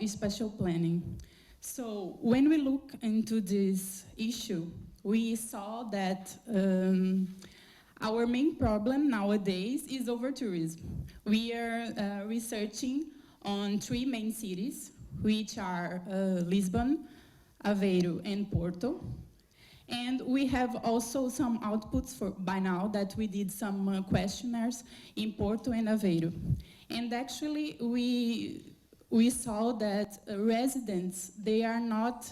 spatial planning. So when we look into this issue, we saw that our main problem nowadays is over-tourism. We are researching on 3 main cities, which are Lisbon, Aveiro, and Porto. And we have also some outputs by now that we did some questionnaires in Porto and Aveiro. And actually, we saw that residents, they are not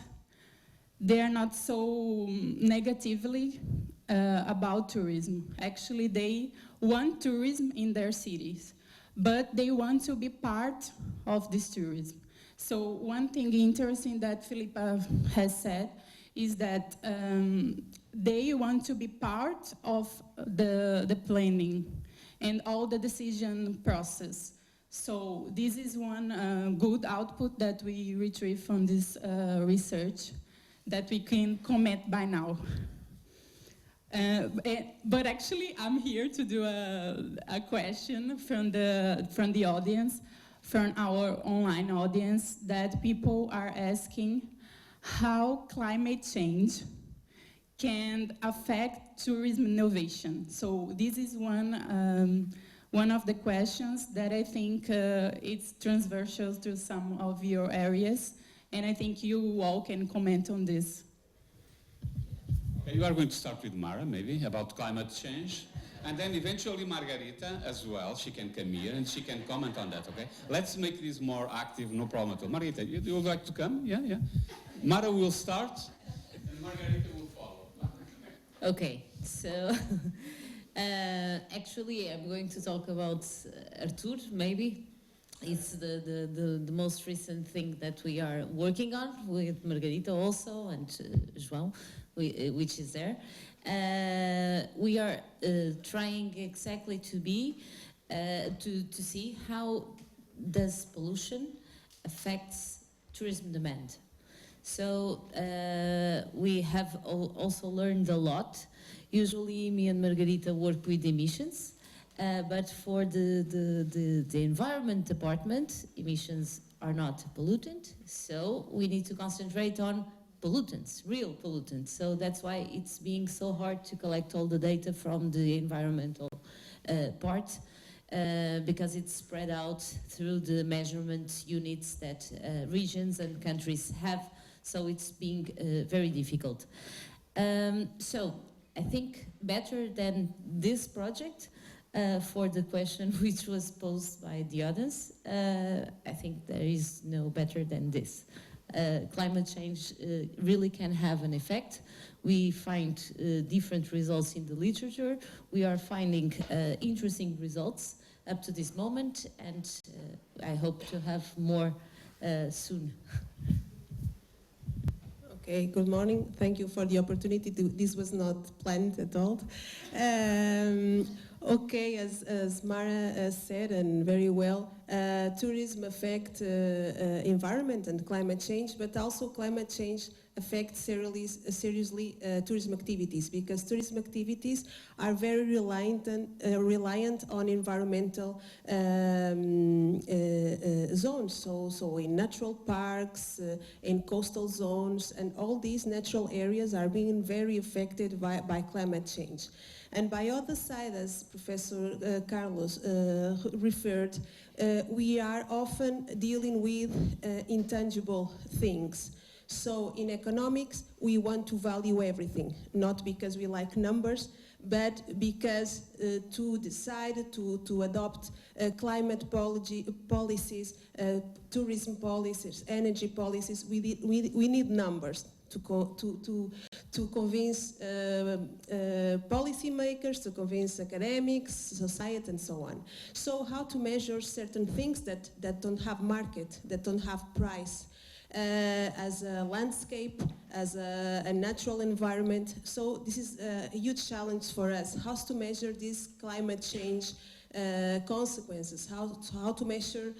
so negatively about tourism. Actually, they want tourism in their cities, but they want to be part of this tourism. So one thing interesting that Filipa has said is that they want to be part of the planning and all the decision process. So this is one good output that we retrieve from this research that we can comment by now. But actually, I'm here to do a question from the audience, from our online audience, that people are asking how climate change can affect tourism innovation. So this is one of the questions that I think it's transversal to some of your areas, and I think you all can comment on this. Okay, you are going to start with Mara, maybe, about climate change. And then eventually Margarita as well, she can come here and she can comment on that, okay? Let's make this more active, no problem at all. Margarita, you would like to come? Yeah. Mara will start, and Margarita will follow. Okay, so actually I'm going to talk about Artur, maybe. It's the most recent thing that we are working on with Margarita also, and João, which is there. We are trying exactly to see how does pollution affects tourism demand. So we have also learned a lot. Usually me and Margarita work with emissions, but for the environment department, emissions are not a pollutant, so we need to concentrate on pollutants, real pollutants. So that's why it's being so hard to collect all the data from the environmental part, because it's spread out through the measurement units that regions and countries have, so it's being very difficult. So I think better than this project, for the question which was posed by the audience, I think there is no better than this. Climate change really can have an effect. We find different results in the literature. We are finding interesting results up to this moment, and I hope to have more soon. Okay, good morning. Thank you for the opportunity. This was not planned at all. Okay, as Mara said, and very well, tourism affects environment and climate change, but also climate change affects seriously tourism activities, because tourism activities are very reliant on environmental zones. So in natural parks, in coastal zones, and all these natural areas are being very affected by climate change. And by other side, as Professor Carlos referred, we are often dealing with intangible things. So in economics, we want to value everything, not because we like numbers, but because to decide to adopt climate policies, tourism policies, energy policies, we need numbers to convince policymakers, to convince academics, society, and so on. So how to measure certain things that don't have market, that don't have price, as a landscape, as a natural environment. So this is a huge challenge for us, how to measure these climate change consequences, how to measure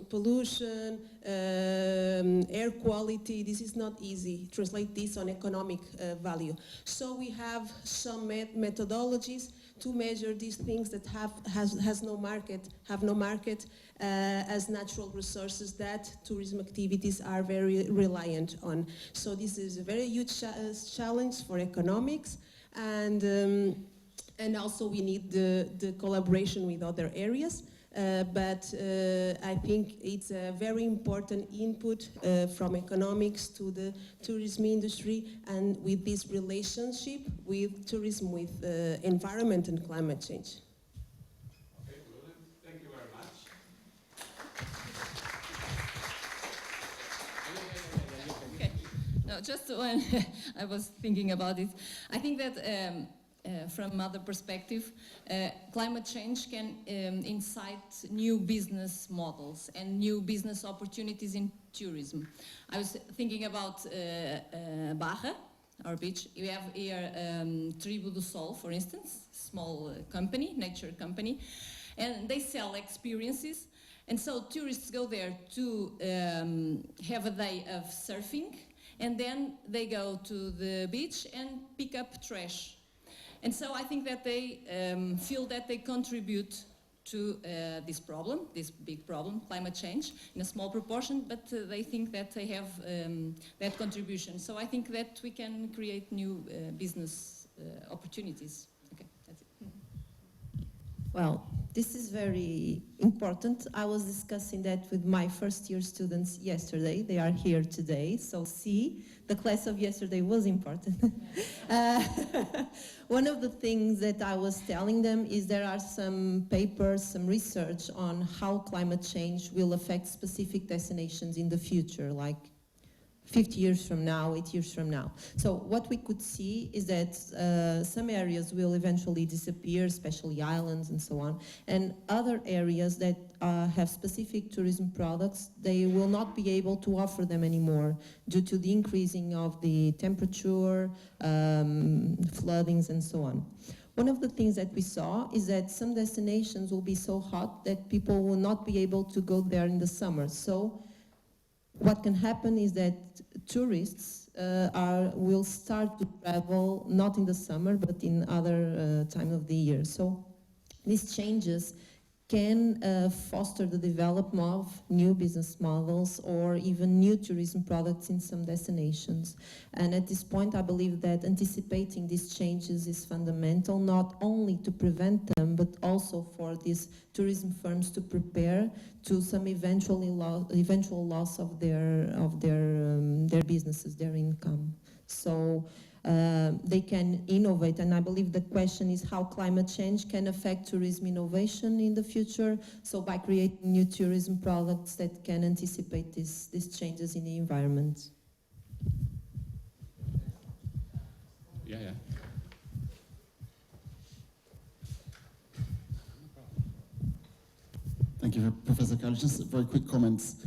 pollution, air quality. This is not easy. Translate this on economic value. So we have some methodologies to measure these things that have no market as natural resources that tourism activities are very reliant on. So this is a very huge challenge for economics, and also we need the collaboration with other areas. But I think it's a very important input from economics to the tourism industry, and with this relationship with tourism, with environment and climate change. Okay, brilliant. Thank you very much. Okay. No, just when I was thinking about it, I think that from another perspective, climate change can incite new business models and new business opportunities in tourism. I was thinking about Barra, our beach. We have here Tribo do Sol, for instance, small company, nature company, and they sell experiences. And so tourists go there to have a day of surfing, and then they go to the beach and pick up trash. And so I think that they feel that they contribute to this problem, this big problem, climate change, in a small proportion, but they think that they have that contribution. So I think that we can create new business opportunities. Okay, that's it. Well, this is very important. I was discussing that with my first year students yesterday. They are here today, so see, the class of yesterday was important. One of the things that I was telling them is there are some papers, some research on how climate change will affect specific destinations in the future, like 50 years from now, 8 years from now. So what we could see is that some areas will eventually disappear, especially islands and so on, and other areas that have specific tourism products, they will not be able to offer them anymore due to the increasing of the temperature, floodings and so on. One of the things that we saw is that some destinations will be so hot that people will not be able to go there in the summer. So what can happen is that tourists will start to travel not in the summer but in other time of the year. So these changes can foster the development of new business models or even new tourism products in some destinations. And at this point, I believe that anticipating these changes is fundamental, not only to prevent them, but also for these tourism firms to prepare to some eventual loss of their businesses, their income. So they can innovate, and I believe the question is how climate change can affect tourism innovation in the future, so by creating new tourism products that can anticipate these changes in the environment. Yeah. Thank you, Professor Carlos. Just very quick comments.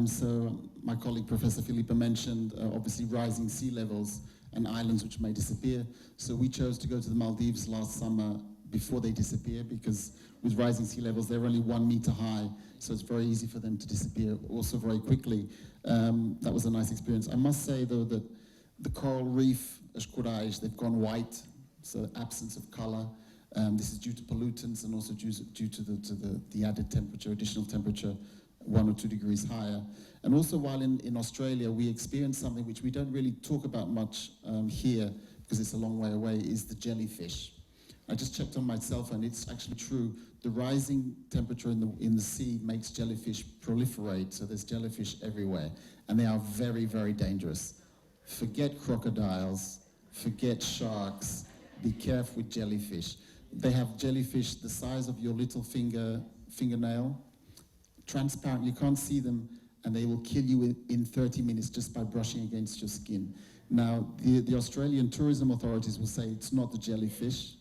So my colleague, Professor Filipa, mentioned obviously rising sea levels and islands which may disappear. So we chose to go to the Maldives last summer before they disappear, because with rising sea levels, they're only 1 meter high, so it's very easy for them to disappear also very quickly. That was a nice experience. I must say, though, that the coral reef, as corais, they've gone white, so absence of color. This is due to pollutants and also due to the added temperature, additional temperature, 1 or 2 degrees higher. And also while in Australia, we experienced something which we don't really talk about much here, because it's a long way away, is the jellyfish. I just checked on my cell phone, it's actually true. The rising temperature in the sea makes jellyfish proliferate, so there's jellyfish everywhere, and they are very, very dangerous. Forget crocodiles, forget sharks, be careful with jellyfish. They have jellyfish the size of your little fingernail, transparent, you can't see them, and they will kill you in 30 minutes just by brushing against your skin. Now, the Australian tourism authorities will say it's not the jellyfish.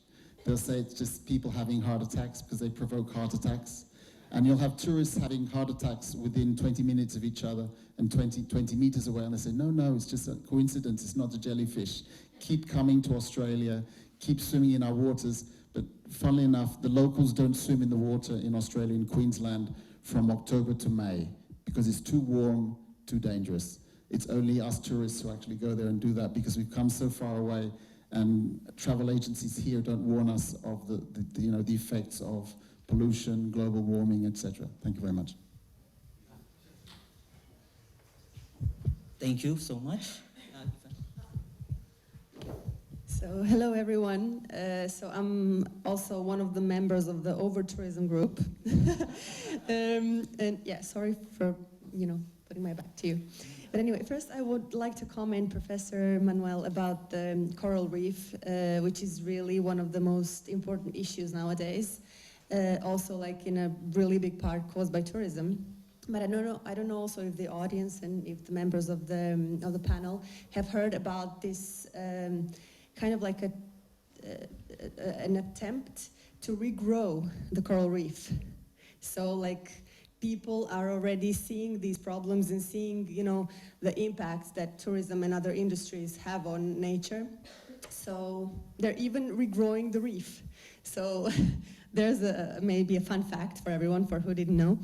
They'll say it's just people having heart attacks because they provoke heart attacks. And you'll have tourists having heart attacks within 20 minutes of each other and 20 meters away, and they say, no, it's just a coincidence, it's not a jellyfish. Keep coming to Australia, keep swimming in our waters, but funnily enough, the locals don't swim in the water in Australia, in Queensland, from October to May, because it's too warm, too dangerous. It's only us tourists who actually go there and do that, because we've come so far away, and travel agencies here don't warn us of the effects of pollution, global warming, etc. Thank you very much. Thank you so much. So hello everyone. So I'm also one of the members of the over-tourism group. And yeah, sorry for putting my back to you. But anyway, first I would like to comment, Professor Manuel, about the coral reef, which is really one of the most important issues nowadays. Also, like in a really big part caused by tourism. But I don't know also if the audience and if the members of the panel have heard about this kind of like an attempt to regrow the coral reef. So like people are already seeing these problems and seeing, the impacts that tourism and other industries have on nature. So they're even regrowing the reef. So there's maybe a fun fact for everyone, for who didn't know.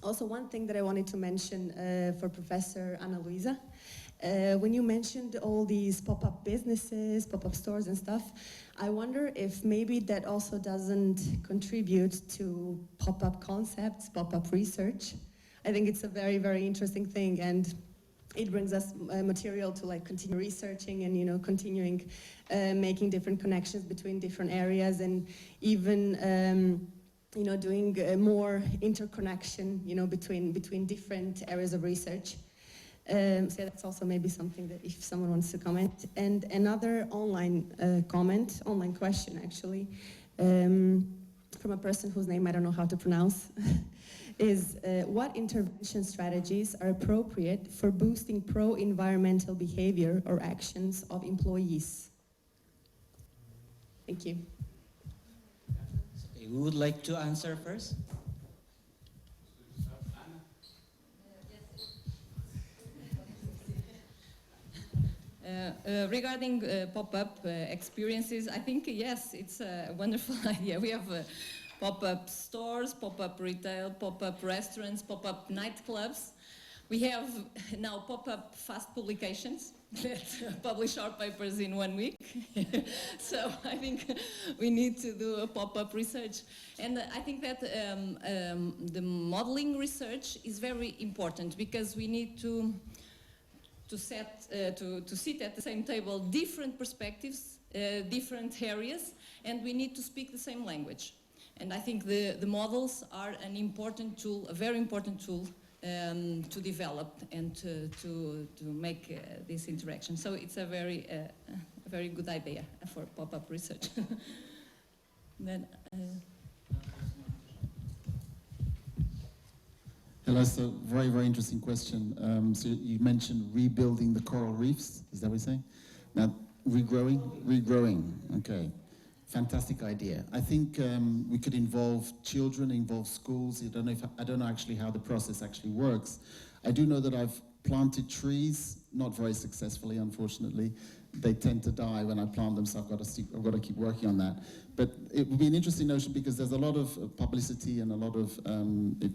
Also, one thing that I wanted to mention for Professor Luísa, when you mentioned all these pop-up businesses, pop-up stores and stuff, I wonder if maybe that also doesn't contribute to pop-up concepts, pop-up research. I think it's a very, very interesting thing, and it brings us material to like continue researching and continuing making different connections between different areas, and even doing more interconnection between different areas of research. So that's also maybe something that if someone wants to comment. And another online question actually, from a person whose name I don't know how to pronounce, is what intervention strategies are appropriate for boosting pro-environmental behavior or actions of employees? Thank you. Okay, who would like to answer first? Regarding pop-up experiences, I think, yes, it's a wonderful idea. We have pop-up stores, pop-up retail, pop-up restaurants, pop-up nightclubs. We have now pop-up fast publications that publish our papers in 1 week. So I think we need to do a pop-up research. And I think that the modeling research is very important, because we need to sit at the same table, different perspectives, different areas, and we need to speak the same language. And I think the models are an important tool, a very important tool to develop and to make this interaction. So it's a very good idea for pop-up research. Then. Hello, so very, very interesting question. So you mentioned rebuilding the coral reefs, is that what you're saying? Now, regrowing, okay. Fantastic idea. I think we could involve children, involve schools. I don't know actually how the process actually works. I do know that I've planted trees, not very successfully, unfortunately. They tend to die when I plant them, so I've got to keep working on that. But it would be an interesting notion, because there's a lot of publicity and a lot of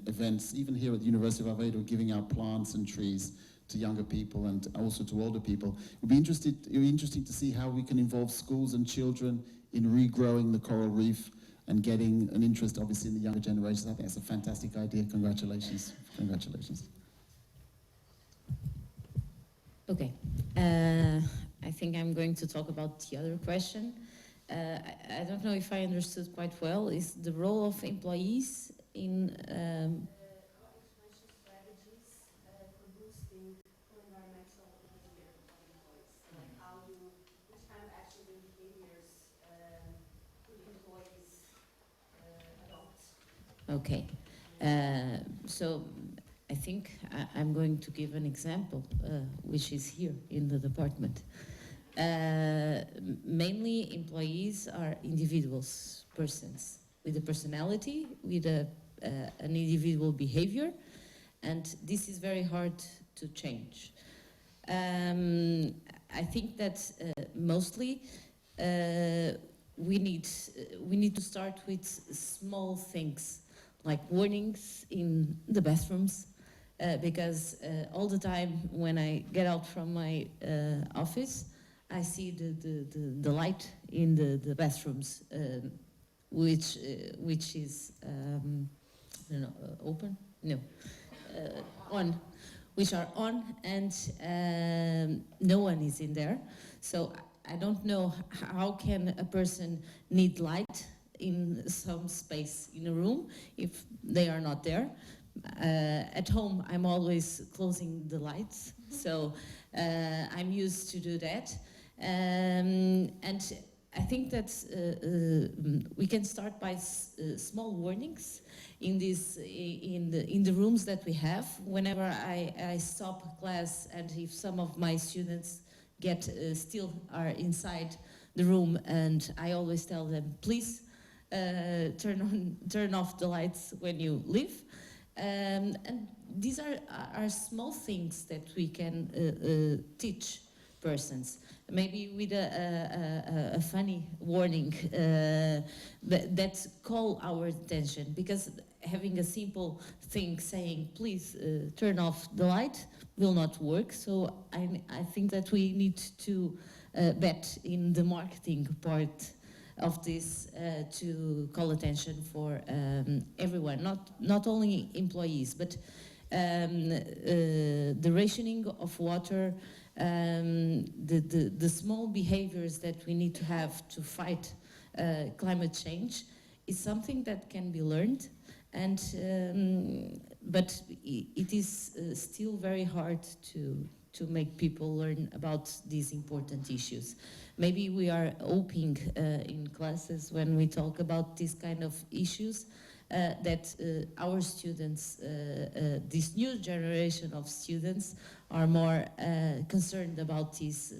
events, even here at the University of Aveiro, giving out plants and trees to younger people and also to older people. It would be interesting to see how we can involve schools and children in regrowing the coral reef and getting an interest, obviously, in the younger generations. I think that's a fantastic idea. Congratulations. Congratulations. Okay. I think I'm going to talk about the other question. I don't know if I understood quite well, is the role of employees in Okay, so I think I'm going to give an example, which is here in the department. Mainly employees are individuals, persons, with a personality, with an individual behavior, and this is very hard to change. I think that mostly we need to start with small things, like warnings in the bathrooms, because all the time when I get out from my office, I see the light in the bathrooms, which is I don't know, open? No, on, which are on, and no one is in there. So I don't know how can a person need light in some space in a room if they are not there. At home, I'm always closing the lights, so I'm used to do that. And I think that we can start by small warnings in the rooms that we have. Whenever I stop class, and if some of my students still are inside the room, and I always tell them, please turn off the lights when you leave. And these are small things that we can teach persons. Maybe with a funny warning that call our attention, because having a simple thing saying, please turn off the light, will not work. So I think that we need to bet in the marketing part of this to call attention for everyone, not only employees, but the rationing of water, the small behaviors that we need to have to fight climate change is something that can be learned, and but it is still very hard to make people learn about these important issues. Maybe we are hoping in classes when we talk about these kind of issues that our students, this new generation of students, are more concerned about these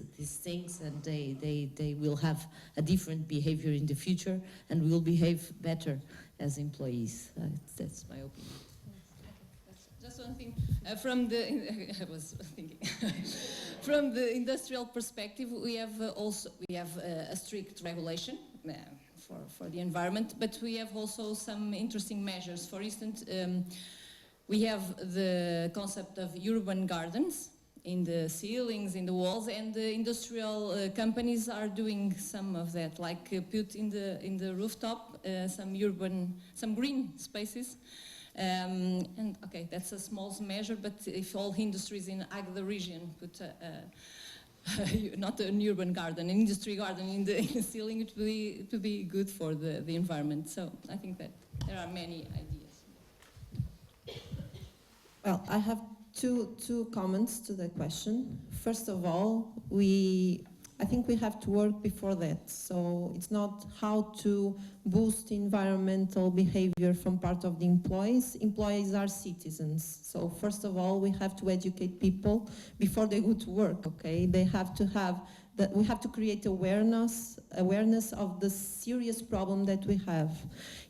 things, and they will have a different behavior in the future and will behave better as employees. That's my opinion. Just one thing, from the I was thinking from the industrial perspective, we have a strict regulation for the environment, but we have also some interesting measures. For instance, we have the concept of urban gardens in the ceilings, in the walls, and the industrial companies are doing some of that, like put in the rooftop some green spaces. And okay, that's a small measure, but if all industries in the region put not an urban garden, an industry garden in the ceiling, it would be good for the environment. So I think that there are many ideas. Well, I have two comments to the question. First of all, I think we have to work before that. So it's not how to boost environmental behavior from part of the employees. Employees are citizens. So first of all, we have to educate people before they go to work, okay? They have to have that. We have to create awareness of the serious problem that we have.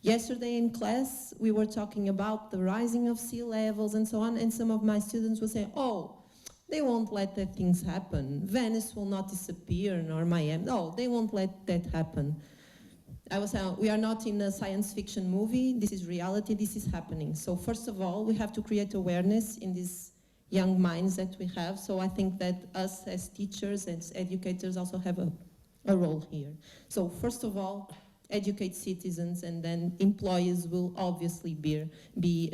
Yesterday in class, we were talking about the rising of sea levels and so on, and some of my students would say, oh, they won't let that things happen. Venice will not disappear, nor Miami. No, they won't let that happen. I was saying, we are not in a science fiction movie. This is reality. This is happening. So first of all, we have to create awareness in these young minds that we have. So I think that us as teachers and educators also have a role here. So first of all, educate citizens, and then employees will obviously be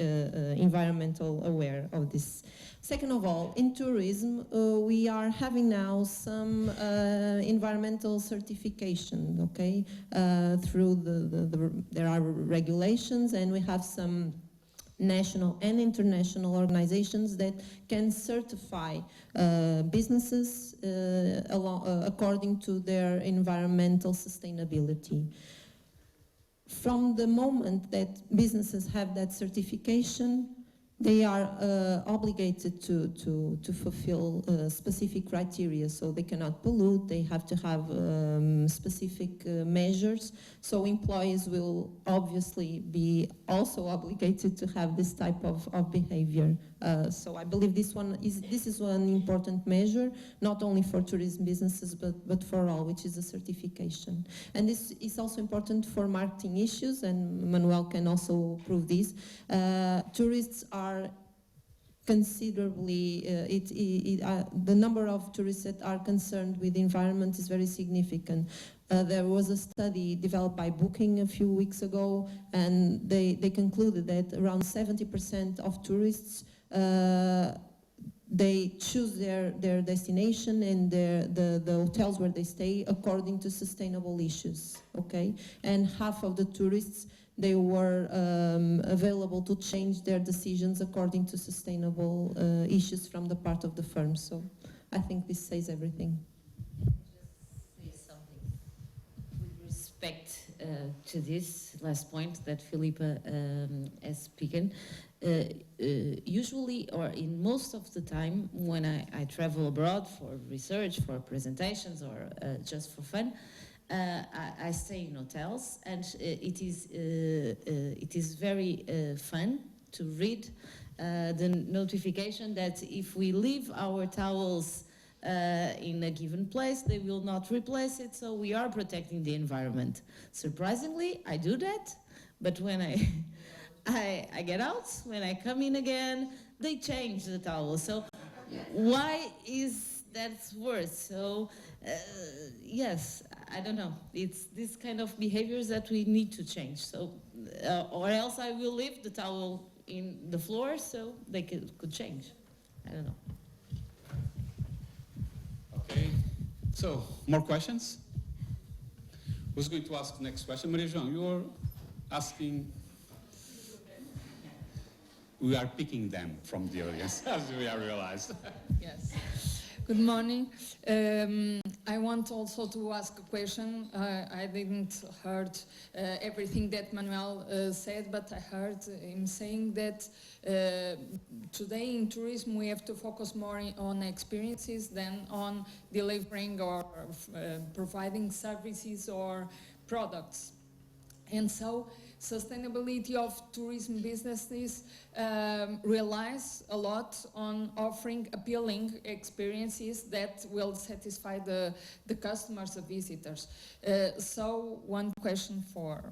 environmental aware of this. Second of all, in tourism, we are having now some environmental certification, okay? Through there are regulations, and we have some national and international organizations that can certify businesses according to their environmental sustainability. From the moment that businesses have that certification, they are obligated to fulfill specific criteria, so they cannot pollute, they have to have specific measures, so employees will obviously be also obligated to have this type of behavior. So I believe this is one important measure, not only for tourism businesses, but for all, which is a certification. And this is also important for marketing issues, and Manuel can also prove this. Tourists are considerably, the number of tourists that are concerned with the environment is very significant. There was a study developed by Booking a few weeks ago, and they concluded that around 70% of tourists they choose their destination and the hotels where they stay according to sustainable issues, okay? And half of the tourists, they were available to change their decisions according to sustainable issues from the part of the firm. So I think this says everything. Just say something with respect to this last point that Filipa has spoken. Usually, or in most of the time, when I travel abroad for research, for presentations, or just for fun, I stay in hotels, and it is very fun to read the notification that if we leave our towels in a given place, they will not replace it, so we are protecting the environment. Surprisingly, I do that, but when I get out, when I come in again, they change the towel. So why is that worse? So yes, I don't know. It's this kind of behaviors that we need to change. So, or else I will leave the towel in the floor so they could change. I don't know. Okay, so more questions? Who's going to ask the next question? Maria João, you're asking. We are picking them from the audience, as we have realized. Yes. Good morning. I want also to ask a question. I didn't heard everything that Manuel said, but I heard him saying that today in tourism we have to focus more on experiences than on delivering or providing services or products. And so sustainability of tourism businesses relies a lot on offering appealing experiences that will satisfy the customers, the visitors. So one question for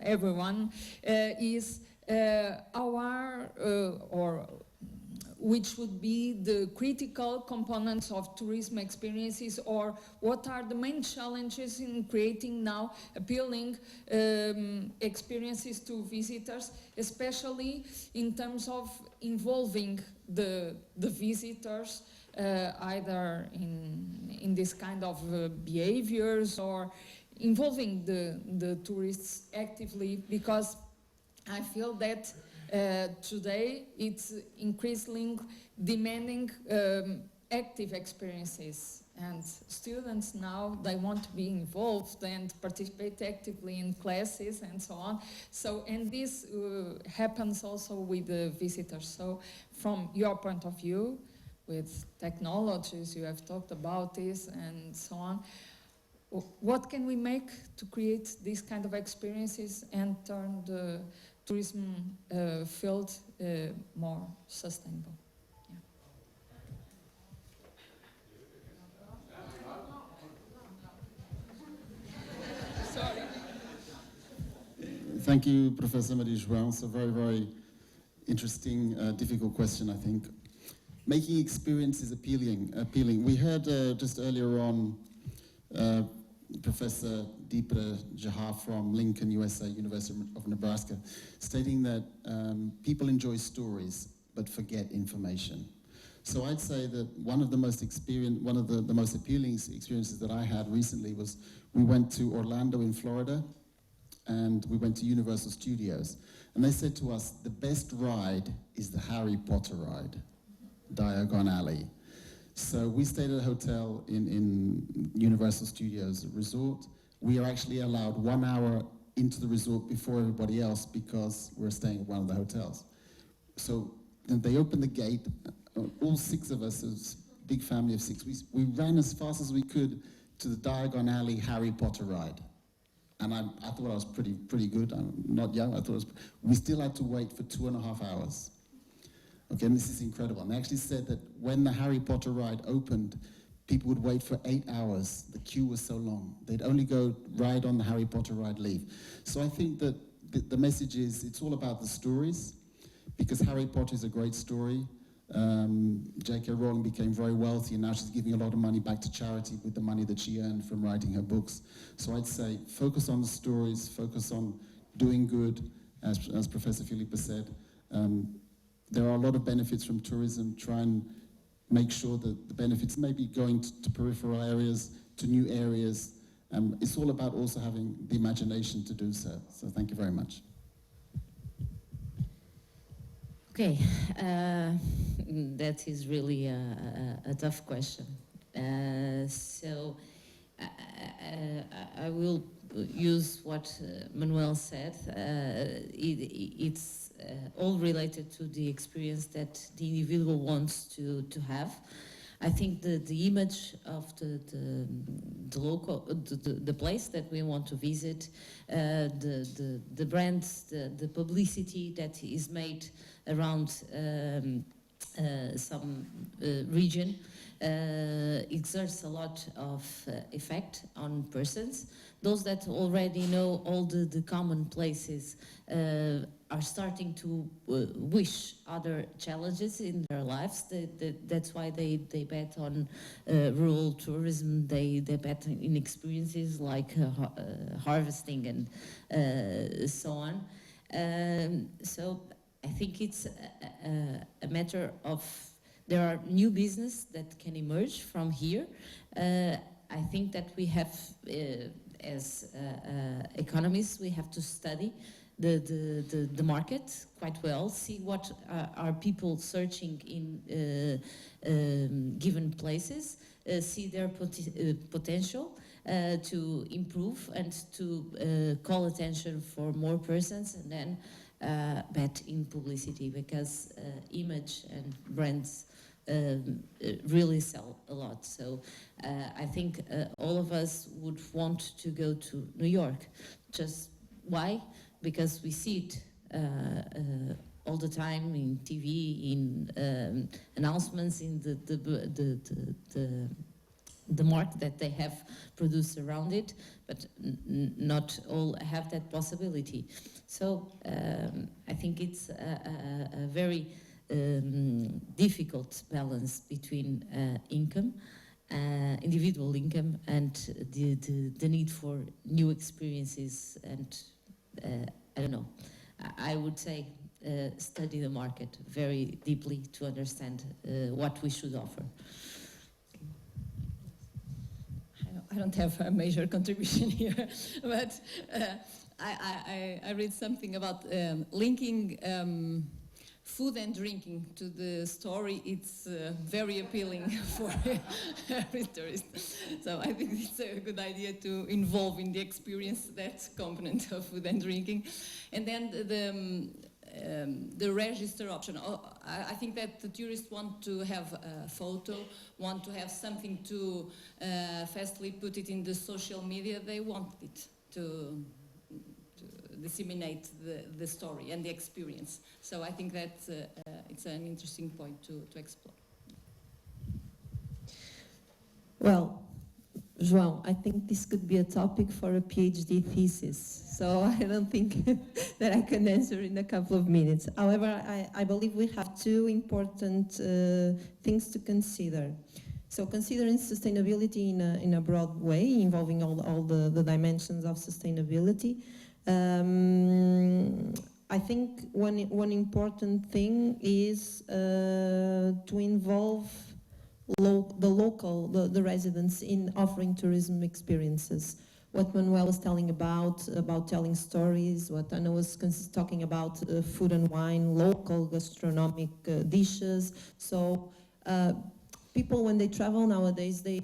everyone is how are or which would be the critical components of tourism experiences, or what are the main challenges in creating now appealing experiences to visitors, especially in terms of involving the visitors either in this kind of behaviors or involving the tourists actively, because I feel that today it's increasingly demanding active experiences, and students now, they want to be involved and participate actively in classes and so on. So, and this happens also with the visitors. So from your point of view, with technologies, you have talked about this and so on, what can we make to create these kind of experiences and turn the tourism field more sustainable? Yeah. Sorry. Thank you, Professor Maria João. It's a very, very interesting, difficult question, I think. Making experiences appealing. We heard just earlier on Professor Dipra Jha from Lincoln, USA, University of Nebraska, stating that people enjoy stories but forget information. So I'd say that one of the most appealing experiences that I had recently was we went to Orlando in Florida, and we went to Universal Studios. And they said to us, the best ride is the Harry Potter ride, Diagon Alley. So we stayed at a hotel in Universal Studios Resort. We are actually allowed 1 hour into the resort before everybody else because we're staying at one of the hotels. So then they opened the gate. All 6 of us, as a big family of 6, we ran as fast as we could to the Diagon Alley Harry Potter ride. And I thought I was pretty good. I'm not young. We still had to wait for 2.5 hours. Okay, and this is incredible. And they actually said that when the Harry Potter ride opened, people would wait for 8 hours. The queue was so long. They'd only go ride on the Harry Potter ride, leave. So I think that the message is, it's all about the stories, because Harry Potter is a great story. J.K. Rowling became very wealthy, and now she's giving a lot of money back to charity with the money that she earned from writing her books. So I'd say focus on the stories, focus on doing good, as Professor Filipe said. There are a lot of benefits from tourism. Try and make sure that the benefits may be going to peripheral areas, to new areas. It's all about also having the imagination to do so. So thank you very much. Okay, that is really a tough question. So I will use what Manuel said. It's all related to the experience that the individual wants to have. I think the image of the local, the place that we want to visit, the brands, the publicity that is made around some region exerts a lot of effect on persons. Those that already know all the common places are starting to wish other challenges in their lives. That's why they bet on rural tourism. They bet in experiences like harvesting and so on. So I think it's a matter of, there are new business that can emerge from here. I think that we have, as economists, we have to study the market quite well, see what are people searching in given places, see their potential to improve and to call attention for more persons, and then bet in publicity, because image and brands really sell a lot. So I think all of us would want to go to New York. Just why? Because we see it all the time in TV, in announcements, in the market that they have produced around it, but not all have that possibility. So I think it's a very difficult balance between income, individual income, and the need for new experiences. And I don't know, I would say study the market very deeply to understand what we should offer. I don't have a major contribution here, but I read something about linking food and drinking to the story. It's very appealing for every tourist. So I think it's a good idea to involve in the experience that component of food and drinking. And then the register option. I think that the tourists want to have a photo, want to have something to fastly put it in the social media. They want it to disseminate the story and the experience. So I think that it's an interesting point to explore. Well, João, I think this could be a topic for a PhD thesis. So I don't think that I can answer in a couple of minutes. However, I believe we have two important things to consider. So considering sustainability in a broad way, involving all the dimensions of sustainability, I think one important thing is to involve the residents in offering tourism experiences. What Manuel was telling about telling stories, what Anna was talking about food and wine, local gastronomic dishes. So people, when they travel nowadays, they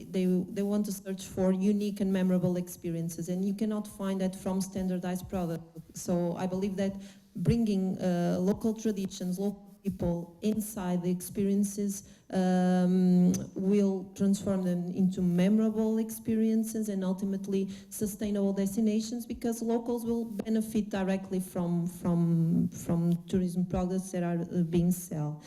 want to search for unique and memorable experiences, and you cannot find that from standardized products. So I believe that bringing local traditions, local people inside the experiences will transform them into memorable experiences and ultimately sustainable destinations, because locals will benefit directly from tourism products that are being sold.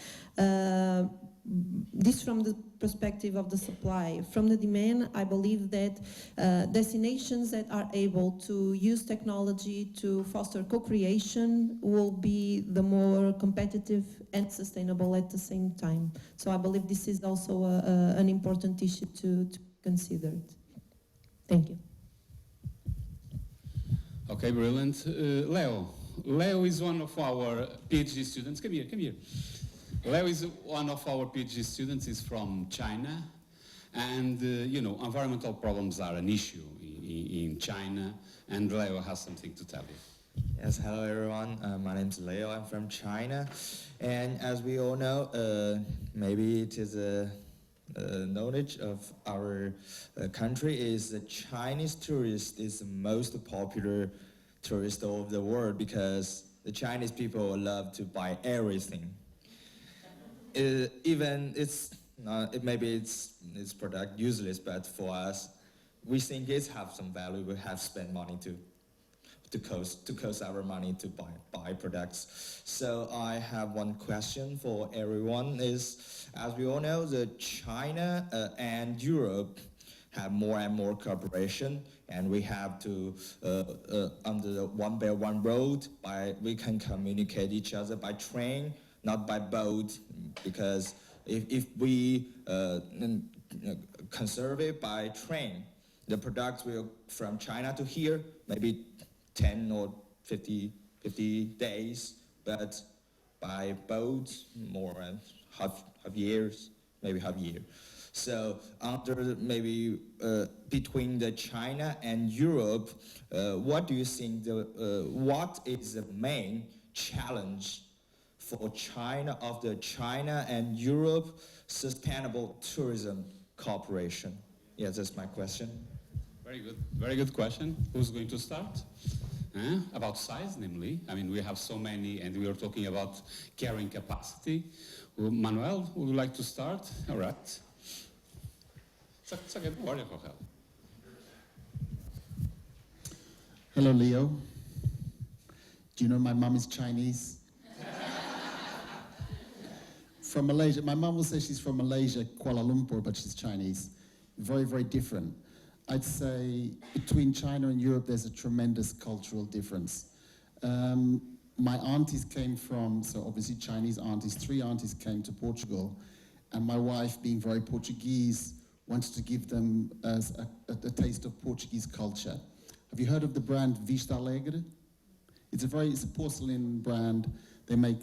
This from the perspective of the supply. From the demand, I believe that destinations that are able to use technology to foster co-creation will be the more competitive and sustainable at the same time. So I believe this is also an important issue to consider. Thank you. Okay, brilliant. Leo is one of our PhD students. Come here. Leo is one of our PhD students. He's from China, and environmental problems are an issue in China, and Leo has something to tell you. Yes, hello everyone. My name is Leo. I'm from China, and as we all know, maybe it is a knowledge of our country is the Chinese tourist is the most popular tourist of the world, because the Chinese people love to buy everything. Even maybe it's product useless, but for us, we think it have some value. We have spent money to cost our money to buy products. So I have one question for everyone: is, as we all know, the China and Europe have more and more cooperation, and we have to under the One Belt One Road, we can communicate each other by train, not by boat, because if we conserve it by train, the products will from China to here, maybe 10 or 50 days, but by boat, more than half years, maybe half year. So after maybe between the China and Europe, what do you think what is the main challenge for China and Europe sustainable tourism cooperation? Yeah, that's my question. Very good question. Who's going to start? About size, namely. I mean, we have so many, and we are talking about carrying capacity. Manuel, would you like to start? All right. Hello, Leo. Do you know my mom is Chinese? From Malaysia. My mom will say she's from Malaysia, Kuala Lumpur, but she's Chinese. Very, very different. I'd say between China and Europe, there's a tremendous cultural difference. My aunties came from, so obviously Chinese aunties, 3 aunties came to Portugal, and my wife, being very Portuguese, wanted to give them a taste of Portuguese culture. Have you heard of the brand Vista Alegre? It's a porcelain brand. They make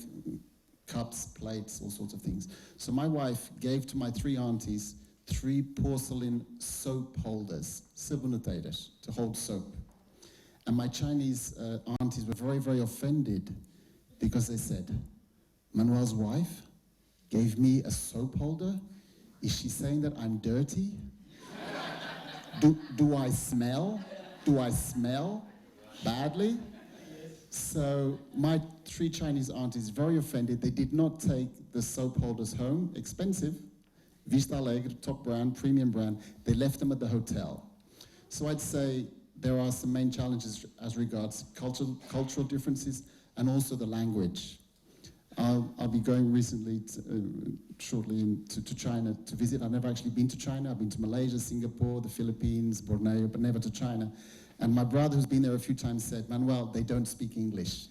cups, plates, all sorts of things. So my wife gave to my 3 aunties 3 porcelain soap holders, saboneteiras, to hold soap. And my Chinese aunties were very, very offended because they said, Manuel's wife gave me a soap holder? Is she saying that I'm dirty? Do I smell? Do I smell badly? So my 3 Chinese aunties, very offended. They did not take the soap holders home, expensive. Vista Alegre, top brand, premium brand. They left them at the hotel. So I'd say there are some main challenges as regards cultural differences and also the language. I'll be going shortly to China to visit. I've never actually been to China. I've been to Malaysia, Singapore, the Philippines, Borneo, but never to China. And my brother, who's been there a few times, said, Manuel, they don't speak English.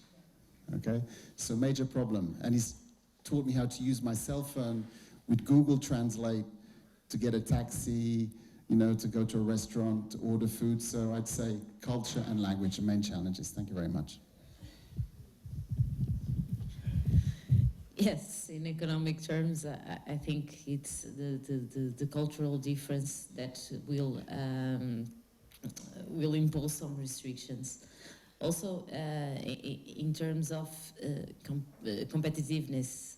Okay? So major problem. And he's taught me how to use my cell phone with Google Translate to get a taxi, you know, to go to a restaurant, to order food. So I'd say culture and language are main challenges. Thank you very much. Yes, in economic terms, I think it's the cultural difference that will impose some restrictions. Also, in terms of competitiveness,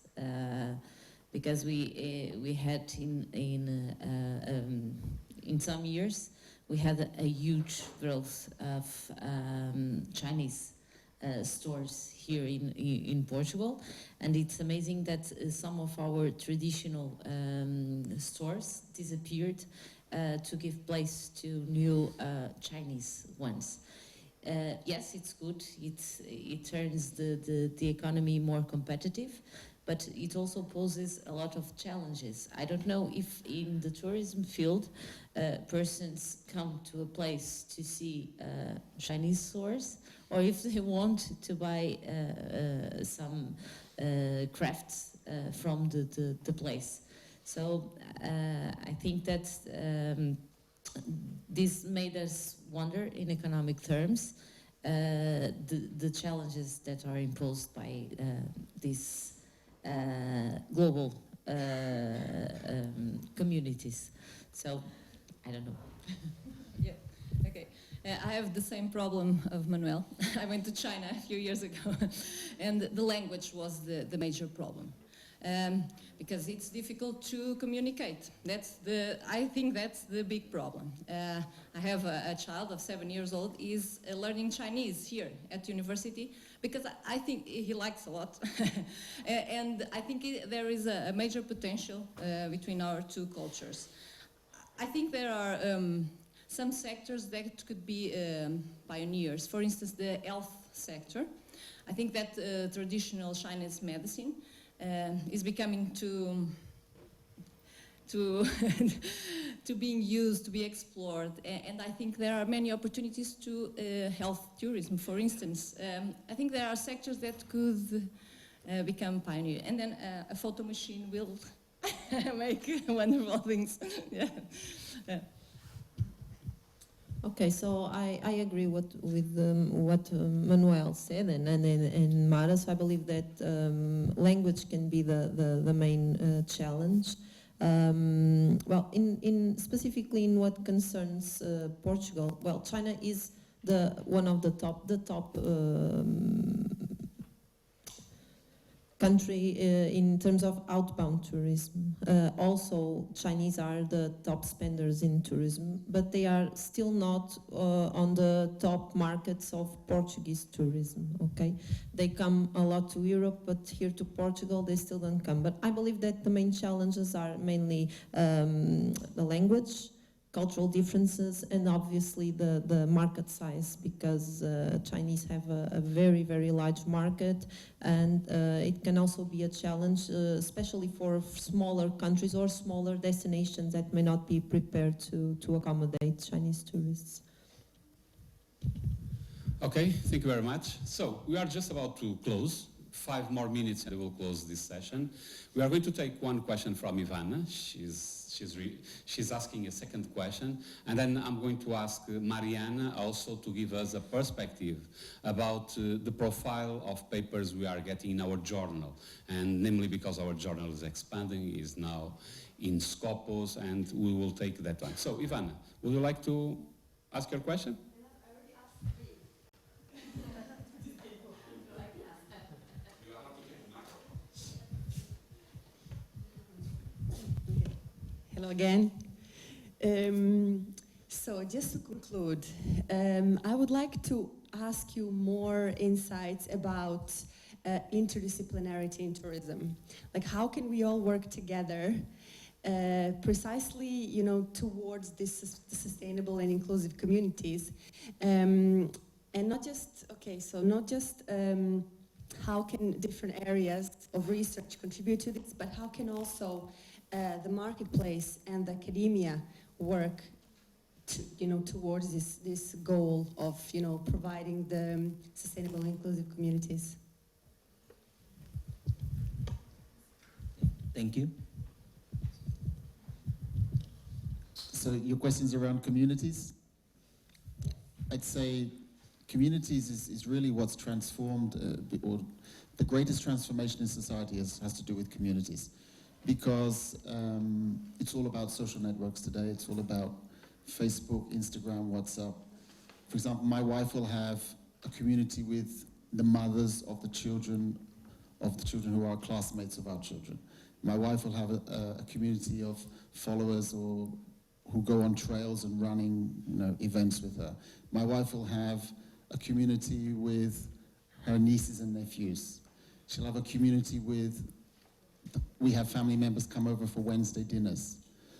because we had in some years we had a huge growth of Chinese stores here in Portugal, and it's amazing that some of our traditional stores disappeared to give place to new Chinese ones. Yes, it's good. It turns the economy more competitive, but it also poses a lot of challenges. I don't know if in the tourism field persons come to a place to see Chinese stores, or if they want to buy some crafts from the place. So I think that this made us wonder in economic terms the challenges that are imposed by these global communities. So I don't know. Yeah, okay. I have the same problem of Manuel. I went to China a few years ago, and the language was the major problem. Because it's difficult to communicate. I think that's the big problem. I have a child of 7 years old, is learning Chinese here at university, because I think he likes a lot. And I think there is a major potential between our two cultures. I think there are some sectors that could be pioneers. For instance, the health sector. I think that traditional Chinese medicine is becoming to being used, to be explored, and I think there are many opportunities to health tourism, for instance. I think there are sectors that could become pioneer, and then a photo machine will make wonderful things. Yeah. Yeah. Okay, so I agree with what Manuel said and Mara. So I believe that language can be the main challenge. Well, specifically in what concerns Portugal, well, China is one of the top country in terms of outbound tourism. Also, Chinese are the top spenders in tourism, but they are still not on the top markets of Portuguese tourism, okay? They come a lot to Europe, but here to Portugal, they still don't come. But I believe that the main challenges are mainly the language, cultural differences, and obviously the market size, because Chinese have a very, very large market, and it can also be a challenge, especially for smaller countries or smaller destinations that may not be prepared to accommodate Chinese tourists. Okay, thank you very much. So we are just about to close. 5 more minutes and we will close this session. We are going to take one question from Ivana. She's asking a second question, and then I'm going to ask Mariana also to give us a perspective about the profile of papers we are getting in our journal, and namely because our journal is expanding, is now in Scopus, and we will take that one. So Ivana, would you like to ask your question? Hello again. So just to conclude, I would like to ask you more insights about interdisciplinarity in tourism. Like, how can we all work together precisely, you know, towards this sustainable and inclusive communities, and not just, okay, so not just how can different areas of research contribute to this, but how can also the marketplace and the academia work to, you know, towards this goal of, you know, providing the sustainable and inclusive communities. Thank you. So your question's around communities? I'd say communities is really what's transformed, or the greatest transformation in society has to do with communities. Because it's all about social networks today. It's all about Facebook, Instagram, WhatsApp. For example, my wife will have a community with the mothers of the children who are classmates of our children. My wife will have a community of followers or who go on trails and running, events with her. My wife will have a community with her nieces and nephews. She'll have a community we have family members come over for Wednesday dinners.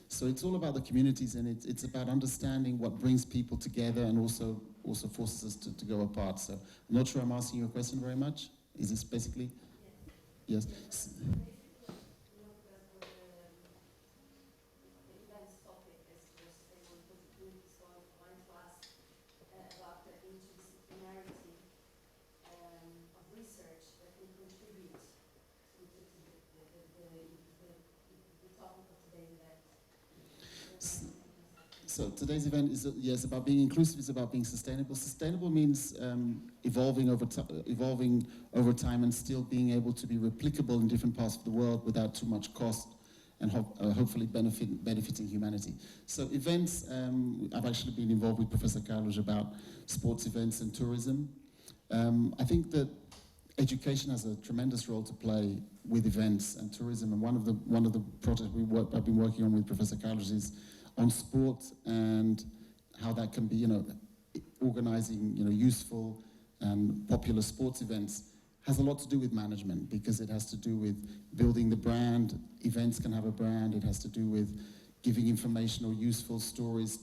So it's all about the communities, and it's about understanding what brings people together and also forces us to go apart. So I'm not sure I'm asking you a question very much. Is this basically? Yes. So today's event is about being inclusive, it's about being sustainable. Sustainable means evolving over time and still being able to be replicable in different parts of the world without too much cost and hopefully benefiting humanity. So events, I've actually been involved with Professor Carlos about sports events and tourism. I think that education has a tremendous role to play with events and tourism, and one of the projects I've been working on with Professor Carlos is on sport and how that can be, organizing, useful and popular sports events has a lot to do with management, because it has to do with building the brand. Events can have a brand. It has to do with giving information or useful stories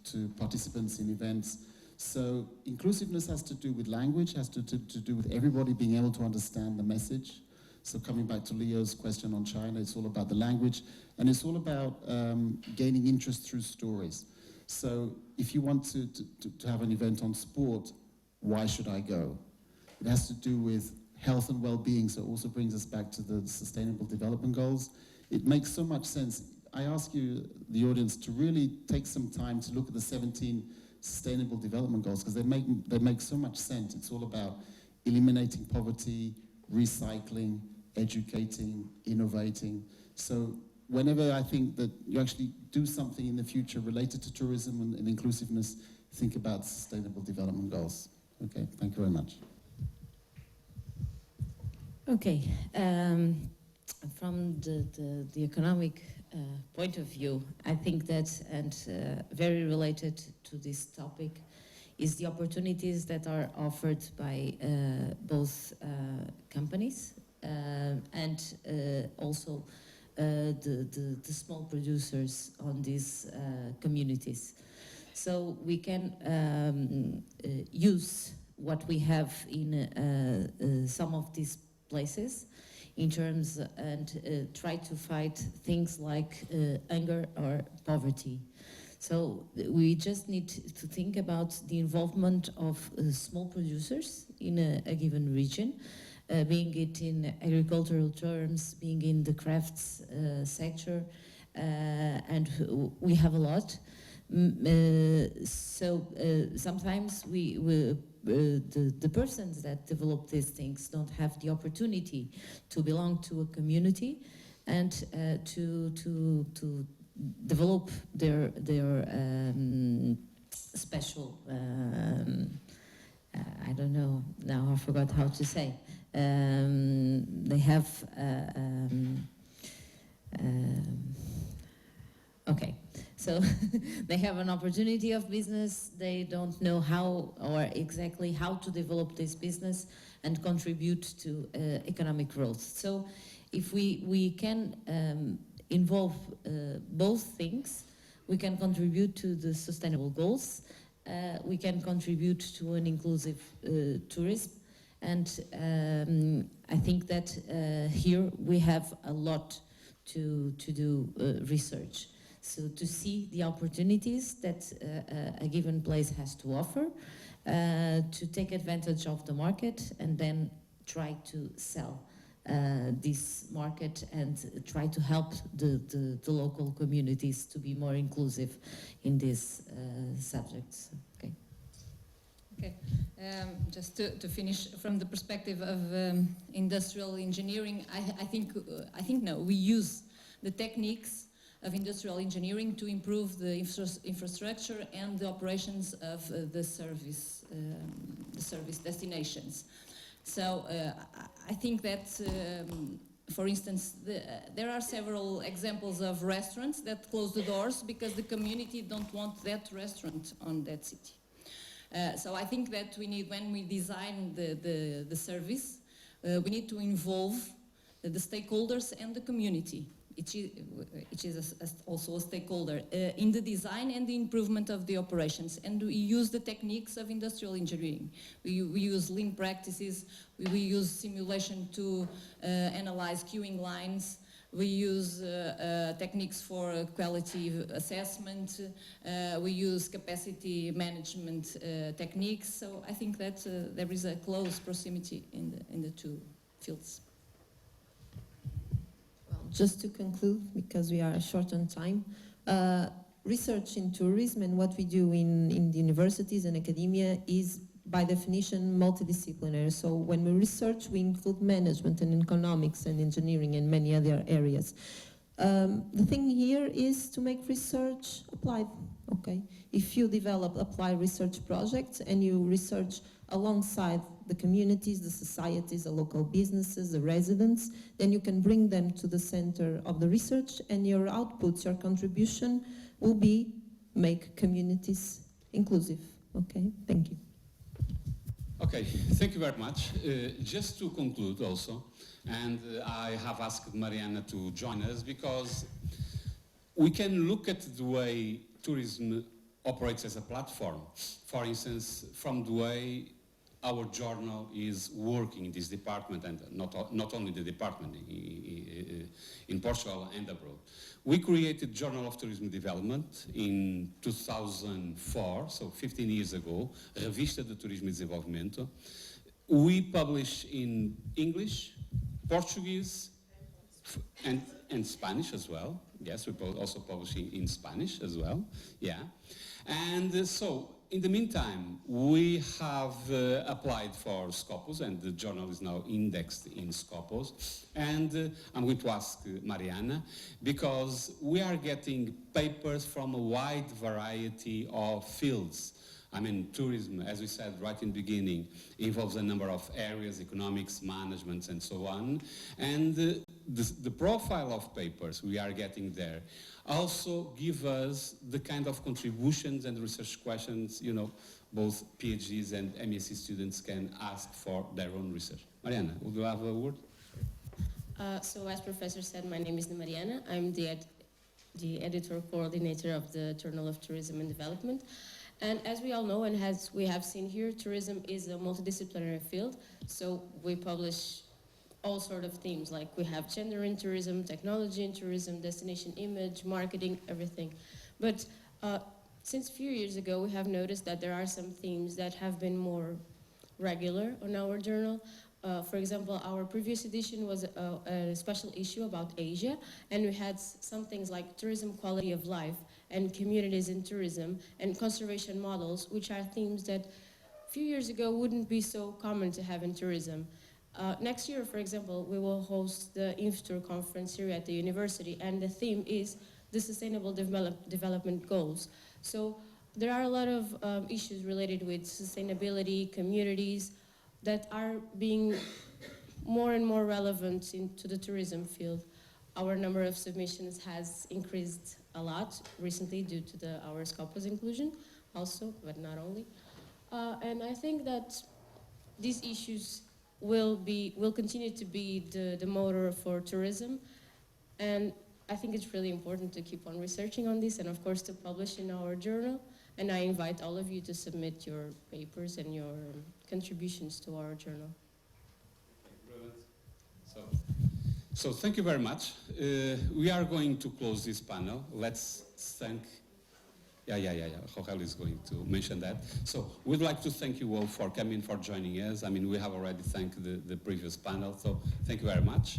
to participants in events. So inclusiveness has to do with language, has to do with everybody being able to understand the message. So coming back to Leo's question on China, it's all about the language, and it's all about gaining interest through stories. So if you want to have an event on sport, why should I go? It has to do with health and well-being, so it also brings us back to the Sustainable Development Goals. It makes so much sense. I ask you, the audience, to really take some time to look at the 17 Sustainable Development Goals, because they make so much sense. It's all about eliminating poverty, recycling, educating, innovating. So whenever I think that you actually do something in the future related to tourism and inclusiveness, think about Sustainable Development Goals. Okay, thank you very much. Okay, from the economic point of view, I think that, and very related to this topic, is the opportunities that are offered by both companies and also the small producers on these communities. So we can use what we have in some of these places in terms and try to fight things like hunger or poverty. So we just need to think about the involvement of small producers in a given region, being it in agricultural terms, being in the crafts sector, and we have a lot. So sometimes the persons that develop these things don't have the opportunity to belong to a community and to develop their special, I don't know, now I forgot how to say. They have, okay, so they have an opportunity of business, they don't know how or exactly how to develop this business and contribute to economic growth. So if we can involve both things, we can contribute to the sustainable goals, we can contribute to an inclusive tourism, and I think that here we have a lot to do research. So to see the opportunities that a given place has to offer, to take advantage of the market and then try to sell this market and try to help the local communities to be more inclusive in these subjects. Okay. Okay, just to finish from the perspective of industrial engineering, I think no, we use the techniques of industrial engineering to improve the infrastructure and the operations of the service destinations. So I think that, for instance, there are several examples of restaurants that close the doors because the community don't want that restaurant on that city. So I think that we need, when we design the service, we need to involve the stakeholders and the community, which is also a stakeholder, in the design and the improvement of the operations. And we use the techniques of industrial engineering. We use lean practices, we use simulation to analyze queuing lines, we use techniques for quality assessment, we use capacity management techniques, so I think that there is a close proximity in the two fields. Well, just to conclude, because we are short on time, research in tourism and what we do in the universities and academia is by definition multidisciplinary. So when we research, we include management and economics and engineering and many other areas. The thing here is to make research applied, okay? If you develop applied research projects and you research alongside the communities, the societies, the local businesses, the residents, then you can bring them to the center of the research, and your outputs, your contribution will be make communities inclusive, okay? Thank you. Okay, thank you very much. Just to conclude also, and I have asked Mariana to join us because we can look at the way tourism operates as a platform. For instance, from the way our journal is working in this department, and not only the department, in Portugal and abroad. We created Journal of Tourism Development in 2004, so 15 years ago, Revista de Turismo e Desenvolvimento. We publish in English, Portuguese, and Spanish as well. Yes, we also publish in Spanish as well, yeah. And so, in the meantime, we have applied for Scopus, and the journal is now indexed in Scopus. And I'm going to ask Mariana, because we are getting papers from a wide variety of fields. I mean, tourism, as we said right in the beginning, involves a number of areas, economics, management, and so on. And the profile of papers we are getting there also give us the kind of contributions and research questions, you know, both PhDs and MSc students can ask for their own research. Mariana, would you have a word? So as Professor said, my name is Mariana. I'm the editor coordinator of the Journal of Tourism and Development. And as we all know, and as we have seen here, tourism is a multidisciplinary field. So we publish all sorts of themes, like we have gender in tourism, technology in tourism, destination image, marketing, everything. But since a few years ago, we have noticed that there are some themes that have been more regular on our journal. For example, our previous edition was a special issue about Asia, and we had some things like tourism quality of life and communities in tourism and conservation models, which are themes that a few years ago wouldn't be so common to have in tourism. Next year, for example, we will host the InfTour conference here at the university, and the theme is the Sustainable Development Goals. So there are a lot of issues related with sustainability, communities, that are being more and more relevant into the tourism field. Our number of submissions has increased a lot recently due to our Scopus inclusion also, but not only. And I think that these issues will continue to be the motor for tourism. And I think it's really important to keep on researching on this and of course to publish in our journal. And I invite all of you to submit your papers and your contributions to our journal. So thank you very much. We are going to close this panel. Let's thank, Rogelio is going to mention that. So we'd like to thank you all for coming, for joining us. I mean, we have already thanked the previous panel, so thank you very much.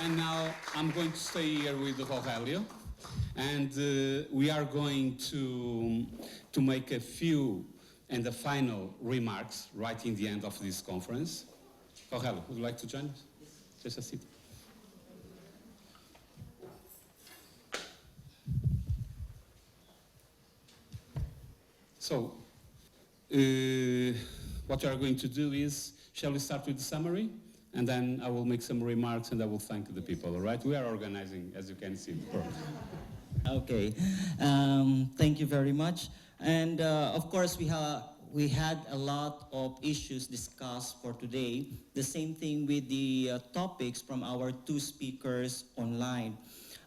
And now I'm going to stay here with Rogelio, and we are going to make a few and the final remarks right in the end of this conference. Rogelio, would you like to join us? Just a seat. So, what you are going to do is, shall we start with the summary? And then I will make some remarks and I will thank the people, all right? We are organizing, as you can see. Okay, thank you very much. And of course, we had a lot of issues discussed for today. The same thing with the topics from our two speakers online.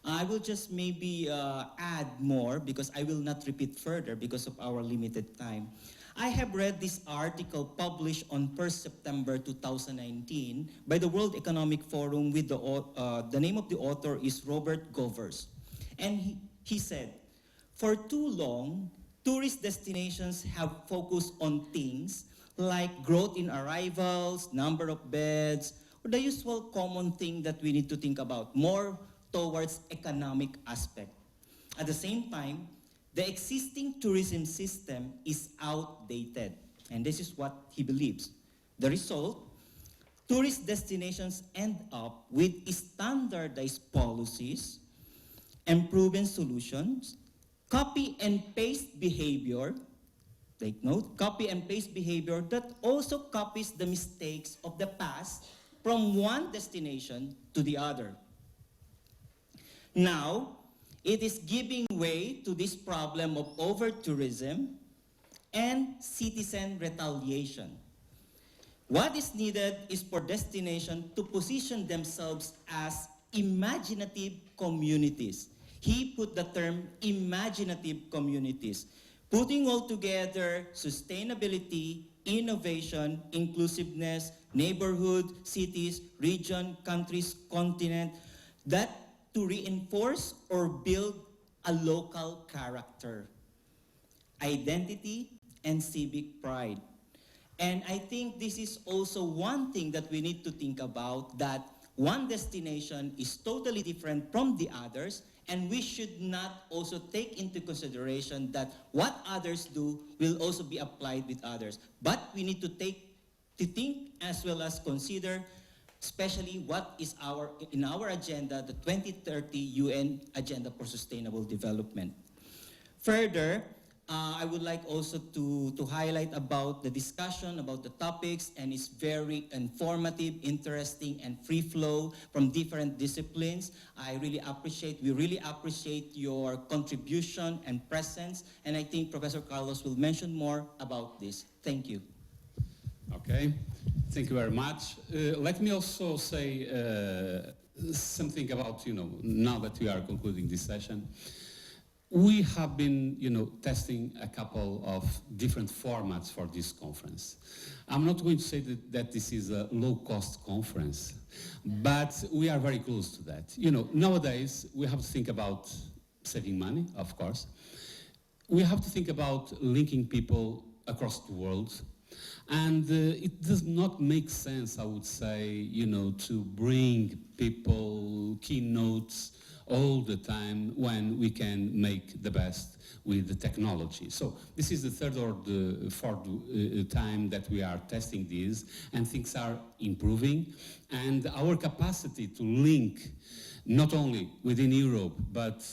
I will just maybe add more because I will not repeat further because of our limited time. I have read this article published on 1st September 2019 by the World Economic Forum with the name of the author is Robert Govers. And he said, for too long, tourist destinations have focused on things like growth in arrivals, number of beds, or the usual common thing that we need to think about, more towards economic aspect. At the same time, the existing tourism system is outdated, and this is what he believes. The result, tourist destinations end up with standardized policies and proven solutions, copy and paste behavior, take note, copy and paste behavior that also copies the mistakes of the past from one destination to the other. Now, it is giving way to this problem of over-tourism and citizen retaliation. What is needed is for destinations to position themselves as imaginative communities. He put the term imaginative communities, putting all together sustainability, innovation, inclusiveness, neighborhood, cities, region, countries, continent, that to reinforce or build a local character, identity, and civic pride. And I think this is also one thing that we need to think about, that one destination is totally different from the others, and we should not also take into consideration that what others do will also be applied with others. But we need to think as well as consider especially what is in our agenda, the 2030 UN Agenda for Sustainable Development. Further, I would like also to highlight about the discussion about the topics, and it's very informative, interesting, and free flow from different disciplines. We really appreciate your contribution and presence, and I think Professor Carlos will mention more about this. Thank you. Okay. Thank you very much. Let me also say something about, now that we are concluding this session, we have been, testing a couple of different formats for this conference. I'm not going to say that this is a low-cost conference, but we are very close to that. Nowadays, we have to think about saving money, of course. We have to think about linking people across the world. And it does not make sense, I would say, to bring people keynotes all the time when we can make the best with the technology. So this is the third or the fourth time that we are testing this, and things are improving. And our capacity to link not only within Europe, but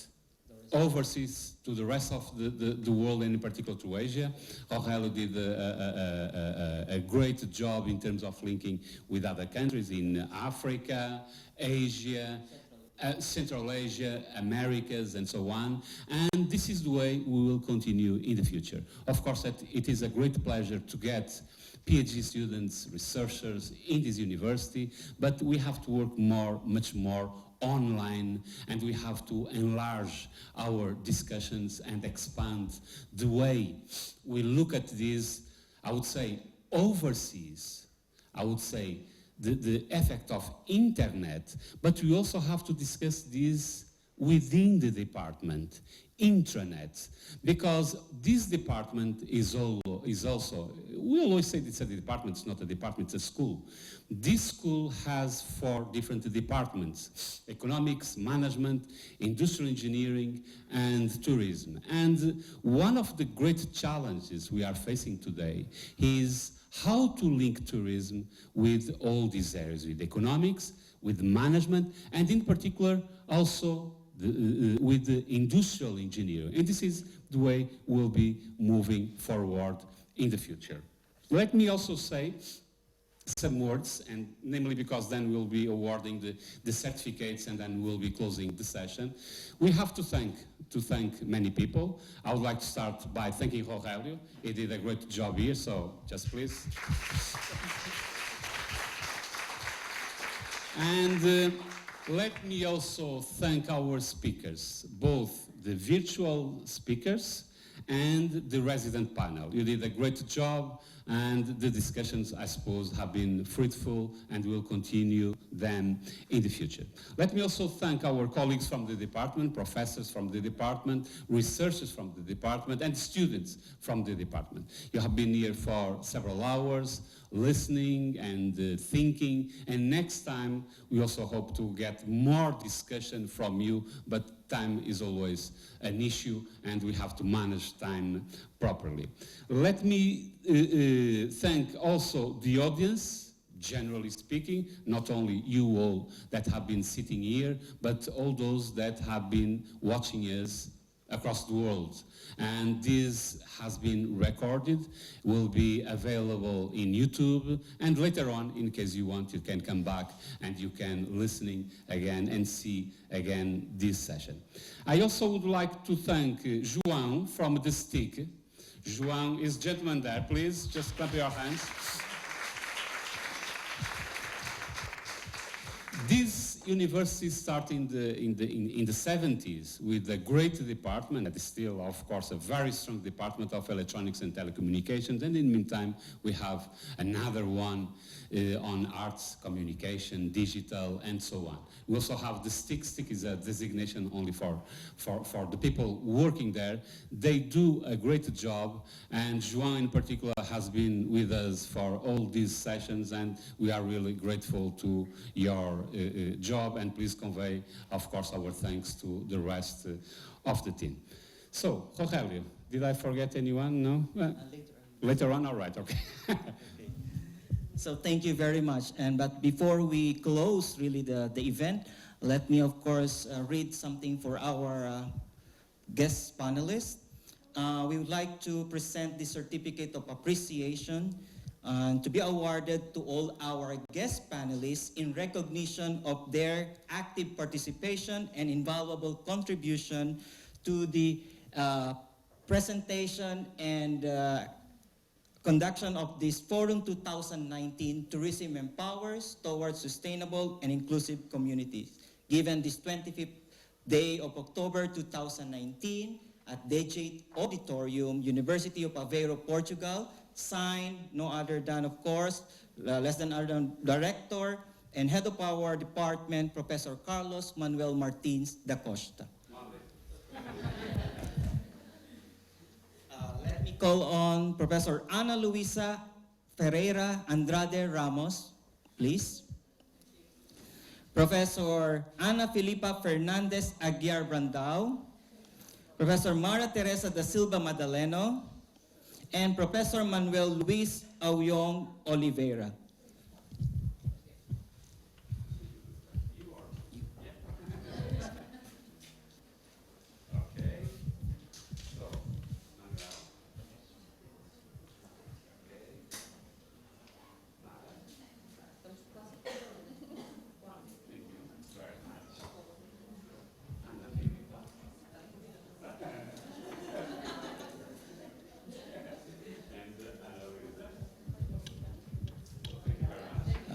overseas to the rest of the world, and in particular to Asia. Rogelio did a great job in terms of linking with other countries in Africa, Asia, Central Asia, Americas, and so on. And this is the way we will continue in the future. Of course, it is a great pleasure to get PhD students, researchers in this university, but we have to work much more online, and we have to enlarge our discussions and expand the way we look at this, I would say, overseas. I would say the effect of internet, but we also have to discuss this within the department, intranets, because this department is also, we always say it's a department, it's not a department, it's a school. This school has 4 different departments: economics, management, industrial engineering, and tourism. And one of the great challenges we are facing today is how to link tourism with all these areas, with economics, with management, and in particular also with the industrial engineering. And this is the way we'll be moving forward in the future. Let me also say some words, and namely because then we'll be awarding the certificates and then we'll be closing the session. We have to thank many people. I would like to start by thanking Rogelio. He did a great job here, so just please. And let me also thank our speakers, both the virtual speakers and the resident panel. You did a great job, and the discussions, I suppose, have been fruitful and will continue them in the future. Let me also thank our colleagues from the department, professors from the department, researchers from the department, and students from the department. You have been here for several hours, listening and thinking, and next time we also hope to get more discussion from you, but time is always an issue and we have to manage time properly. Let me thank also the audience, generally speaking, not only you all that have been sitting here, but all those that have been watching us across the world. And this has been recorded, will be available in YouTube, and later on, in case you want, you can come back and you can listening again and see again this session. I also would like to thank João from the STIC. João is gentleman there, please, just clap your hands. This university started in the 70s with a great department, that is still, of course, a very strong department of electronics and telecommunications, and in the meantime, we have another one on arts, communication, digital, and so on. We also have the STIC. STIC is a designation only for the people working there. They do a great job, and João in particular has been with us for all these sessions, and we are really grateful to your job, and please convey, of course, our thanks to the rest of the team. So, Rogelio, did I forget anyone? No? Later on, all right, okay. So thank you very much. But before we close really the event, let me of course read something for our guest panelists. We would like to present the certificate of appreciation to be awarded to all our guest panelists in recognition of their active participation and invaluable contribution to the presentation and conduction of this Forum 2019, Tourism Empowers Towards Sustainable and Inclusive Communities, given this 25th day of October 2019 at DG Auditorium, University of Aveiro, Portugal, signed no other than, of course, less than other than Director and Head of our department, Professor Carlos Manuel Martins da Costa. Let me call on Professor Ana Luísa Ferreira Andrade Ramos, please. Professor Ana Filipa Fernandez Aguiar Brandao, Professor Mara Teresa da Silva Madaleno, and Professor Manuel Luís Au-Yong Oliveira.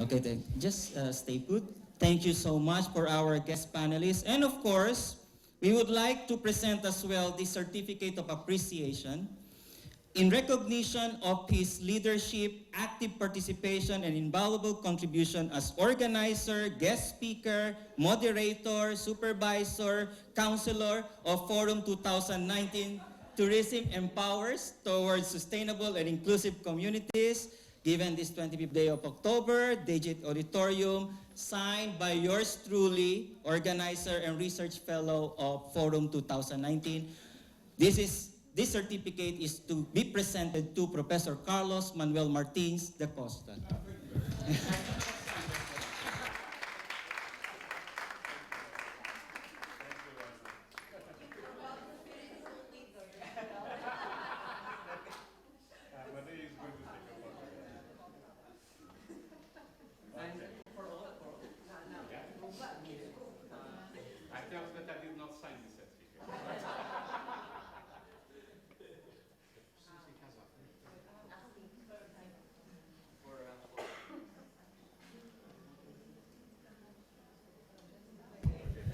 Okay, just stay put. Thank you so much for our guest panelists. And of course, we would like to present as well the certificate of appreciation. In recognition of his leadership, active participation, and invaluable contribution as organizer, guest speaker, moderator, supervisor, counselor of Forum 2019, Tourism Empowers Towards Sustainable and Inclusive Communities, given this 25th day of October, Digit Auditorium, signed by yours truly, organizer and research fellow of Forum 2019. This certificate is to be presented to Professor Carlos Manuel Martins de Costa.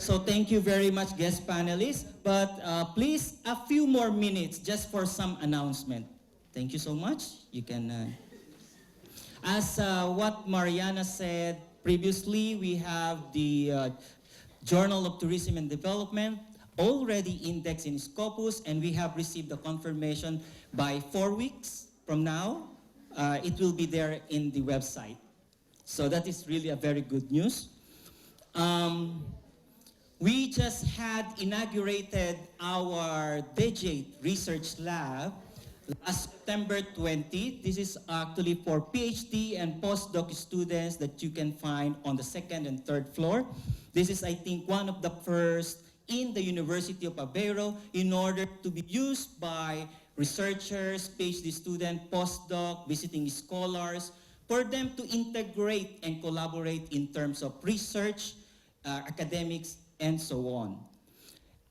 So thank you very much, guest panelists. But please, a few more minutes just for some announcement. Thank you so much. You can, as what Mariana said previously, we have the Journal of Tourism and Development already indexed in Scopus, and we have received the confirmation by 4 weeks from now. It will be there in the website. So that is really a very good news. We just had inaugurated our Digit Research Lab last September 20. This is actually for PhD and postdoc students that you can find on the second and third floor. This is, I think, one of the first in the University of Aveiro in order to be used by researchers, PhD students, postdoc, visiting scholars, for them to integrate and collaborate in terms of research, academics, and so on.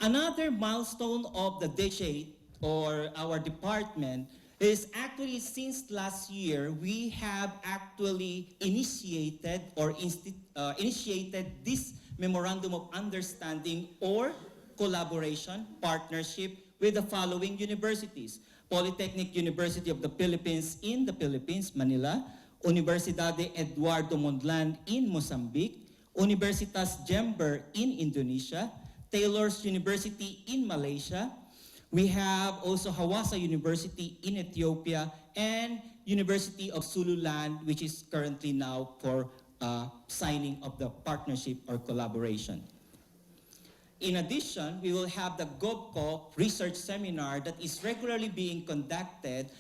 Another milestone of the Digit, or our department, is actually since last year, we have actually initiated this Memorandum of Understanding or collaboration, partnership with the following universities: Polytechnic University of the Philippines in the Philippines, Manila, Universidad de Eduardo Mondlane in Mozambique, Universitas Jember in Indonesia, Taylor's University in Malaysia. We have also Hawassa University in Ethiopia and University of Zululand, which is currently now for signing of the partnership or collaboration. In addition, we will have the GovCo research seminar that is regularly being conducted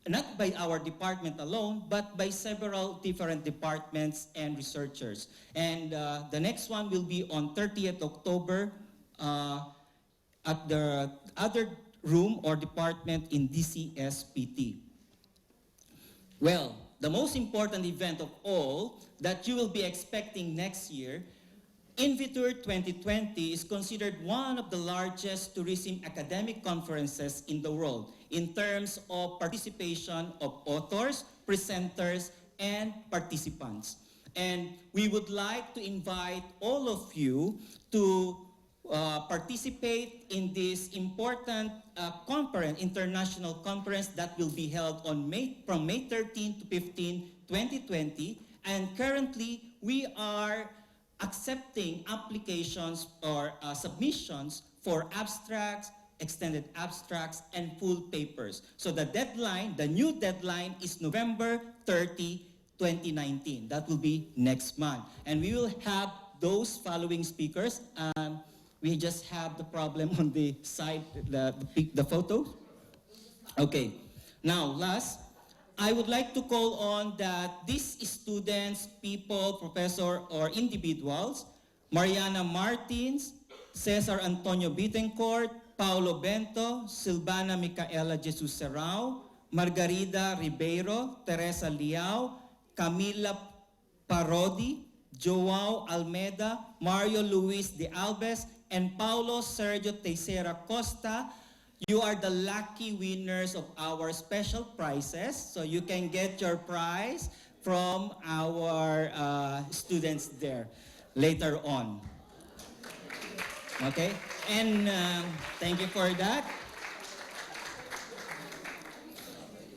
not by our department alone, but by several different departments and researchers. And the next one will be on 30th October at the other room or department in DCSPT. Well, the most important event of all that you will be expecting next year, Invitur 2020 is considered one of the largest tourism academic conferences in the world in terms of participation of authors, presenters, and participants. And we would like to invite all of you to participate in this important international conference that will be held on from May 13 to 15, 2020. And currently, we are accepting applications or submissions for abstracts, extended abstracts, and full papers. So the deadline, the new deadline is November 30, 2019. That will be next month. And we will have those following speakers. We just have the problem on the side, the photo. Okay. Now, last, I would like to call on that these students, people, professor, or individuals, Mariana Martins, Cesar Antonio Bittencourt, Paulo Bento, Silvana Micaela Jesus Serrao, Margarida Ribeiro, Teresa Liao, Camila Parodi, Joao Almeida, Mario Luis de Alves, and Paulo Sergio Teixeira Costa. You are the lucky winners of our special prizes, so you can get your prize from our students there later on. Okay, and thank you for that.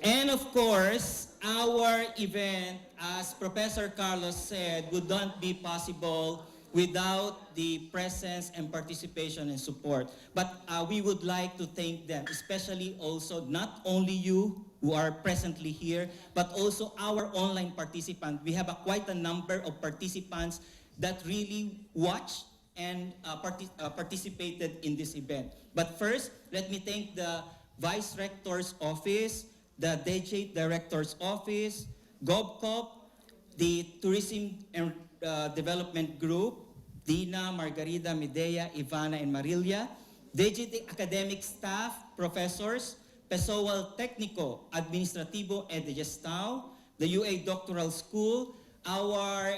And of course, our event, as Professor Carlos said, would not be possible without the presence and participation and support. But we would like to thank them, especially also not only you who are presently here, but also our online participants. We have quite a number of participants that really watched and participated in this event. But first, let me thank the Vice Rector's Office, the DJ Director's Office, GovCop, the Tourism and Development Group, Dina, Margarida, Medea, Ivana, and Marilia, DGT academic staff, professors, Pessoal Técnico, Administrativo e de Gestão, the UA Doctoral School, our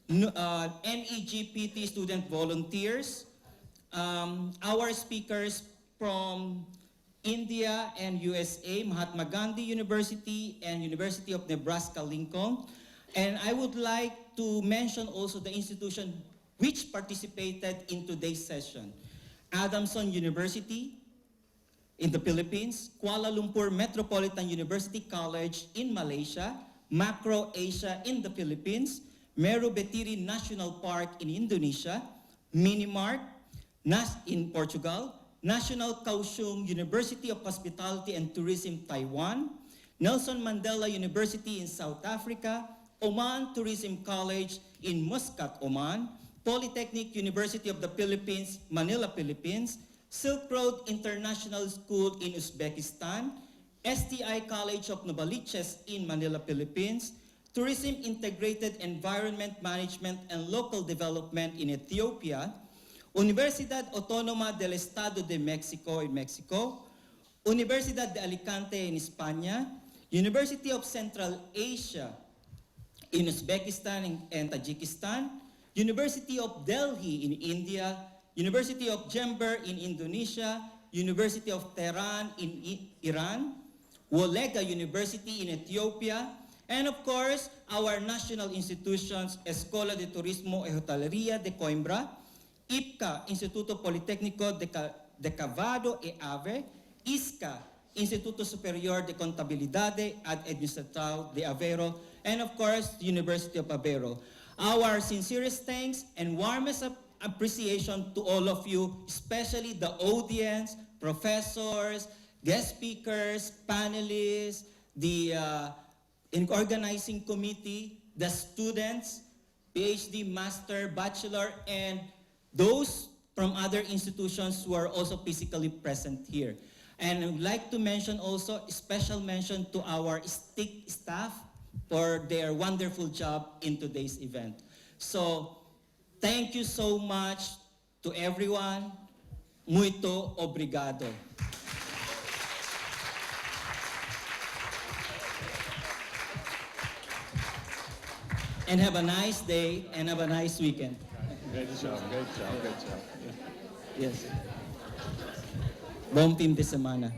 NEGPT student volunteers, our speakers from India and USA, Mahatma Gandhi University and University of Nebraska-Lincoln. And I would like to mention also the institution which participated in today's session. Adamson University in the Philippines, Kuala Lumpur Metropolitan University College in Malaysia, Macro Asia in the Philippines, Meru Betiri National Park in Indonesia, Minimark in Portugal, National Kaohsiung University of Hospitality and Tourism Taiwan, Nelson Mandela University in South Africa, Oman Tourism College in Muscat, Oman, Polytechnic University of the Philippines, Manila, Philippines, Silk Road International School in Uzbekistan, STI College of Novaliches in Manila, Philippines, Tourism Integrated Environment Management and Local Development in Ethiopia, Universidad Autónoma del Estado de Mexico in Mexico, Universidad de Alicante in España, University of Central Asia in Uzbekistan and Tajikistan, University of Delhi in India, University of Jember in Indonesia, University of Tehran in Iran, Wolega University in Ethiopia, and of course, our national institutions, Escola de Turismo y Hotelería de Coimbra, IPCA, Instituto Politécnico de Cavado y Ave, ISCA, Instituto Superior de Contabilidad y Administración de Aveiro, and of course, the University of Aveiro. Our sincerest thanks and warmest appreciation to all of you, especially the audience, professors, guest speakers, panelists, the organizing committee, the students, PhD, master, bachelor, and those from other institutions who are also physically present here. And I would like to mention also a special mention to our STIC staff for their wonderful job in today's event. So, thank you so much to everyone. Muito obrigado. And have a nice day and have a nice weekend. Great job, great job, great job. Yes. Bom fim de semana.